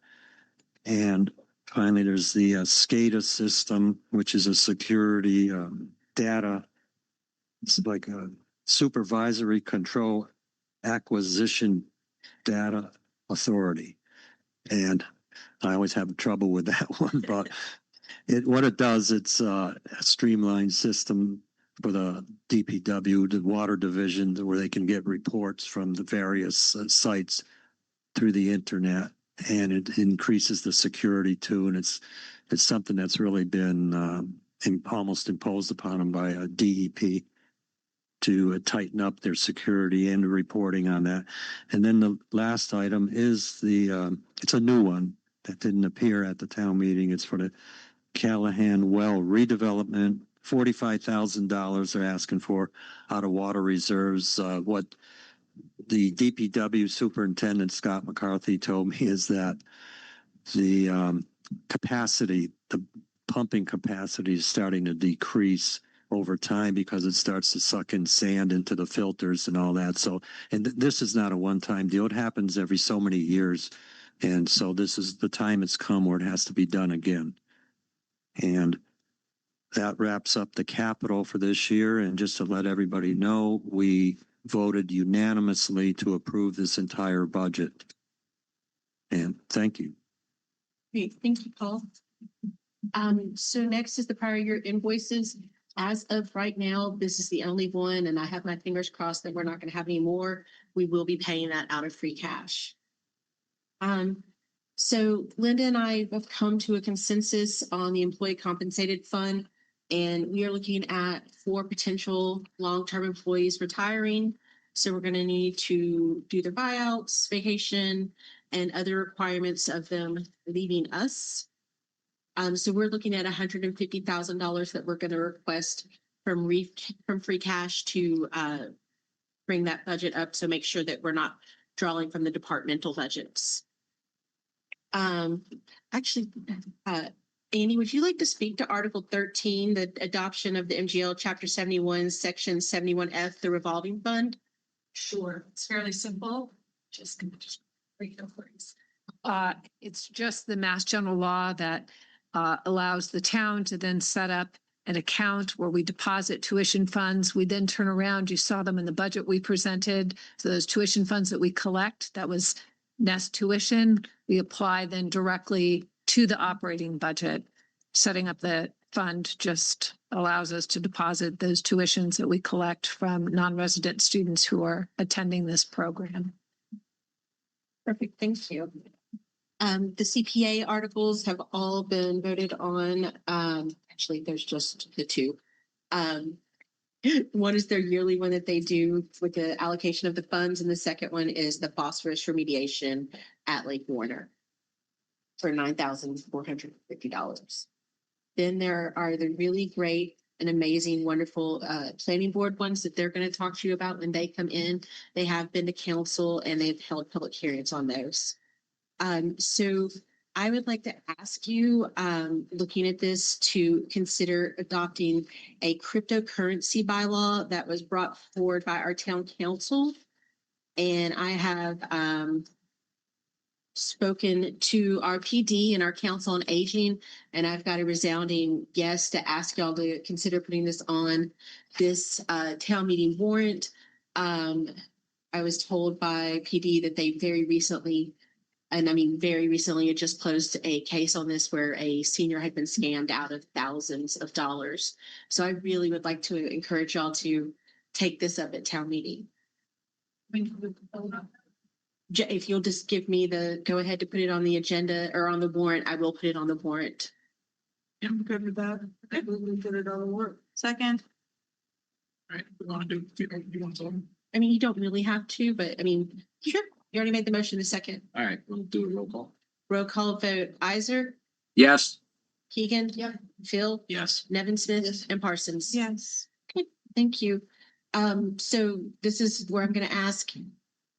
Speaker 16: And finally, there's the SCADA system, which is a security data. It's like a supervisory control acquisition data authority. And I always have trouble with that one, but what it does, it's a streamlined system for the DPW, the water division, where they can get reports from the various sites through the internet, and it increases the security too. And it's something that's really been almost imposed upon them by a DEP to tighten up their security and reporting on that. And then the last item is it's a new one that didn't appear at the town meeting. It's for the Callahan Well redevelopment, $45,000 they're asking for out of water reserves. What the DPW superintendent, Scott McCarthy, told me is that the capacity, the pumping capacity is starting to decrease over time because it starts to suck in sand into the filters and all that. So, and this is not a one-time deal. It happens every so many years. And so this is the time it's come where it has to be done again. And that wraps up the capital for this year. And just to let everybody know, we voted unanimously to approve this entire budget. And thank you.
Speaker 12: Great, thank you, Paul. So next is the prior year invoices. as of right now, this is the only one, and I have my fingers crossed that we're not gonna have any more. We will be paying that out of free cash. So Linda and I have come to a consensus on the employee compensated fund. And we are looking at 4 potential long-term employees retiring. So we're gonna need to do their buyouts, vacation, and other requirements of them leaving us. So we're looking at $150,000 that we're gonna request from free cash to bring that budget up. So make sure that we're not drawing from the departmental budgets. Actually, Annie, would you like to speak to Article 13, the adoption of the MGL Chapter 71, Section 71F, the revolving fund?
Speaker 13: Sure, it's fairly simple. Just read it, please. It's just the Mass General Law that allows the town to then set up an account where we deposit tuition funds. We then turn around, you saw them in the budget we presented. So those tuition funds that we collect, that was Nest tuition, we apply then directly to the operating budget. Setting up the fund just allows us to deposit those tuitions that we collect from non-resident students who are attending this program.
Speaker 12: Perfect, thank you. The CPA articles have all been voted on. Actually, there's just the 2. One is their yearly one that they do with the allocation of the funds, and the second one is the phosphorus remediation at Lake Warner for $9,450. Then there are the really great and amazing, wonderful planning board ones that they're going to talk to you about when they come in. They have been to council and they've held public hearings on those. So I would like to ask you, looking at this, to consider adopting a cryptocurrency bylaw that was brought forward by our town council. And I have spoken to our PD and our council on aging, and I've got a resounding yes to ask y'all to consider putting this on this town meeting warrant. I was told by PD that they very recently had just closed a case on this where a senior had been scammed out of thousands of dollars. So I really would like to encourage y'all to take this up at town meeting. If you'll just give me the go ahead to put it on the agenda or on the warrant, I will put it on the warrant.
Speaker 2: I'm good with that. I will put it on the work.
Speaker 6: Second.
Speaker 2: Right, we want to do, you want to?
Speaker 12: I mean, you don't really have to, but I mean, sure. You already made the motion in a second.
Speaker 1: All right, we'll do a roll call.
Speaker 12: Roll call vote. Iser,
Speaker 3: Yes.
Speaker 12: Keegan.
Speaker 2: Yep.
Speaker 12: Phil.
Speaker 1: Yes.
Speaker 12: Nevin Smith and Parsons.
Speaker 6: Yes.
Speaker 12: Okay, thank you. So this is where I'm gonna ask,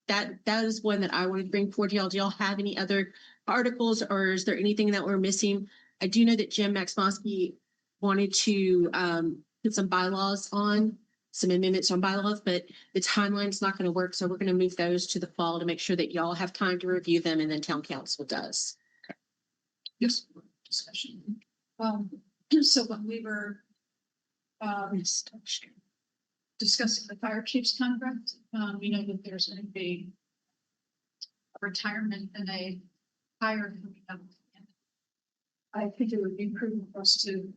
Speaker 12: that is one that I wanted to bring forward to y'all. Do y'all have any other articles, or is there anything that we're missing? I do know that Jim Maxmosky wanted to put some bylaws on, some amendments on bylaws, but the timeline's not gonna work, so we're gonna move those to the fall to make sure that y'all have time to review them, and then town council does.
Speaker 1: Yes.
Speaker 2: Discussion. So when we were discussing the fire chief's contract, we know that there's going to be a retirement and a hire coming up. I think it would be prudent for us to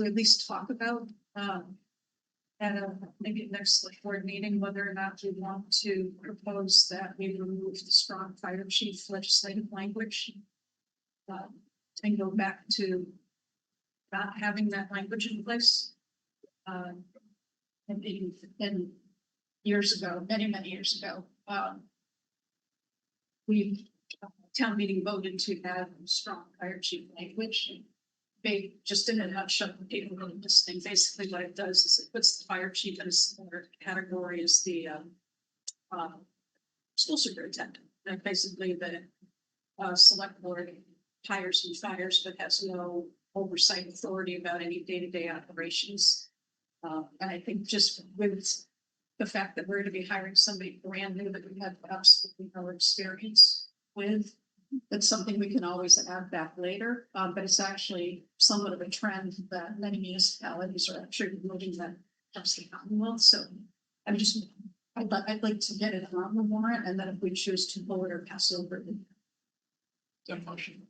Speaker 2: at least talk about at a maybe next select board meeting, whether or not we want to propose that we remove the strong fire chief legislative language and go back to not having that language in place. And years ago, many years ago, town meeting voted to have strong fire chief language. They just in a nutshell, people really listening, basically what it does is it puts the fire chief in a similar category as the school superintendent. And basically the select board hires and fires, but has no oversight authority about any day-to-day operations. And I think just with the fact that we're going to be hiring somebody brand new that we have absolutely no experience with, that's something we can always add back later. But it's actually somewhat of a trend that many municipalities are actually moving that across the Commonwealth. So I'd like to get it on the warrant, and then if we choose to pull it or pass over the motion.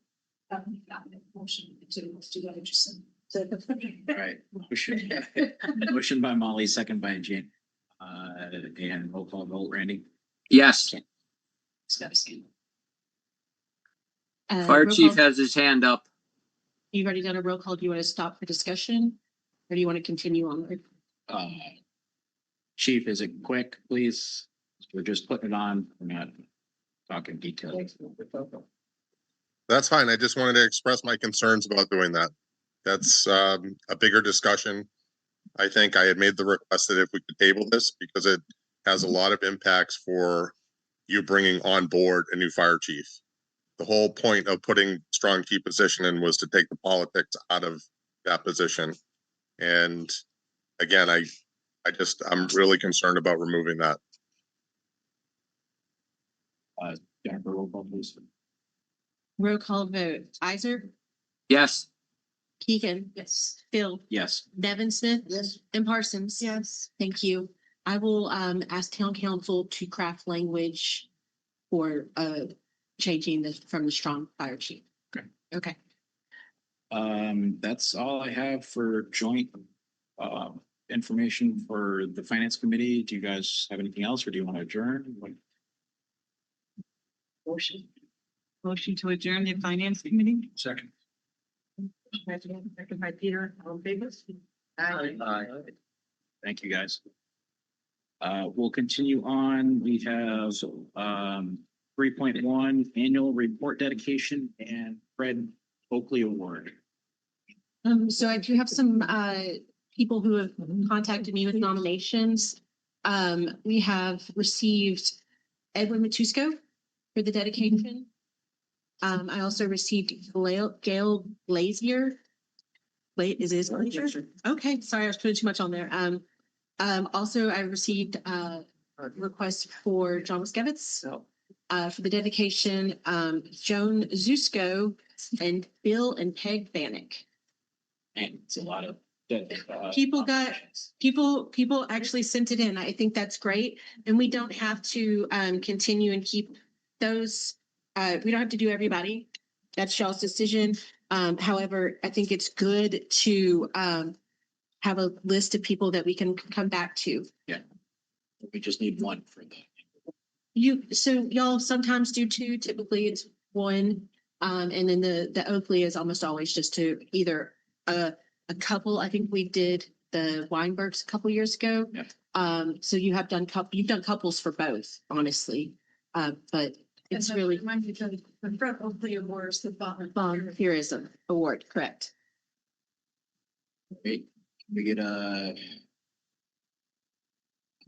Speaker 2: Not a motion to do what I just said.
Speaker 1: Right. Motion by Molly, second by Jane. And roll call vote, Randy.
Speaker 3: Yes, fire
Speaker 12: roll
Speaker 3: chief
Speaker 12: call.
Speaker 3: has his hand up.
Speaker 12: You've already done a roll call. Do you want to stop for discussion? Or do you want to continue on?
Speaker 1: Chief, is it quick, please? We're just putting it on. We're not talking details.
Speaker 17: That's fine. I just wanted to express my concerns about doing that. That's a bigger discussion. I think I had made the request that if we could table this because it has a lot of impacts for you bringing on board a new fire chief. The whole point of putting strong key position in was to take the politics out of that position. And again, I'm really concerned about removing that.
Speaker 1: Jennifer, roll call, please.
Speaker 12: Roll call vote. Isaac,
Speaker 3: Yes,
Speaker 12: Keegan. Yes. Phil,
Speaker 1: Yes.
Speaker 12: Nevin Smith.
Speaker 8: Yes.
Speaker 12: And Parsons.
Speaker 6: Yes.
Speaker 12: Thank you. I will ask town council to craft language for changing this from the strong fire chief.
Speaker 1: Okay.
Speaker 12: Okay.
Speaker 1: That's all I have for joint information for the finance committee. Do you guys have anything else or do you want to adjourn?
Speaker 14: Motion to adjourn the finance committee.
Speaker 1: Second.
Speaker 8: Second by Peter, all in favor?
Speaker 1: Thank you, guys. We'll continue on. We have 3.1 annual report dedication and Fred Oakley Award.
Speaker 12: So I do have some people who have contacted me with nominations. We have received Edwin Matusco for the dedication. I also received Gail Glazier. Wait, is it Glazier? Okay, sorry, I was putting too much on there. Also, I received requests for John Wiskevitz for the dedication, Joan Zusko and Bill and Peg Bannock.
Speaker 1: And it's a lot of
Speaker 12: People actually sent it in. I think that's great. And we don't have to continue and keep those. We don't have to do everybody. That's y'all's decision. However, I think it's good to have a list of people that we can come back to.
Speaker 1: Yeah. We just need one for that.
Speaker 12: So y'all sometimes do two, typically it's one. And then the Oakley is almost always just to either a couple. I think we did the Weinbergs a couple years ago.
Speaker 1: Yeah.
Speaker 12: So you've done couples for both, honestly. But it's really
Speaker 2: The Fred Oakley Award is the
Speaker 12: volunteerism award, correct?
Speaker 1: Great. Can we get a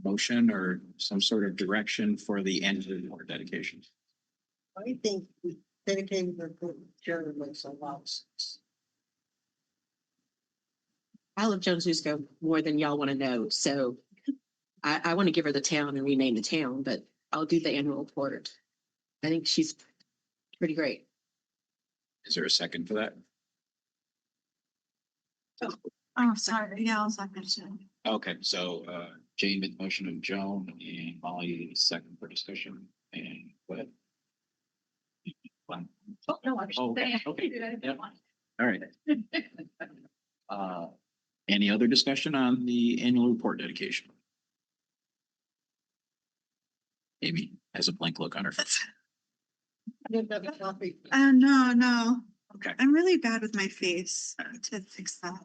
Speaker 1: motion or some sort of direction for the end of the award dedication?
Speaker 8: I think dedicating the chair makes a lot of sense.
Speaker 12: I love Joan Zusko more than y'all want to know, so I want to give her the town and rename the town, but I'll do the annual report. I think she's pretty great.
Speaker 1: Is there a second for that?
Speaker 6: Oh, sorry. Yeah, I'll second it.
Speaker 1: Okay, so Jane made the motion of Joan and Molly second for discussion and what?
Speaker 2: Oh, no, I'm
Speaker 1: Oh, okay,
Speaker 2: saying.
Speaker 1: okay. Yep. All right. Any other discussion on the annual report dedication? Amy has a blank look on her face.
Speaker 6: No.
Speaker 1: Okay.
Speaker 6: I'm really bad with my face to fix that.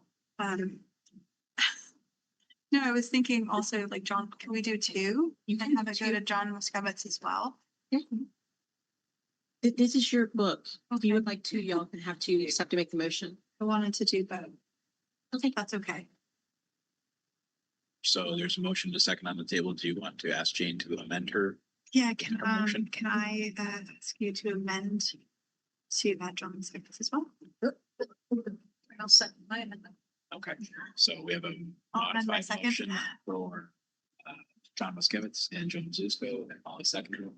Speaker 6: No, I was thinking also like John, can we do two? You can have it go to John Wiskevitz as well.
Speaker 12: This is your book. If you would like to, y'all can have to, you just have to make the motion.
Speaker 6: I wanted to do both.
Speaker 12: Okay.
Speaker 6: That's okay.
Speaker 1: So there's a motion to second on the table. Do you want to ask Jane to amend her?
Speaker 6: Yeah,
Speaker 1: can motion?
Speaker 6: I ask you to amend to that John Wiskevitz as well?
Speaker 2: I'll second my amendment.
Speaker 1: Okay, so we have a
Speaker 6: I'll amend my
Speaker 1: modified
Speaker 6: second.
Speaker 1: motion for John Moskowitz and Joan Zusko and Molly second.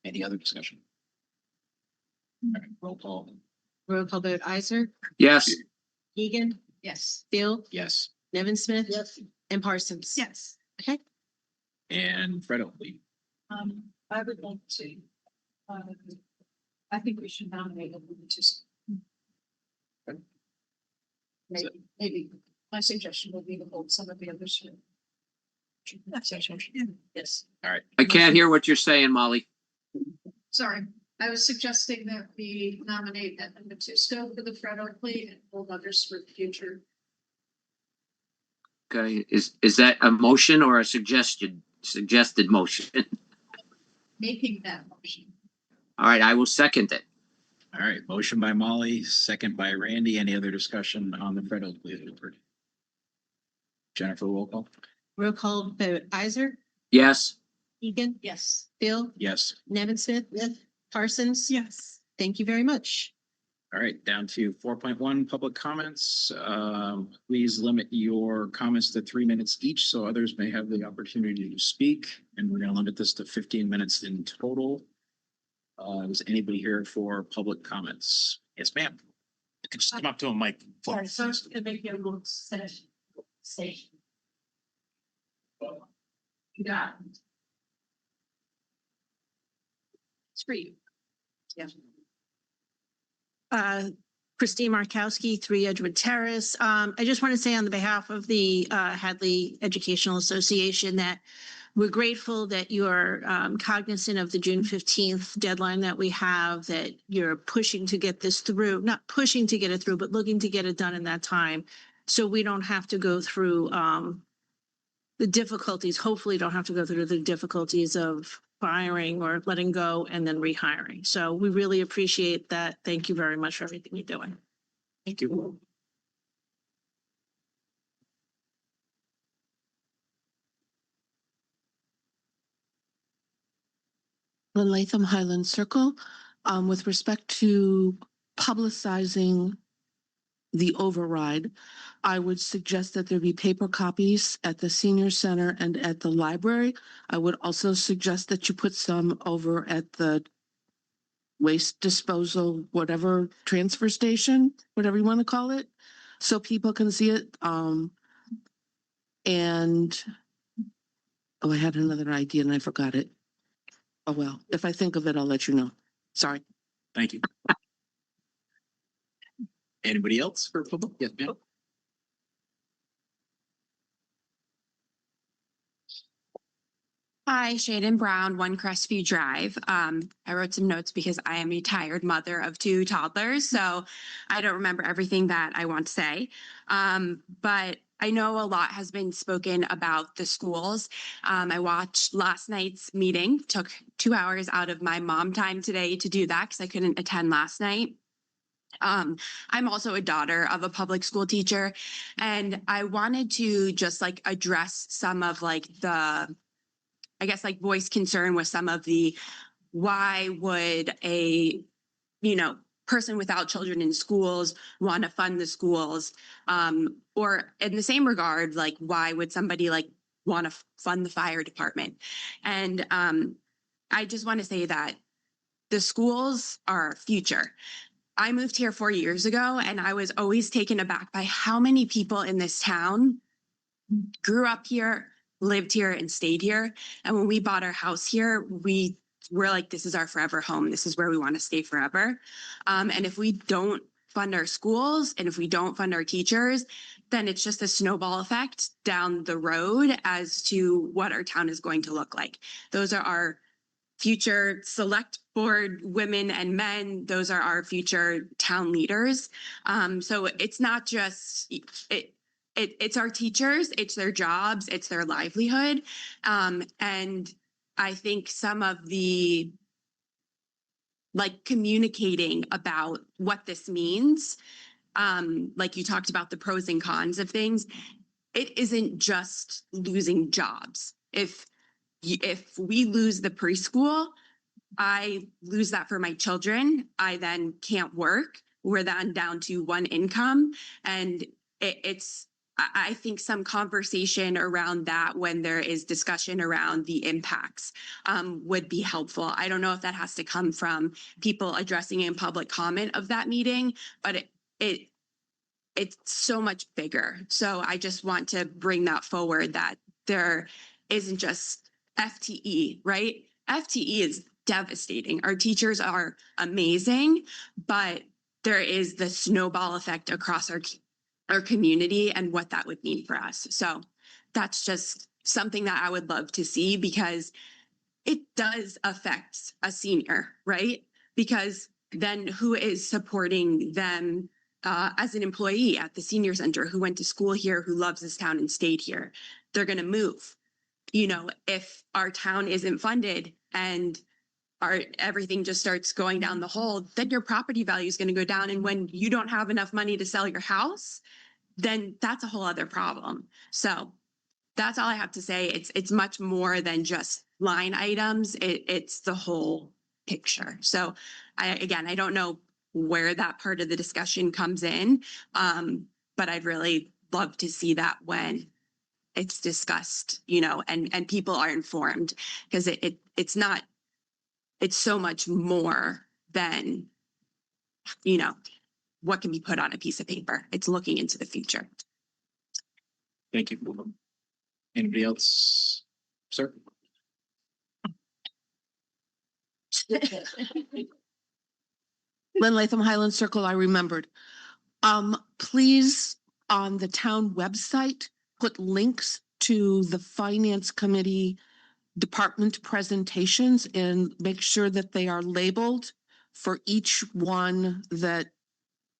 Speaker 1: Any other discussion? All right, roll call.
Speaker 12: Roll call vote, Isaac,
Speaker 3: yes.
Speaker 12: Egan,
Speaker 2: Yes.
Speaker 12: Bill,
Speaker 1: Yes,
Speaker 12: Nevin Smith.
Speaker 8: Yes.
Speaker 12: And Parsons.
Speaker 6: Yes.
Speaker 12: Okay.
Speaker 1: and Fred Oakley.
Speaker 2: I would like to, I think we should nominate a woman to. Maybe my suggestion would be to hold some of the others. Yes,
Speaker 1: All right.
Speaker 3: I can't hear what you're saying, Molly.
Speaker 2: sorry. I was suggesting that we nominate Edmund Matusko for the Fred Oakley and hold others for the future.
Speaker 3: Okay, is that a motion or a suggested motion?
Speaker 2: Making that motion.
Speaker 3: All right, I will second it.
Speaker 1: All right, motion by Molly, second by Randy. Any other discussion on the Fred Oakley Award? Jennifer, roll call.
Speaker 12: Roll call vote, Isaac,
Speaker 3: Yes.
Speaker 12: Egan,
Speaker 2: Yes.
Speaker 12: Bill,
Speaker 1: Yes.
Speaker 12: Nevin Smith, Parsons.
Speaker 6: Yes.
Speaker 12: Thank you very much.
Speaker 1: All right, down to 4.1, public comments. Please limit your comments to 3 minutes each so others may have the opportunity to speak. And we're going to limit this to 15 minutes in total. Is anybody here for public comments? Yes, ma'am. You can just come up to a mic.
Speaker 6: Sorry, first, to make your little session. Station. You got it.
Speaker 7: It's for you.
Speaker 6: Yeah.
Speaker 12: Christine Markowski, 3 Edgewood Terrace. I just want to say on the behalf of the Hadley Educational Association that we're grateful that you're cognizant of the June 15th deadline that we have, that you're pushing to get this through, not pushing to get it through, but looking to get it done in that time. So we don't have to go through the difficulties, hopefully don't have to go through the difficulties of firing or letting go and then rehiring. So we really appreciate that. Thank you very much for everything you're doing.
Speaker 1: Thank you.
Speaker 18: Lynn Latham, Highland Circle. With respect to publicizing the override, I would suggest that there be paper copies at the senior center and at the library. I would also suggest that you put some over at the waste disposal, whatever, transfer station, whatever you want to call it, so people can see it. And oh, I had another idea and I forgot it. Oh, well, if I think of it, I'll let you know. Sorry.
Speaker 1: Thank you. Anybody else for public? Yes, ma'am.
Speaker 19: Hi, Shaden Brown, One Crestview Drive. I wrote some notes because I am a tired mother of 2 toddlers, so I don't remember everything that I want to say. But I know a lot has been spoken about the schools. I watched last night's meeting, took 2 hours out of my mom time today to do that because I couldn't attend last night. I'm also a daughter of a public school teacher, and I wanted to just like address some of like the, I guess, like voice concern with some of the, why would a, person without children in schools want to fund the schools? Or in the same regard, like, why would somebody like want to fund the fire department? And I just want to say that the schools are our future. I moved here 4 years ago, and I was always taken aback by how many people in this town grew up here, lived here, and stayed here. And when we bought our house here, we're like, this is our forever home. This is where we want to stay forever. And if we don't fund our schools and if we don't fund our teachers, then it's just a snowball effect down the road as to what our town is going to look like. Those are our future select board women and men. Those are our future town leaders. So it's not just it's our teachers, it's their jobs, it's their livelihood. And I think some of the like communicating about what this means, like you talked about the pros and cons of things, it isn't just losing jobs. If we lose the preschool, I lose that for my children. I then can't work. We're then down to one income. And I think some conversation around that when there is discussion around the impacts would be helpful. I don't know if that has to come from people addressing in public comment of that meeting, but it's so much bigger. So I just want to bring that forward, that there isn't just FTE, right? FTE is devastating. Our teachers are amazing, but there is the snowball effect across our community and what that would mean for us. So that's just something that I would love to see, because it does affect a senior, right? Because then who is supporting them as an employee at the senior center, who went to school here, who loves this town and stayed here? They're going to move. You know, if our town isn't funded and everything just starts going down the hole, then your property value is going to go down. And when you don't have enough money to sell your house, then that's a whole other problem. So that's all I have to say. It's much more than just line items. It's the whole picture. So I don't know where that part of the discussion comes in. But I'd really love to see that when it's discussed, you know, and people are informed, because it's so much more than, you know, what can be put on a piece of paper. It's looking into the future.
Speaker 1: Thank you. Anybody else? Sir?
Speaker 18: Lynn Latham, Highland Circle, I remembered. Please, on the town website, put links to the finance committee department presentations and make sure that they are labeled for each one that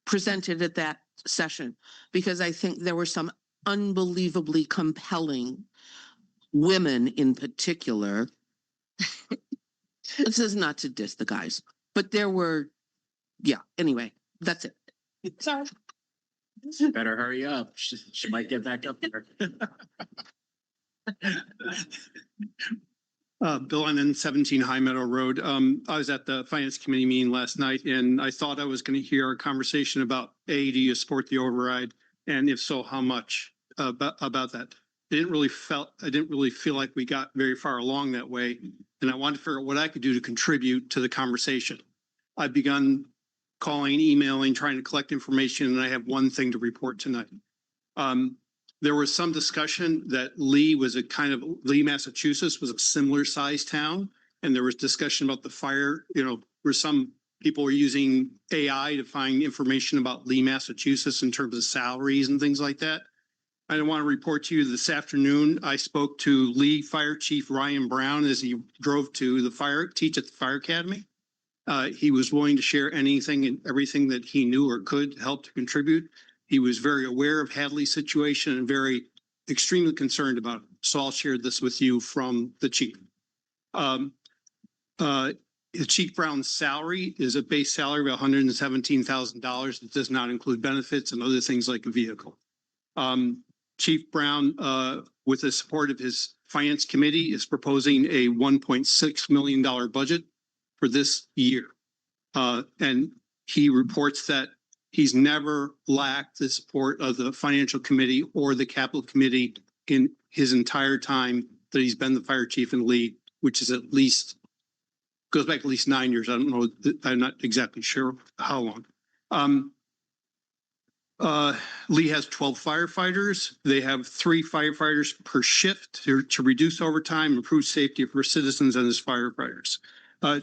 Speaker 18: presented at that session, because I think there were some unbelievably compelling women in particular. This is not to diss the guys, but there were, yeah, anyway, that's it. Sorry.
Speaker 1: Better hurry up. She might get back up there.
Speaker 20: Bill Lennon, 17 High Meadow Road. I was at the Finance Committee meeting last night, and I thought I was going to hear a conversation about, do you support the override? And if so, how much about that? I didn't really feel like we got very far along that way. And I wanted to figure out what I could do to contribute to the conversation. I've begun calling, emailing, trying to collect information, and I have one thing to report tonight. There was some discussion that Lee, Massachusetts was a similar sized town. And there was discussion about the fire, you know, where some people were using AI to find information about Lee, Massachusetts in terms of salaries and things like that. I want to report to you this afternoon, I spoke to Lee Fire Chief Ryan Brown as he drove to teach at the Fire Academy. He was willing to share anything and everything that he knew or could help to contribute. He was very aware of Hadley's situation and extremely concerned about it. So I'll share this with you from the chief. Chief Brown's salary is a base salary of $117,000. It does not include benefits and other things like a vehicle. Chief Brown, with the support of his finance committee, is proposing a $1.6 million budget for this year. And he reports that he's never lacked the support of the financial committee or the capital committee in his entire time that he's been the fire chief in Lee, which is goes back at least 9 years. I don't know. I'm not exactly sure how long. Lee has 12 firefighters. They have 3 firefighters per shift to reduce overtime, improve safety for citizens and his firefighters.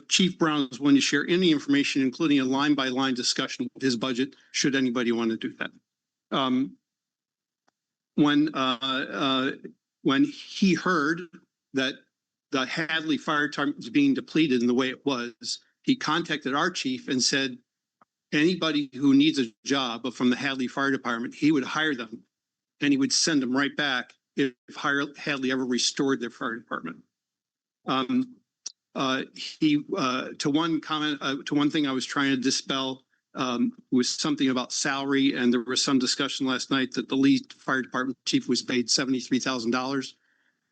Speaker 20: Chief Brown is willing to share any information, including a line-by-line discussion of his budget, should anybody want to do that. When he heard that the Hadley Fire Department was being depleted in the way it was, he contacted our chief and said, anybody who needs a job from the Hadley Fire Department, he would hire them and he would send them right back if Hadley ever restored their fire department. To one thing I was trying to dispel was something about salary, and there was some discussion last night that the Lee Fire Department chief was paid $73,000.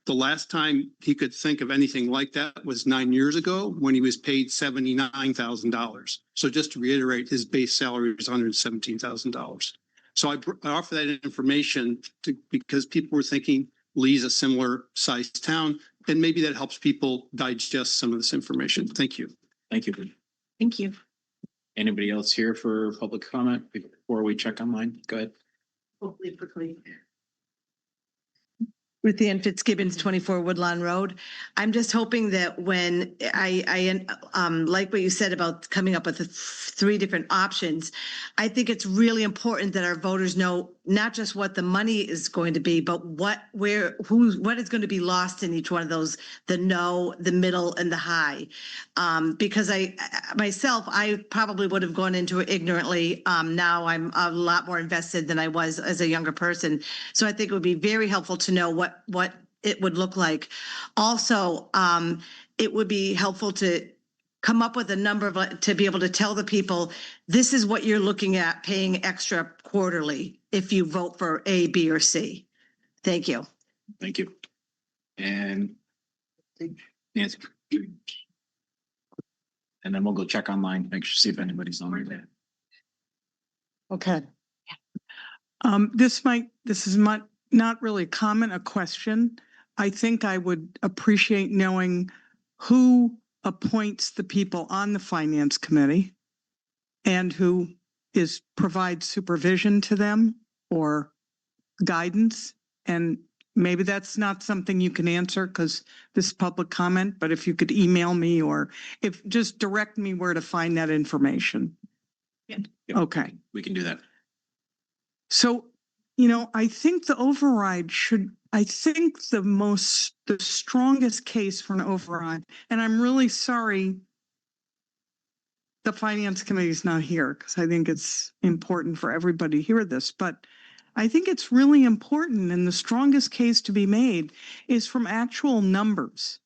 Speaker 20: The last time he could think of anything like that was 9 years ago when he was paid $79,000. So just to reiterate, his base salary was $117,000. So I offer that information because people were thinking Lee's a similar sized town, and maybe that helps people digest some of this information. Thank you.
Speaker 1: Thank you.
Speaker 12: Thank you.
Speaker 1: Anybody else here for public comment before we check online? Go ahead.
Speaker 21: Hopefully quickly. Ruthie Ann Fitzgibbons, 24 Woodlawn Road. I'm just hoping that when I like what you said about coming up with the 3 different options, I think it's really important that our voters know not just what the money is going to be, but what is going to be lost in each one of those, the no, the middle and the high. Because myself, I probably would have gone into it ignorantly. Now I'm a lot more invested than I was as a younger person. So I think it would be very helpful to know what it would look like. Also, it would be helpful to come up with a number to be able to tell the people, this is what you're looking at paying extra quarterly if you vote for A, B, or C. Thank you.
Speaker 1: Thank you. And Nancy. And then we'll go check online, make sure, see if anybody's on there.
Speaker 9: Okay. This is not really a comment, a question. I think I would appreciate knowing who appoints the people on the finance committee and who provides supervision to them or guidance. And maybe that's not something you can answer because this is public comment, but if you could email me or just direct me where to find that information.
Speaker 1: Yep.
Speaker 9: Okay.
Speaker 1: We can do that.
Speaker 9: So, I think the override the strongest case for an override, and I'm really sorry the finance committee is not here because I think it's important for everybody to hear this, but I think it's really important and the strongest case to be made is from actual numbers,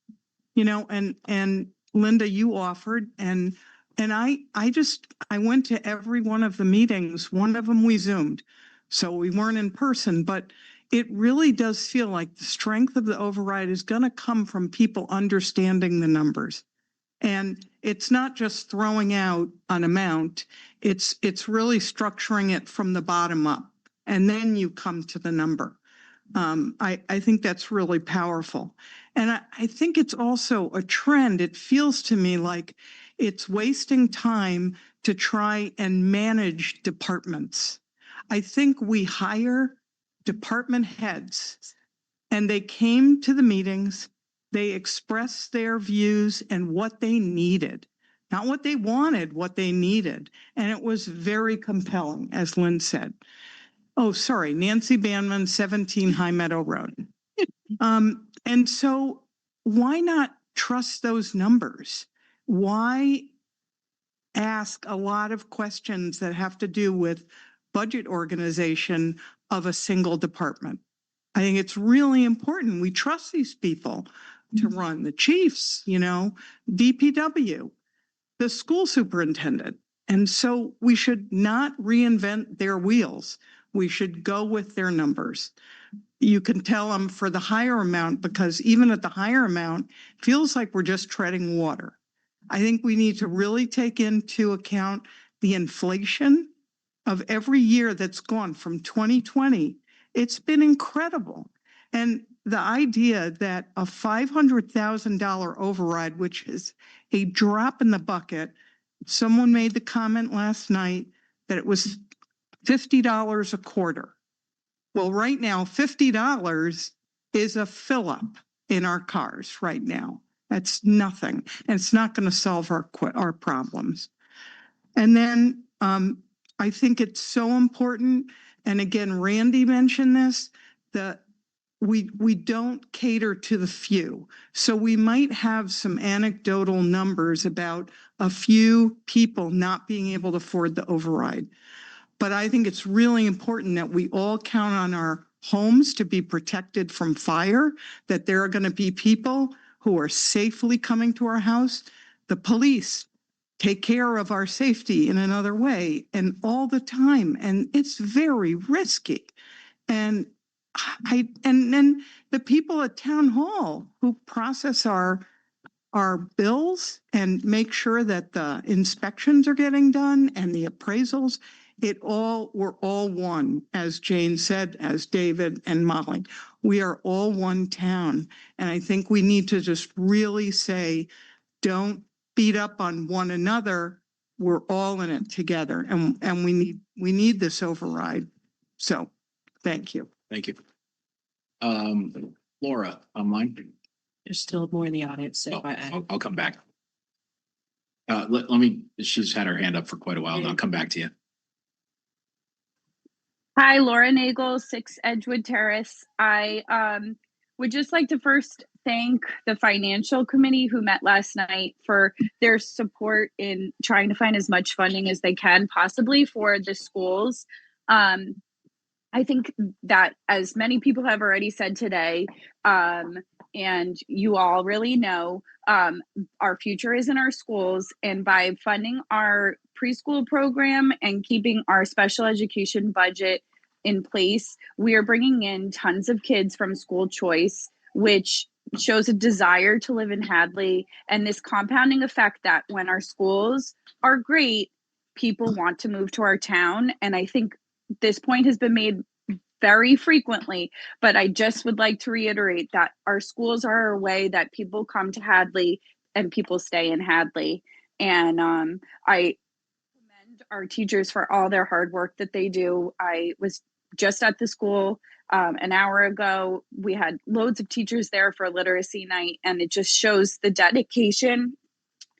Speaker 9: and Linda, you offered, and I went to every one of the meetings. One of them we Zoomed, so we weren't in person, but it really does feel like the strength of the override is going to come from people understanding the numbers. And it's not just throwing out an amount, it's really structuring it from the bottom up. And then you come to the number. I think that's really powerful. And I think it's also a trend. It feels to me like it's wasting time to try and manage departments. I think we hire department heads and they came to the meetings, they expressed their views and what they needed, not what they wanted, what they needed. And it was very compelling, as Lynn said. Oh, sorry, Nancy Banman, 17 High Meadow Road. And so why not trust those numbers? Why ask a lot of questions that have to do with budget organization of a single department? I think it's really important. We trust these people to run the chiefs, DPW, the school superintendent. And so we should not reinvent their wheels. We should go with their numbers. You can tell them for the higher amount, because even at the higher amount, it feels like we're just treading water. I think we need to really take into account the inflation of every year that's gone from 2020. It's been incredible. And the idea that a $500,000 override, which is a drop in the bucket, someone made the comment last night that it was $50 a quarter. Well, right now, $50 is a fill up in our cars right now. That's nothing. And it's not going to solve our problems. And then I think it's so important. And again, Randy mentioned this, that we don't cater to the few. So we might have some anecdotal numbers about a few people not being able to afford the override. But I think it's really important that we all count on our homes to be protected from fire, that there are going to be people who are safely coming to our house. The police take care of our safety in another way and all the time. And it's very risky. And then the people at town hall who process our bills and make sure that the inspections are getting done and the appraisals, we're all one, as Jane said, as David and Molly. We are all one town. And I think we need to just really say, don't beat up on one another. We're all in it together, and we need this override. So thank you.
Speaker 1: Thank you. Laura, online.
Speaker 22: There's still more in the audience, so
Speaker 1: I'll come back. Let me, she's had her hand up for quite a while, and I'll come back to you.
Speaker 4: Hi, Laura Nagel, 6 Edgewood Terrace. I would just like to first thank the financial committee who met last night for their support in trying to find as much funding as they can possibly for the schools. I think that, as many people have already said today, and you all really know, our future is in our schools, and by funding our preschool program and keeping our special education budget in place, we are bringing in tons of kids from school choice, which shows a desire to live in Hadley, and this compounding effect that when our schools are great, people want to move to our town. And I think this point has been made very frequently, but I just would like to reiterate that our schools are a way that people come to Hadley and people stay in Hadley. And I commend our teachers for all their hard work that they do. I was just at the school an hour ago. We had loads of teachers there for literacy night, and it just shows the dedication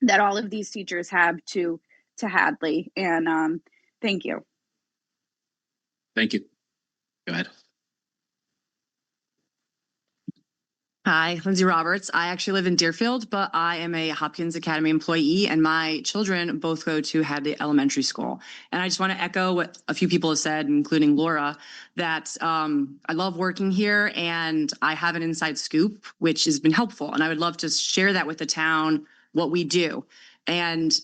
Speaker 4: that all of these teachers have to Hadley. And thank you.
Speaker 1: Thank you. Go ahead.
Speaker 10: Hi, Lindsay Roberts. I actually live in Deerfield, but I am a Hopkins Academy employee, and my children both go to Hadley Elementary School. And I just want to echo what a few people have said, including Laura, that I love working here and I have an inside scoop, which has been helpful. And I would love to share that with the town, what we do. And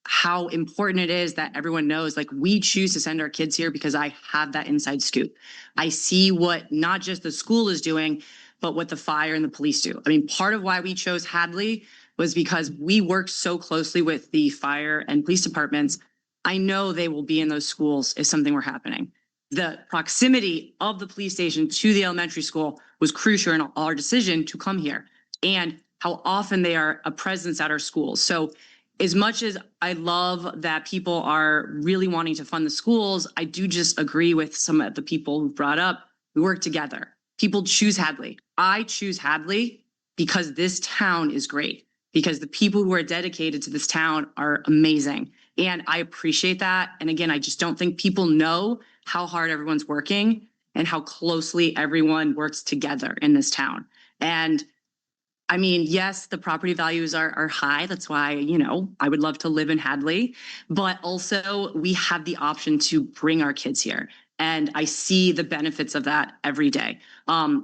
Speaker 10: how important it is that everyone knows, like, we choose to send our kids here because I have that inside scoop. I see what not just the school is doing, but what the fire and the police do. I mean, part of why we chose Hadley was because we work so closely with the fire and police departments. I know they will be in those schools if something were happening. The proximity of the police station to the elementary school was crucial in our decision to come here, and how often they are a presence at our schools. So as much as I love that people are really wanting to fund the schools, I do just agree with some of the people who brought up, we work together. People choose Hadley. I choose Hadley because this town is great, because the people who are dedicated to this town are amazing. And I appreciate that. And again, I just don't think people know how hard everyone's working and how closely everyone works together in this town. And I mean, yes, the property values are high. That's why, you know, I would love to live in Hadley, but also we have the option to bring our kids here. And I see the benefits of that every day.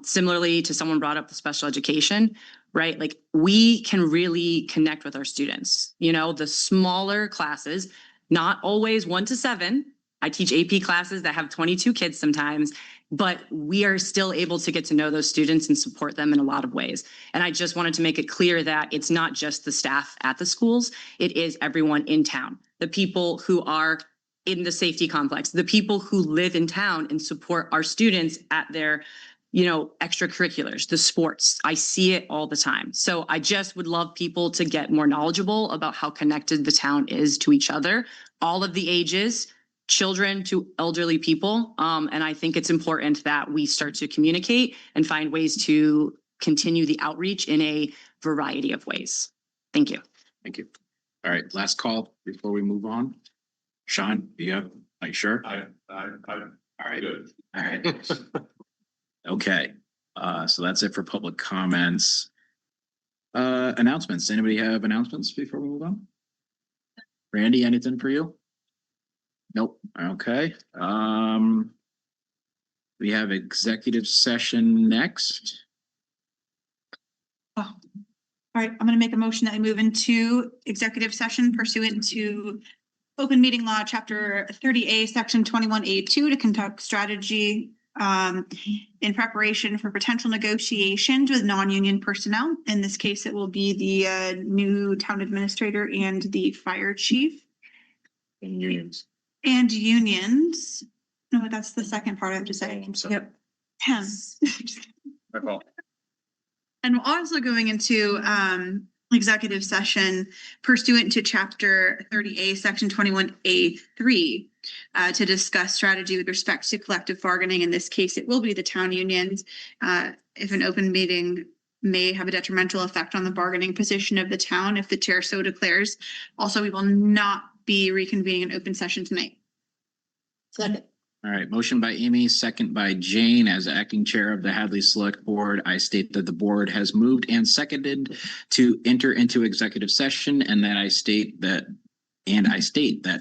Speaker 10: Similarly to someone brought up the special education, right? Like, we can really connect with our students. You know, the smaller classes, not always 1 to 7. I teach AP classes that have 22 kids sometimes, but we are still able to get to know those students and support them in a lot of ways. And I just wanted to make it clear that it's not just the staff at the schools, it is everyone in town. The people who are in the safety complex, the people who live in town and support our students at their, you know, extracurriculars, the sports. I see it all the time. So I just would love people to get more knowledgeable about how connected the town is to each other, all of the ages, children to elderly people. And I think it's important that we start to communicate and find ways to continue the outreach in a variety of ways. Thank you.
Speaker 1: Thank you. All right, last call before we move on. Sean, are you sure?
Speaker 5: All
Speaker 1: right.
Speaker 5: Good.
Speaker 1: All right. Okay, so that's it for public comments. Announcements. Anybody have announcements before we move on? Randy, anything for you? Nope. Okay. We have executive session next.
Speaker 23: Oh. All right, I'm going to make a motion that we move into executive session pursuant to Open Meeting Law, Chapter 30A, Section 21A2, to conduct strategy in preparation for potential negotiations with non-union personnel. In this case, it will be the new town administrator and the fire chief.
Speaker 1: And unions.
Speaker 23: And unions. No, that's the second part I have to say. Yep.
Speaker 5: My fault.
Speaker 23: And we're also going into executive session pursuant to Chapter 30A, Section 21A3, to discuss strategy with respect to collective bargaining. In this case, it will be the town unions. If an open meeting may have a detrimental effect on the bargaining position of the town, if the chair so declares. Also, we will not be reconvening an open session tonight.
Speaker 12: Second.
Speaker 1: All right, motion by Amy, second by Jane. As acting chair of the Hadley Select Board, I state that the board has moved and seconded to enter into executive session, and that I state that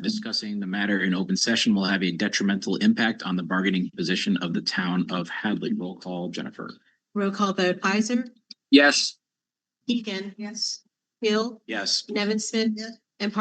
Speaker 1: discussing the matter in open session will have a detrimental impact on the bargaining position of the town of Hadley. Roll call, Jennifer.
Speaker 12: Roll call vote, Isaac,
Speaker 3: Yes.
Speaker 12: Egan,
Speaker 2: Yes.
Speaker 12: Hill,
Speaker 1: Yes.
Speaker 12: Nevin Smith,